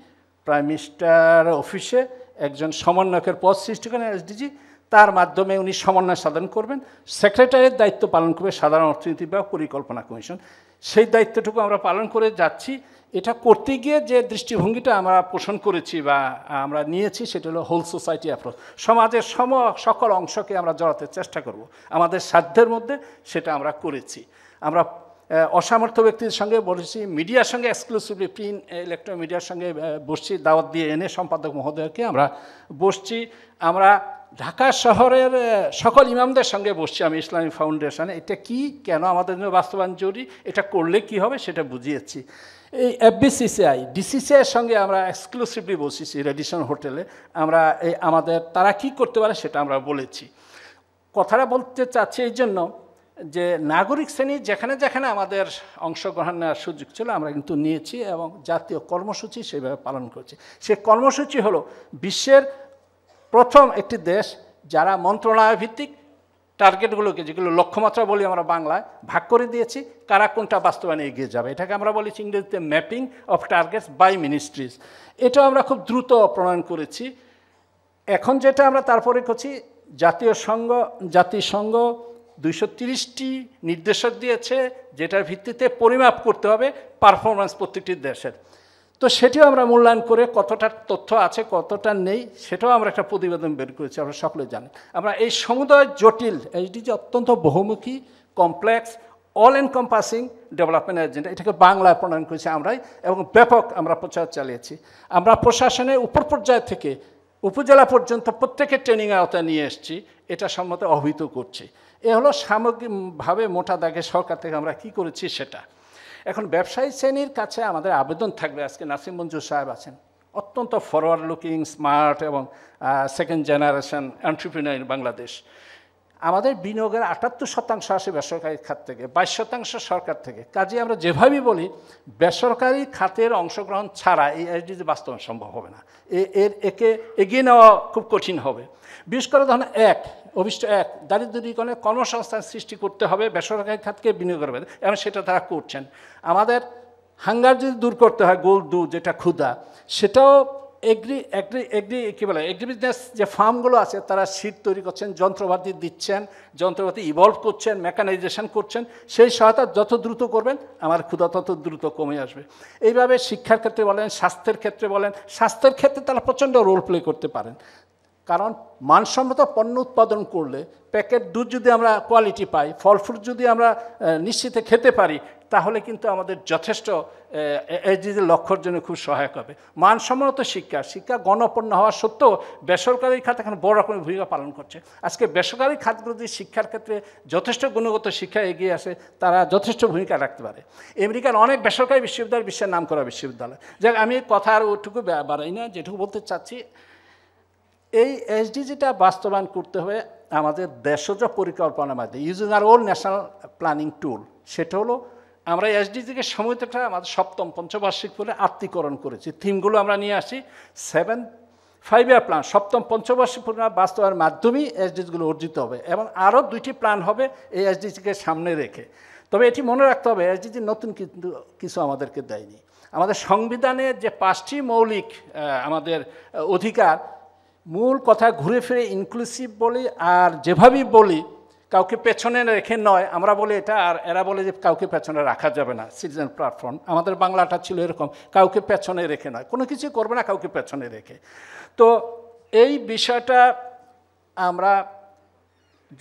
Prime minister অফিসে একজন সমন্বয়কের পদ সৃষ্টি করেন এসডিজি, তার মাধ্যমে উনি সমন্বয় সাধন করবেন। সেক্রেটারির দায়িত্ব পালন করবে সাধারণ অর্থনীতি বা পরিকল্পনা কমিশন। সেই দায়িত্বটুকু আমরা পালন করে যাচ্ছি। এটা করতে গিয়ে যে দৃষ্টিভঙ্গিটা আমরা পোষণ করেছি বা আমরা নিয়েছি, সেটা হলো হোল সোসাইটি অ্যাপ্রোচ। সমাজের সকল অংশকে আমরা জড়াতে চেষ্টা করব, আমাদের সাধ্যের মধ্যে সেটা আমরা করেছি। আমরা অসামর্থ্য ব্যক্তিদের সঙ্গে বলেছি, মিডিয়ার সঙ্গে এক্সক্লুসিভলি প্রিন্ট ইলেকট্রনিক মিডিয়ার সঙ্গে বসছি, দাওয়াত দিয়ে এনে সম্পাদক মহোদয়কে আমরা বসছি। আমরা ঢাকা শহরের সকল ইমামদের সঙ্গে বসছি, আমি ইসলামী ফাউন্ডেশনে। এটা কি, কেন আমাদের জন্য বাস্তবায়ন জরুরি, এটা করলে কি হবে সেটা বুঝিয়েছি। এই এফবিসিসিআই, ডিসিসিআইয়ের সঙ্গে আমরা এক্সক্লুসিভলি বসেছি রেডিসন হোটেলে। আমরা আমাদের তারা কি করতে পারে সেটা আমরা বলেছি। কথাটা বলতে চাচ্ছি এই জন্য যে নাগরিক শ্রেণী যেখানে যেখানে আমাদের অংশগ্রহণ নেওয়ার সুযোগ ছিল আমরা কিন্তু নিয়েছি, এবং জাতীয় কর্মসূচি সেভাবে পালন করছি। সে কর্মসূচি হলো বিশ্বের প্রথম একটি দেশ যারা মন্ত্রণালয় ভিত্তিক টার্গেটগুলোকে, যেগুলো লক্ষ্যমাত্রা বলি আমরা বাংলায়, ভাগ করে দিয়েছি, কারা কোনটা বাস্তবায়নে এগিয়ে যাবে। এটাকে আমরা বলেছি ইংরেজিতে mapping of targets by ministries. এটাও আমরা খুব দ্রুত প্রণয়ন করেছি। এখন যেটা আমরা তারপরে করছি, জাতিসংঘ 230টি নির্দেশক দিয়েছে, যেটার ভিত্তিতে পরিমাপ করতে হবে পারফরমেন্স প্রত্যেকটি দেশের। তো সেটিও আমরা মূল্যায়ন করে কতটা তথ্য আছে কতটা নেই সেটাও আমরা একটা প্রতিবেদন বের করেছি, আমরা সকলে জানি। আমরা এই সমুদয় জটিল এইচডিজি অত্যন্ত বহুমুখী, complex, all encompassing development agenda, এটাকে বাংলায় প্রণয়ন করেছি আমরাই, এবং ব্যাপক আমরা প্রচার চালিয়েছি। আমরা প্রশাসনের উপর পর্যায় থেকে উপজেলা পর্যন্ত প্রত্যেকের ট্রেনিংয়ের আওতায় নিয়ে এসেছি, এটা সম্বন্ধে অবহিত করছি। এ হলো সামগ্রিকভাবে মোটা দাগে সরকার থেকে আমরা কি করেছি সেটা। এখন ব্যবসায়ী শ্রেণীর কাছে আমাদের আবেদন থাকবে, আজকে নাসিম মঞ্জুর সাহেব আছেন, অত্যন্ত ফরওয়ার্ড লুকিং, স্মার্ট এবং second generation entrepreneur in Bangladesh. আমাদের বিনিয়োগের 78% আসে বেসরকারি খাত থেকে, 22% সরকার থেকে। কাজে আমরা যেভাবেই বলি, বেসরকারি খাতের অংশগ্রহণ ছাড়া এই এসডিজি বাস্তবায়ন সম্ভব হবে না। একে এগিয়ে নেওয়া খুব কঠিন হবে। বিশেষ করে ধরুন অভিষ্ট দারিদ্র দূরীকরণে কর্মসংস্থান সৃষ্টি করতে হবে, বেসরকারি খাতকে বিনিয়োগ করবে, এবং সেটা তারা করছেন। আমাদের হাঙ্গার যদি দূর করতে হয়, গোল 2 যেটা ক্ষুধা, সেটাও এগ্রি বিজনেস যে ফার্মগুলো আছে তারা সিট তৈরি করছেন, যন্ত্রপাতি দিচ্ছেন, যন্ত্রপাতি ইভলভ করছেন, মেকানাইজেশন করছেন। সেই সহায়তা যত দ্রুত করবেন আমার ক্ষুধা তত দ্রুত কমে আসবে। এইভাবে শিক্ষার ক্ষেত্রে বলেন, স্বাস্থ্যের ক্ষেত্রে বলেন, স্বাস্থ্যের ক্ষেত্রে তারা প্রচণ্ড রোল প্লে করতে পারেন। কারণ মানসম্মত পণ্য উৎপাদন করলে, প্যাকেট দুধ যদি আমরা কোয়ালিটি পাই, ফল ফ্রুট যদি আমরা নিশ্চিতে খেতে পারি, তাহলে কিন্তু আমাদের যথেষ্ট এসডিজির লক্ষ্যের জন্য খুব সহায়ক হবে। মানসম্মত শিক্ষা গণপূর্ণ হওয়া সত্ত্বেও বেসরকারি খাত এখন বড় রকমের ভূমিকা পালন করছে। আজকে বেসরকারি খাতগুলো যদি শিক্ষার ক্ষেত্রে যথেষ্ট গুণগত শিক্ষা এগিয়ে আসে, তারা যথেষ্ট ভূমিকা রাখতে পারে। আমেরিকার অনেক বেসরকারি বিশ্ববিদ্যালয় বিশ্বের নাম করা বিশ্ববিদ্যালয়। যাক, আমি কথা আর ওটুকু বাড়াই না, যেটুকু বলতে চাচ্ছি, এই এসডিজিটা বাস্তবায়ন করতে হবে আমাদের দেশজ পরিকল্পনার মাধ্যমে, ইউজিং আর ওল ন্যাশনাল প্ল্যানিং টুল। সেটা হলো আমরা এসডিজিকে সময়টা আমাদের সপ্তম পঞ্চবার্ষিক বলে আত্মীকরণ করেছি। থিমগুলো আমরা নিয়ে আসি 5-year প্ল্যান, সপ্তম পঞ্চবার্ষিক বাস্তবায়নের মাধ্যমেই এসডিজিগুলো অর্জিত হবে এবং আরও 2টি প্ল্যান হবে এই এসডিজিকে সামনে রেখে। তবে এটি মনে রাখতে হবে, এসডিজি নতুন কিন্তু কিছু আমাদেরকে দেয়নি। আমাদের সংবিধানে যে 5টি মৌলিক আমাদের অধিকার, মূল কথা ঘুরে ফিরে ইনক্লুসিভ বলি আর যেভাবেই বলি কাউকে পেছনে রেখে নয়, আমরা বলি এটা আর এরা বলে যে কাউকে পেছনে রাখা যাবে না। সিটিজেন প্ল্যাটফর্ম আমাদের বাংলাটা ছিল এরকম, কাউকে পেছনে রেখে নয়, কোনো কিছু করবে না কাউকে পেছনে রেখে। তো এই বিষয়টা আমরা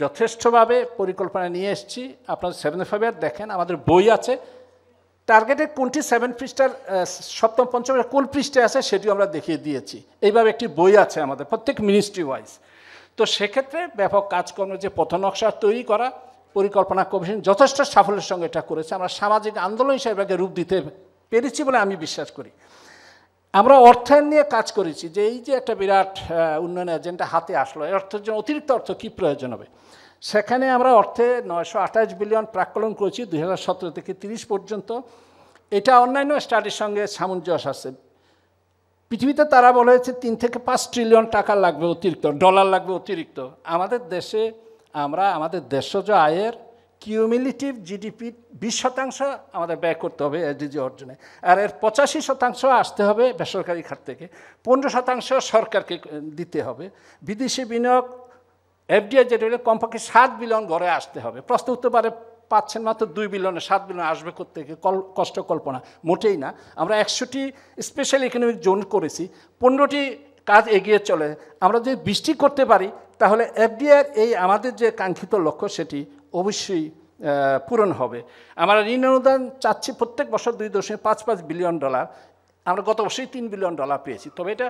যথেষ্টভাবে পরিকল্পনা নিয়ে এসেছি। আপনারা 75 দেখেন, আমাদের বই আছে, টার্গেটের কোনটি 7 পৃষ্ঠার সপ্তম পঞ্চম কোন পৃষ্ঠে আছে সেটিও আমরা দেখিয়ে দিয়েছি। এইভাবে একটি বই আছে আমাদের প্রত্যেক মিনিস্ট্রি ওয়াইজ। তো সেক্ষেত্রে ব্যাপক কাজকর্ম যে পথনকশা তৈরি করা, পরিকল্পনা কমিশন যথেষ্ট সাফল্যের সঙ্গে এটা করেছে। আমরা সামাজিক আন্দোলন হিসেবে এটাকে রূপ দিতে পেরেছি বলে আমি বিশ্বাস করি। আমরা অর্থায়ন নিয়ে কাজ করেছি, যে এই যে একটা বিরাট উন্নয়ন এজেন্ডা হাতে আসলো, এই অর্থের জন্য অতিরিক্ত অর্থ কী প্রয়োজন হবে, সেখানে আমরা অর্থে 928 বিলিয়ন প্রাক্কলন করেছি 2017 থেকে 30 পর্যন্ত। এটা অন্যান্য স্টাডির সঙ্গে সামঞ্জস্য আছে। পৃথিবীতে তারা বলা হয়েছে 3 থেকে 5 ট্রিলিয়ন টাকা লাগবে অতিরিক্ত, ডলার লাগবে অতিরিক্ত। আমাদের দেশে আমরা আমাদের দেশজ আয়ের কিউমিলেটিভ জিডিপি 20% আমাদের ব্যয় করতে হবে এসডিজি অর্জনে, আর এর 85% আসতে হবে বেসরকারি খাত থেকে, 15% সরকারকে দিতে হবে। বিদেশি বিনিয়োগ এফডিআই যেটা হলে কমপক্ষে 7 বিলিয়ন গড়ে আসতে হবে। প্রশ্ন উঠতে পারে পাচ্ছেন মাত্র 2 বিলিয়নে, 7 বিলিয়ন আসবে কোত্থেকে? কষ্ট কল্পনা মোটেই না। আমরা 100টি স্পেশাল ইকোনমিক জোন করেছি, 15টি কাজ এগিয়ে চলে। আমরা যদি 20টি করতে পারি তাহলে এফডিআইয়ের এই আমাদের যে কাঙ্ক্ষিত লক্ষ্য সেটি অবশ্যই পূরণ হবে। আমরা ঋণ অনুদান চাচ্ছি প্রত্যেক বছর $2.55 বিলিয়ন। আমরা গত বছরই $3 বিলিয়ন পেয়েছি। তবে এটা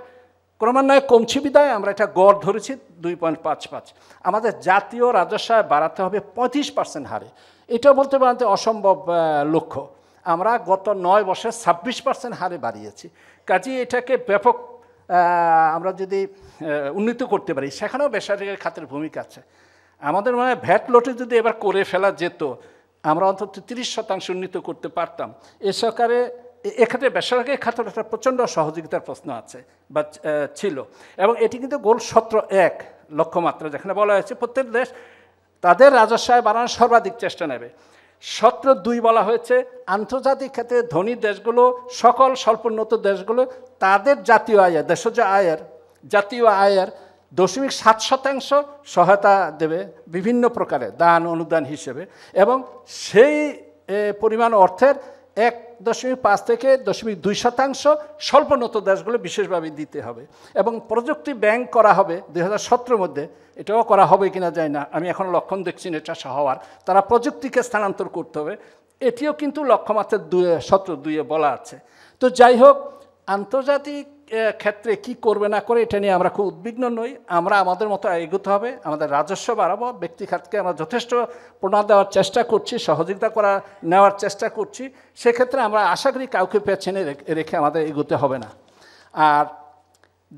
ক্রমান্বয়ে কমছে বিদায় আমরা এটা গড় ধরেছি 2.55। আমাদের জাতীয় রাজস্ব বাড়াতে হবে 35% হারে। এটাও বলতে পারেন অসম্ভব লক্ষ্য। আমরা গত 9 বছরে 26% হারে বাড়িয়েছি। কাজেই এটাকে ব্যাপক আমরা যদি উন্নীত করতে পারি, সেখানেও বেসরকারি খাতের ভূমিকা আছে। আমাদের মনে হয় ভ্যাট লটে যদি এবার করে ফেলা যেত, আমরা অন্তত 30% উন্নীত করতে পারতাম। এ সরকারে এক্ষেত্রে বেসরকারি খাতের একটা প্রচণ্ড সহযোগিতার প্রশ্ন আছে বা ছিল, এবং এটি কিন্তু গোল 17.1 লক্ষ্যমাত্রা, যেখানে বলা হয়েছে প্রত্যেক দেশ তাদের রাজস্ব আয় বাড়ানোর সর্বাধিক চেষ্টা নেবে। 17.2 বলা হয়েছে আন্তর্জাতিক ক্ষেত্রে ধনী দেশগুলো, সকল স্বল্পোন্নত দেশগুলো তাদের জাতীয় আয়ের, দেশজ আয়ের, জাতীয় আয়ের 0.7% সহায়তা দেবে বিভিন্ন প্রকারে দান অনুদান হিসেবে, এবং সেই পরিমাণ অর্থের 1.5 থেকে 0.2% স্বল্পোন্নত দেশগুলো বিশেষভাবে দিতে হবে। এবং প্রযুক্তি ব্যাংক করা হবে 2017 মধ্যে, এটাও করা হবে কিনা যায় না, আমি এখন লক্ষণ দেখছি না এটা হওয়ার। তারা প্রযুক্তিকে স্থানান্তর করতে হবে, এটিও কিন্তু লক্ষ্যমাত্রা 17.2 বলা আছে। তো যাই হোক, আন্তর্জাতিক ক্ষেত্রে কি করবে না করে এটা নিয়ে আমরা খুব উদ্বিগ্ন নই। আমরা আমাদের মতো এগোতে হবে, আমাদের রাজস্ব বাড়াবো, ব্যক্তি খাতকে আমরা যথেষ্ট প্রণাদ দেওয়ার চেষ্টা করছি, সহযোগিতা নেওয়ার চেষ্টা করছি। সেক্ষেত্রে আমরা আশা করি কাউকে পেছনে রেখে আমাদের এগোতে হবে না। আর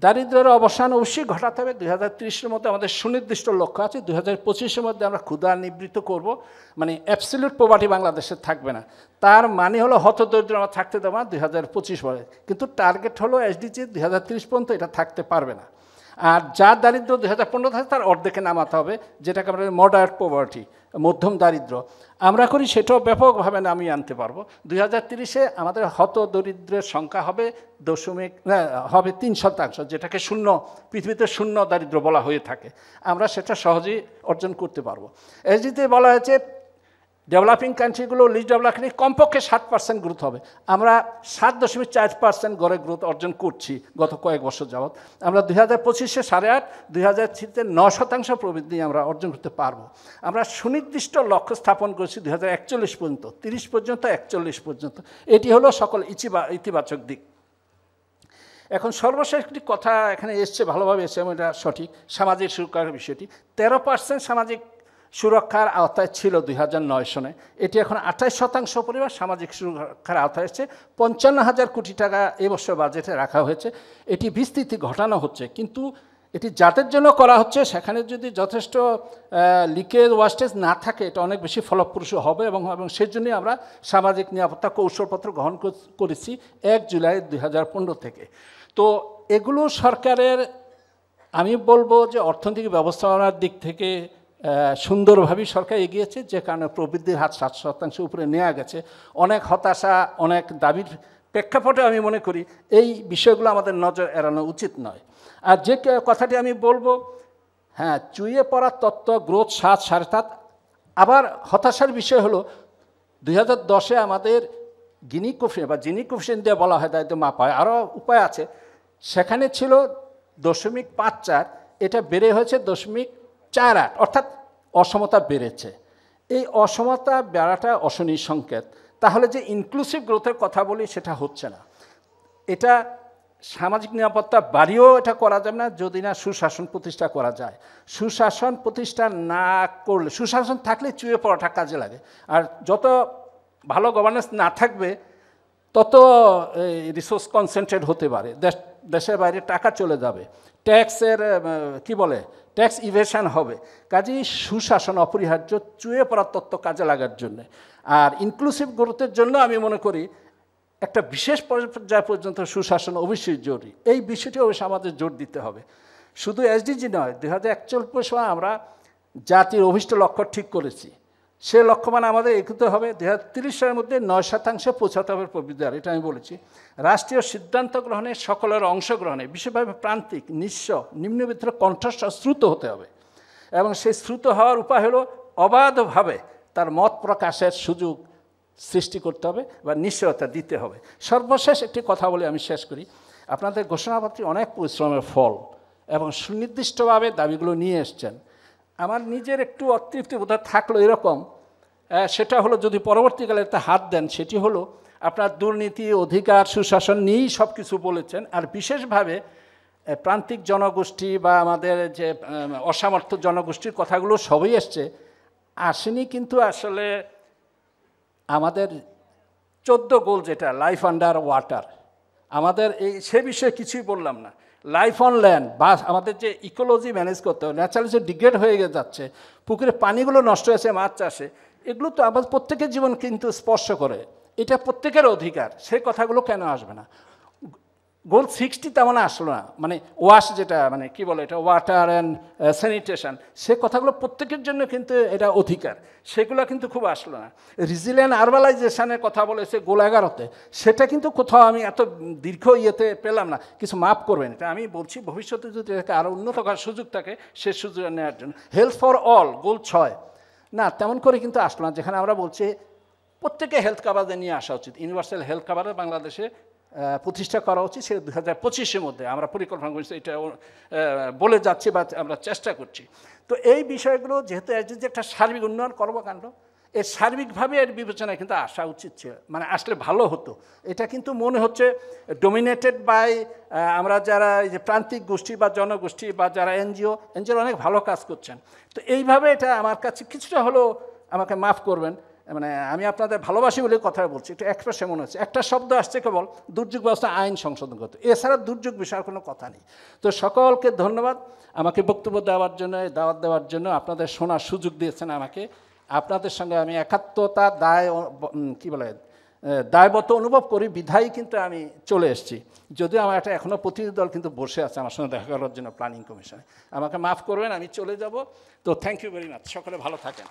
দারিদ্র্যের অবসান অবশ্যই ঘটাতে হবে। 2030-এর মধ্যে আমাদের সুনির্দিষ্ট লক্ষ্য আছে। 2025-এর মধ্যে আমরা ক্ষুধা নিবৃত্ত করব, মানে অ্যাবসলিউট পভার্টি বাংলাদেশে থাকবে না। তার মানে হলো হতদরিদ্র আমরা থাকতে দেবো না 2025 পরে, কিন্তু টার্গেট হলো এসডিজি 2030 পর্যন্ত এটা থাকতে পারবে না। আর যার দারিদ্র 2015 থাকে তার অর্ধেকে নামাতে হবে, যেটাকে আমরা মডারেট পভার্টি, মধ্যম দারিদ্র আমরা করি, সেটাও ব্যাপকভাবে নামিয়ে আনতে পারবো। 2030-এ আমাদের হতদরিদ্রের সংখ্যা হবে 3%, যেটাকে শূন্য, পৃথিবীতে শূন্য দারিদ্র বলা হয়ে থাকে। আমরা সেটা সহজেই অর্জন করতে পারবো। এসডিজিতে বলা হয়েছে ডেভেলপিং কান্ট্রিগুলো লিস্ট ডেভেলপমেন্ট কমপক্ষে 60% গ্রোথ হবে। আমরা 7.4% গড়ে গ্রোথ অর্জন করছি গত কয়েক বছর যাবৎ। আমরা 2025-এ 8.5, 2030-তে 9% প্রবৃদ্ধি আমরা অর্জন করতে পারবো। আমরা সুনির্দিষ্ট লক্ষ্য স্থাপন করেছি 2041 পর্যন্ত, 30 পর্যন্ত, 41 পর্যন্ত। এটি হলো সকল ইতিবাচক দিক। এখন সর্বশেষ একটি কথা এখানে এসছে, ভালোভাবে এসছে এবং এটা সঠিক, সামাজিক সুরক্ষার বিষয়টি। 13% সামাজিক সুরক্ষার আওতায় ছিল 2009 সনে, এটি এখন 28% পরিবার সামাজিক সুরক্ষার আওতায় এসছে। 55,000 কোটি টাকা এবছর বাজেটে রাখা হয়েছে। এটি বিস্তৃতি ঘটানো হচ্ছে, কিন্তু এটি যাদের জন্য করা হচ্ছে সেখানে যদি যথেষ্ট লিকেজ ওয়াস্টেজ না থাকে এটা অনেক বেশি ফলপ্রসূ হবে এবং সেই জন্যই আমরা সামাজিক নিরাপত্তা কৌশলপত্র গ্রহণ করেছি 1 জুলাই 2015 থেকে। তো এগুলো সরকারের, আমি বলবো যে অর্থনৈতিক ব্যবস্থাপনার দিক থেকে সুন্দরভাবেই সরকার এগিয়েছে, যে কারণে প্রবৃদ্ধির হার 7% উপরে নেওয়া গেছে। অনেক হতাশা, অনেক দাবির প্রেক্ষাপটে আমি মনে করি এই বিষয়গুলো আমাদের নজর এড়ানো উচিত নয়। আর যে কথাটি আমি বলবো, হ্যাঁ, চুইয়ে পড়ার তত্ত্ব, গ্রোথ 7, 7.5। আবার হতাশার বিষয় হলো 2010-এ আমাদের গিনি কোফিশিয়েন্ট বা জিনি কোফিশিয়েন্ট দিয়ে বলা হয় দায়িত্ব মাপায়, আরও উপায় আছে, সেখানে ছিল 0.54, এটা বেড়ে হয়েছে 0.48, অর্থাৎ অসমতা বেড়েছে। এই অসমতা বেড়াটা অশনি সংকেত। তাহলে যে ইনক্লুসিভ গ্রোথের কথা বলি সেটা হচ্ছে না। এটা সামাজিক নিরাপত্তা বাড়িয়েও এটা করা যাবে না যদি না সুশাসন প্রতিষ্ঠা করা যায়। সুশাসন প্রতিষ্ঠা না করলে, সুশাসন থাকলে চুয়ে পড়াটা কাজে লাগে। আর যত ভালো গভর্নেন্স না থাকবে তত রিসোর্স কনসেন্ট্রেট হতে পারে, দেশের বাইরে টাকা চলে যাবে, ট্যাক্সের ট্যাক্স ইভেশন হবে। কাজেই সুশাসন অপরিহার্য চুয়ে পড়ার তত্ত্ব কাজে লাগার জন্য। আর ইনক্লুসিভ গ্রোথের জন্য আমি মনে করি একটা বিশেষ পর্যায় পর্যন্ত সুশাসন অবশ্যই জরুরি। এই বিষয়টি অবশ্যই আমাদের জোর দিতে হবে। শুধু এসডিজি নয়, 2041 সময় আমরা জাতির অভিষ্ট লক্ষ্য ঠিক করেছি, সে লক্ষ্যমান আমাদের এগোতে হবে। 2030 সালের মধ্যে 9% পৌঁছাতে হবে প্রবৃদ্ধি হার, এটা আমি বলেছি। রাষ্ট্রীয় সিদ্ধান্ত গ্রহণে সকলের অংশগ্রহণে বিশেষভাবে প্রান্তিক, নিঃস্ব, নিম্নবিত্তের কণ্ঠস্বর শ্রুত হতে হবে এবং সেই শ্রুত হওয়ার উপায় হলো অবাধভাবে তার মত প্রকাশের সুযোগ সৃষ্টি করতে হবে বা নিশ্চয়তা দিতে হবে। সর্বশেষ একটি কথা বলে আমি শেষ করি। আপনাদের ঘোষণাপত্রে অনেক পরিশ্রমের ফল এবং সুনির্দিষ্টভাবে দাবিগুলো নিয়ে এসছেন। আমার নিজের একটু অতৃপ্তি বোধ থাকলো এরকম, সেটা হলো যদি পরবর্তীকালে একটা হাত দেন, সেটি হলো আপনার দুর্নীতি, অধিকার, সুশাসন নিয়েই সব কিছু বলেছেন। আর বিশেষভাবে প্রান্তিক জনগোষ্ঠী বা আমাদের যে অসামর্থ্য জনগোষ্ঠীর কথাগুলো সবই এসছে, আসেনি কিন্তু আসলে আমাদের 14 গোল যেটা লাইফ আন্ডার ওয়াটার, আমাদের সে বিষয়ে কিছুই বললাম না। লাইফ অন ল্যান্ড বা আমাদের যে ইকোলজি ম্যানেজ করতে হবে, ন্যাচারালি যে ডিগ্রেড হয়ে যাচ্ছে, পুকুরে পানিগুলো নষ্ট হয়েছে মাছ চাষে, এগুলো তো আমাদের প্রত্যেকের জীবন কিন্তু স্পর্শ করে, এটা প্রত্যেকের অধিকার। সেই কথাগুলো কেন আসবে না? গোল 60 তেমন আসলো না, মানে ওয়াশ যেটা এটা ওয়াটার অ্যান্ড স্যানিটেশন, সে কথাগুলো প্রত্যেকের জন্য কিন্তু এটা অধিকার, সেগুলো কিন্তু খুব আসলো না। রিজিলিয়েন্ট আরবানাইজেশনের কথা বলেছে গোল 11-তে, সেটা কিন্তু কোথাও আমি এত দীর্ঘ ইয়েতে পেলাম না। কিছু মাফ করবেন, এটা আমি বলছি ভবিষ্যতে যদি এটাকে আরও উন্নত করার সুযোগ থাকে সে সুযোগ নেওয়ার জন্য। হেলথ ফর অল গোল 6 না, তেমন করে কিন্তু আসলো না, যেখানে আমরা বলছি প্রত্যেকে হেলথ কাভারে নিয়ে আসা উচিত। ইউনিভার্সাল হেলথ কাভারে বাংলাদেশে প্রতিষ্ঠা করা উচিত, সেটা 2025-এর মধ্যে আমরা পরিকল্পনা করছি, এটা বলে যাচ্ছি বা আমরা চেষ্টা করছি। তো এই বিষয়গুলো যেহেতু একটা সার্বিক উন্নয়ন কর্মকাণ্ড, এর সার্বিকভাবে এর বিবেচনায় কিন্তু আসা উচিত ছিল, মানে আসলে ভালো হতো। এটা কিন্তু মনে হচ্ছে ডোমিনেটেড বাই আমরা যারা এই যে প্রান্তিক গোষ্ঠী বা জনগোষ্ঠী বা যারা এনজিও অনেক ভালো কাজ করছেন। তো এইভাবে এটা আমার কাছে কিছুটা হলেও, আমাকে মাফ করবেন, মানে আমি আপনাদের ভালোবাসি বলে কথা বলছি, একটু এক্সপ্রেশন মনে হচ্ছে। একটা শব্দ আসছে কেবল দুর্যোগ ব্যবস্থা আইন সংশোধন করতে, এছাড়া দুর্যোগ বিষয়ের কোনো কথা নেই। তো সকলকে ধন্যবাদ আমাকে বক্তব্য দেওয়ার জন্য, দাওয়াত দেওয়ার জন্য। আপনাদের শোনার সুযোগ দিয়েছেন আমাকে। আপনাদের সঙ্গে আমি একাত্মতা দায়বদ্ধ অনুভব করি, বিধায়ী কিন্তু আমি চলে এসেছি। যদিও আমার একটা এখনও প্রতিনিধি দল কিন্তু বসে আছে আমার সঙ্গে দেখা করার জন্য প্ল্যানিং কমিশনে। আমাকে মাফ করবেন, আমি চলে যাব। তো থ্যাংক ইউ ভেরি মাচ, সকলে ভালো থাকেন।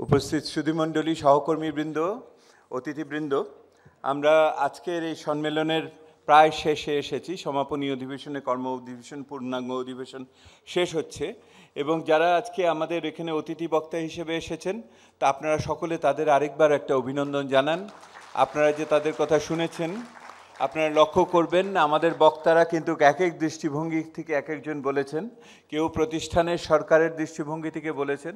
উপস্থিত সুধীমণ্ডলী, সহকর্মীবৃন্দ, অতিথিবৃন্দ, আমরা আজকের এই সম্মেলনের প্রায় শেষে এসেছি। সমাপনী অধিবেশনে কর্ম অধিবেশন, পূর্ণাঙ্গ অধিবেশন শেষ হচ্ছে, এবং যারা আজকে আমাদের এখানে অতিথি বক্তা হিসেবে এসেছেন তা আপনারা সকলে তাদের আরেকবার একটা অভিনন্দন জানান। আপনারা যে তাদের কথা শুনেছেন, আপনারা লক্ষ্য করবেন আমাদের বক্তারা কিন্তু এক এক দৃষ্টিভঙ্গি থেকে এক একজন বলেছেন। কেউ প্রতিষ্ঠানের সরকারের দৃষ্টিভঙ্গি থেকে বলেছেন,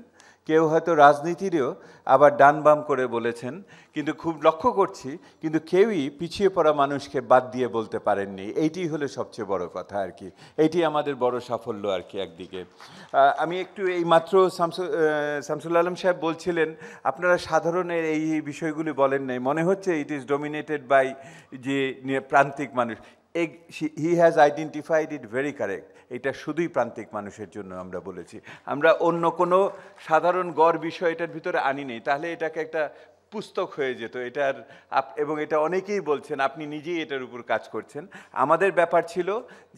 কেউ হয়তো রাজনীতিরও আবার ডান বাম করে বলেছেন, কিন্তু খুব লক্ষ্য করছি কিন্তু কেউই পিছিয়ে পড়া মানুষকে বাদ দিয়ে বলতে পারেননি। এইটি হলো সবচেয়ে বড় কথা আর কি, এইটি আমাদের বড় সাফল্য আর কি। একদিকে আমি একটু এই মাত্র শামসুল আলম সাহেব বলছিলেন আপনারা সাধারণের এই বিষয়গুলি বলেন নাই, মনে হচ্ছে ইট ইজ ডমিনেটেড বাই যে প্রান্তিক মানুষ। He has identified it very correct. এটা শুধুই প্রান্তিক মানুষের জন্য আমরা বলেছি, আমরা অন্য কোনো সাধারণ গড় বিষয় এটার ভিতরে আনি নেই, তাহলে এটাকে একটা পুস্তক হয়ে যেত এটার। এবং এটা অনেকেই বলছেন, আপনি নিজেই এটার উপর কাজ করছেন। আমাদের ব্যাপার ছিল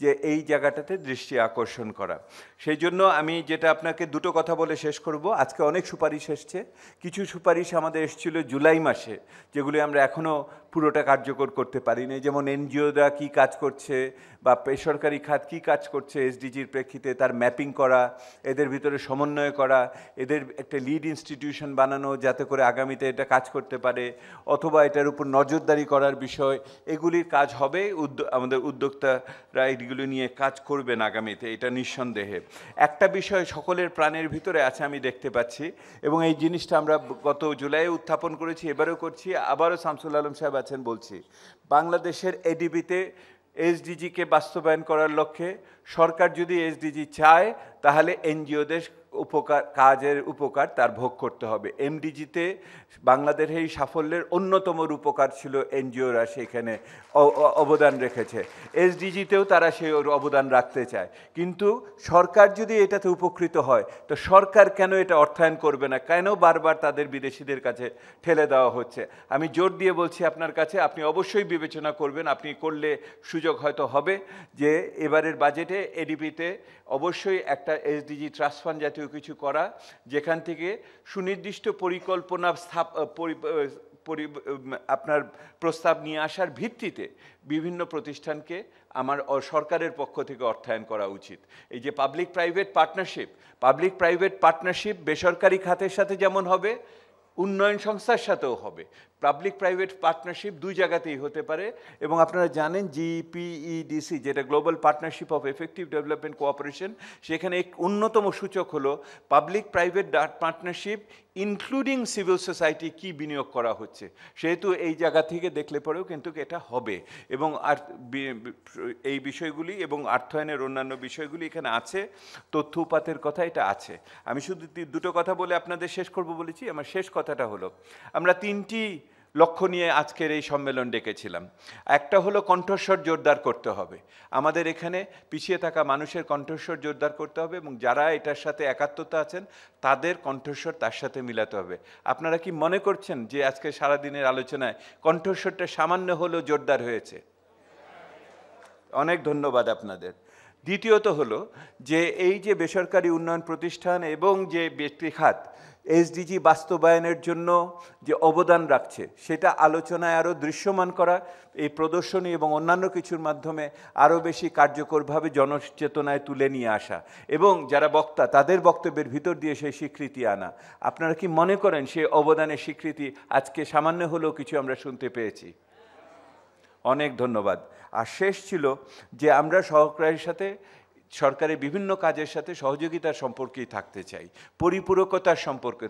যে এই জায়গাটাতে দৃষ্টি আকর্ষণ করা। সেই জন্য আমি যেটা আপনাকে দুটো কথা বলে শেষ করব। আজকে অনেক সুপারিশ এসছে, কিছু সুপারিশ আমাদের এসেছিল জুলাই মাসে, যেগুলি আমরা এখনও পুরোটা কার্যকর করতে পারিনি। যেমন এনজিওরা কী কাজ করছে বা বেসরকারি খাত কী কাজ করছে এসডিজির প্রেক্ষিতে, তার ম্যাপিং করা, এদের ভিতরে সমন্বয় করা, এদের একটা লিড ইনস্টিটিউশন বানানো যাতে করে আগামীতে এটা কাজ করতে পারে, অথবা এটার উপর নজরদারি করার বিষয়, এগুলির কাজ হবে। আমাদের উদ্যোক্তারা এগুলো নিয়ে কাজ করবেন আগামীতে, এটা নিঃসন্দেহে। একটা বিষয় সকলের প্রাণের ভিতরে আছে আমি দেখতে পাচ্ছি, এবং এই জিনিসটা আমরা গত জুলাইয়ে উত্থাপন করেছি, এবারেও করছি, আবারও শামসুল আলম সাহেব আছেন বলছি। বাংলাদেশের এডিবিতে এসডিজিকে বাস্তবায়ন করার লক্ষ্যে সরকার যদি এসডিজি চায় তাহলে এনজিওদের কাজের উপকার তার ভোগ করতে হবে। এমডিজিতে বাংলাদেশের এই সাফল্যের অন্যতম রূপকার ছিল এনজিওরা, সেখানে অবদান রেখেছে। এসডিজিতেও তারা সেই অবদান রাখতে চায়, কিন্তু সরকার যদি এটাতে উপকৃত হয় তো সরকার কেন এটা অর্থায়ন করবে না? কেন বারবার তাদের বিদেশিদের কাছে ঠেলে দেওয়া হচ্ছে? আমি জোর দিয়ে বলছি আপনার কাছে, আপনি অবশ্যই বিবেচনা করবেন, আপনি করলে সুযোগ হয়তো হবে যে এবারের বাজেটে এডিবিতে অবশ্যই একটা এসডিজি ট্রাস্ট ফান্ড জাতীয় কিছু করা, যেখান থেকে সুনির্দিষ্ট পরিকল্পনা আপনার প্রস্তাব নিয়ে আসার ভিত্তিতে বিভিন্ন প্রতিষ্ঠানকে আমার সরকারের পক্ষ থেকে অর্থায়ন করা উচিত। এই যে পাবলিক প্রাইভেট পার্টনারশিপ বেসরকারি খাতের সাথে যেমন হবে, উন্নয়ন সংস্থার সাথেও হবে। পাবলিক প্রাইভেট পার্টনারশিপ দুই জায়গাতেই হতে পারে, এবং আপনারা জানেন GPEDC যেটা global partnership of effective development cooperation, সেখানে এক অন্যতম সূচক হলো public private partnership including civil society কি বিনিয়োগ করা হচ্ছে। সেহেতু এই জায়গা থেকে দেখলে পরেও কিন্তু এটা হবে, এবং আর এই বিষয়গুলি এবং অর্থায়নের অন্যান্য বিষয়গুলি এখানে আছে, তথ্য উপাত্তের কথা এটা আছে। আমি শুধু দুটো কথা বলে আপনাদের শেষ করব বলেছি। আমার শেষ কথাটা হলো, আমরা তিনটি লক্ষ্য নিয়ে আজকের এই সম্মেলন ডেকেছিলাম। একটা হলো কণ্ঠস্বর জোরদার করতে হবে, আমাদের এখানে পিছিয়ে থাকা মানুষের কণ্ঠস্বর জোরদার করতে হবে, এবং যারা এটার সাথে একাত্মতা আছেন তাদের কণ্ঠস্বর তার সাথে মিলাতে হবে। আপনারা কি মনে করছেন যে আজকে সারাদিনের আলোচনায় কণ্ঠস্বরটা সামান্য হলেও জোরদার হয়েছে? অনেক ধন্যবাদ আপনাদের। দ্বিতীয়ত হলো যে এই যে বেসরকারি উন্নয়ন প্রতিষ্ঠান এবং যে ব্যক্তি খাত এসডিজি বাস্তবায়নের জন্য যে অবদান রাখছে সেটা আলোচনায় আরও দৃশ্যমান করা, এই প্রদর্শনী এবং অন্যান্য কিছুর মাধ্যমে আরও বেশি কার্যকরভাবে জনচেতনায় তুলে নিয়ে আসা, এবং যারা বক্তা তাদের বক্তব্যের ভিতর দিয়ে সেই স্বীকৃতি আনা। আপনারা কি মনে করেন সেই অবদানের স্বীকৃতি আজকে সামান্য হলেও কিছু আমরা শুনতে পেয়েছি? অনেক ধন্যবাদ। আর শেষ ছিল যে আমরা সরকারের সাথে, সরকারের বিভিন্ন কাজের সাথে সহযোগিতার সম্পর্কেই থাকতে চাই, পরিপূরকতার সম্পর্কে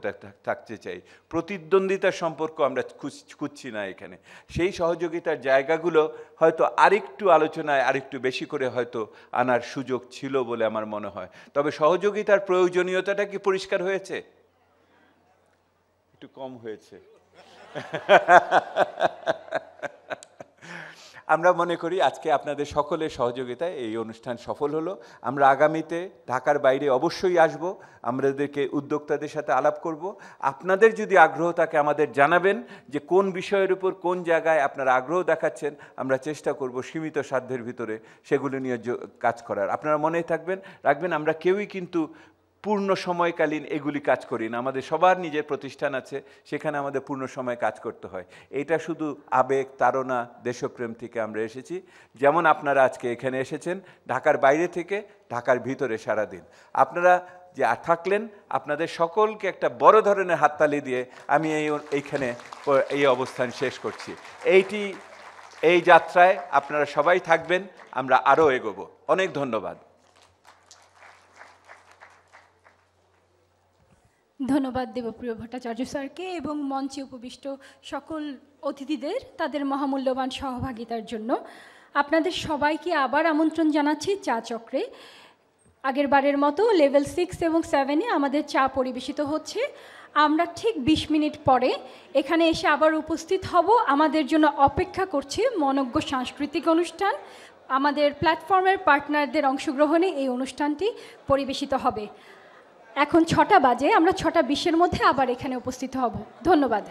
থাকতে চাই, প্রতিদ্বন্দ্বিতার সম্পর্ক আমরা খুঁজছি না এখানে। সেই সহযোগিতার জায়গাগুলো হয়তো আরেকটু আলোচনায় আরেকটু বেশি করে হয়তো আনার সুযোগ ছিল বলে আমার মনে হয়। তবে সহযোগিতার প্রয়োজনীয়তাটা কি পরিষ্কার হয়েছে? একটু কম হয়েছে। আমরা মনে করি আজকে আপনাদের সকলের সহযোগিতায় এই অনুষ্ঠান সফল হলো। আমরা আগামীতে ঢাকার বাইরে অবশ্যই আসব, আমাদেরকে উদ্যোক্তাদের সাথে আলাপ করব। আপনাদের যদি আগ্রহ থাকে আমাদের জানাবেন যে কোন বিষয়ের উপর কোন জায়গায় আপনারা আগ্রহ দেখাচ্ছেন, আমরা চেষ্টা করব সীমিত সাধ্যের ভিতরে সেগুলো নিয়ে কাজ করার। আপনারা মনে রাখবেন আমরা কেউই কিন্তু পূর্ণ সময়কালীন এগুলি কাজ করি না, আমাদের সবার নিজের প্রতিষ্ঠান আছে, সেখানে আমাদের পূর্ণ সময় কাজ করতে হয়। এটা শুধু আবেগ, তাড়না, দেশপ্রেম থেকে আমরা এসেছি। যেমন আপনারা আজকে এখানে এসেছেন ঢাকার বাইরে থেকে, ঢাকার ভিতরে সারাদিন আপনারা যে থাকলেন, আপনাদের সকলকে একটা বড় ধরনের হাততালি দিয়ে আমি এইখানে এই অবস্থান শেষ করছি। এই যাত্রায় আপনারা সবাই থাকবেন, আমরা আরও এগোবো। অনেক ধন্যবাদ। ধন্যবাদ দেবপ্রিয় ভট্টাচার্য স্যারকে এবং মঞ্চে উপবিষ্ট সকল অতিথিদের তাদের মহামূল্যবান সহভাগিতার জন্য। আপনাদের সবাইকে আবার আমন্ত্রণ জানাচ্ছি চা চক্রে। আগের বারের মতো লেভেল 6 এবং 7-এ আমাদের চা পরিবেশিত হচ্ছে। আমরা ঠিক 20 মিনিট পরে এখানে এসে আবার উপস্থিত হব। আমাদের জন্য অপেক্ষা করছে মনোজ্ঞ সাংস্কৃতিক অনুষ্ঠান। আমাদের প্ল্যাটফর্মের পার্টনারদের অংশগ্রহণে এই অনুষ্ঠানটি পরিবেশিত হবে। এখন 6টা বাজে, আমরা 6টা 20-এর মধ্যে আবার এখানে উপস্থিত হব। ধন্যবাদ।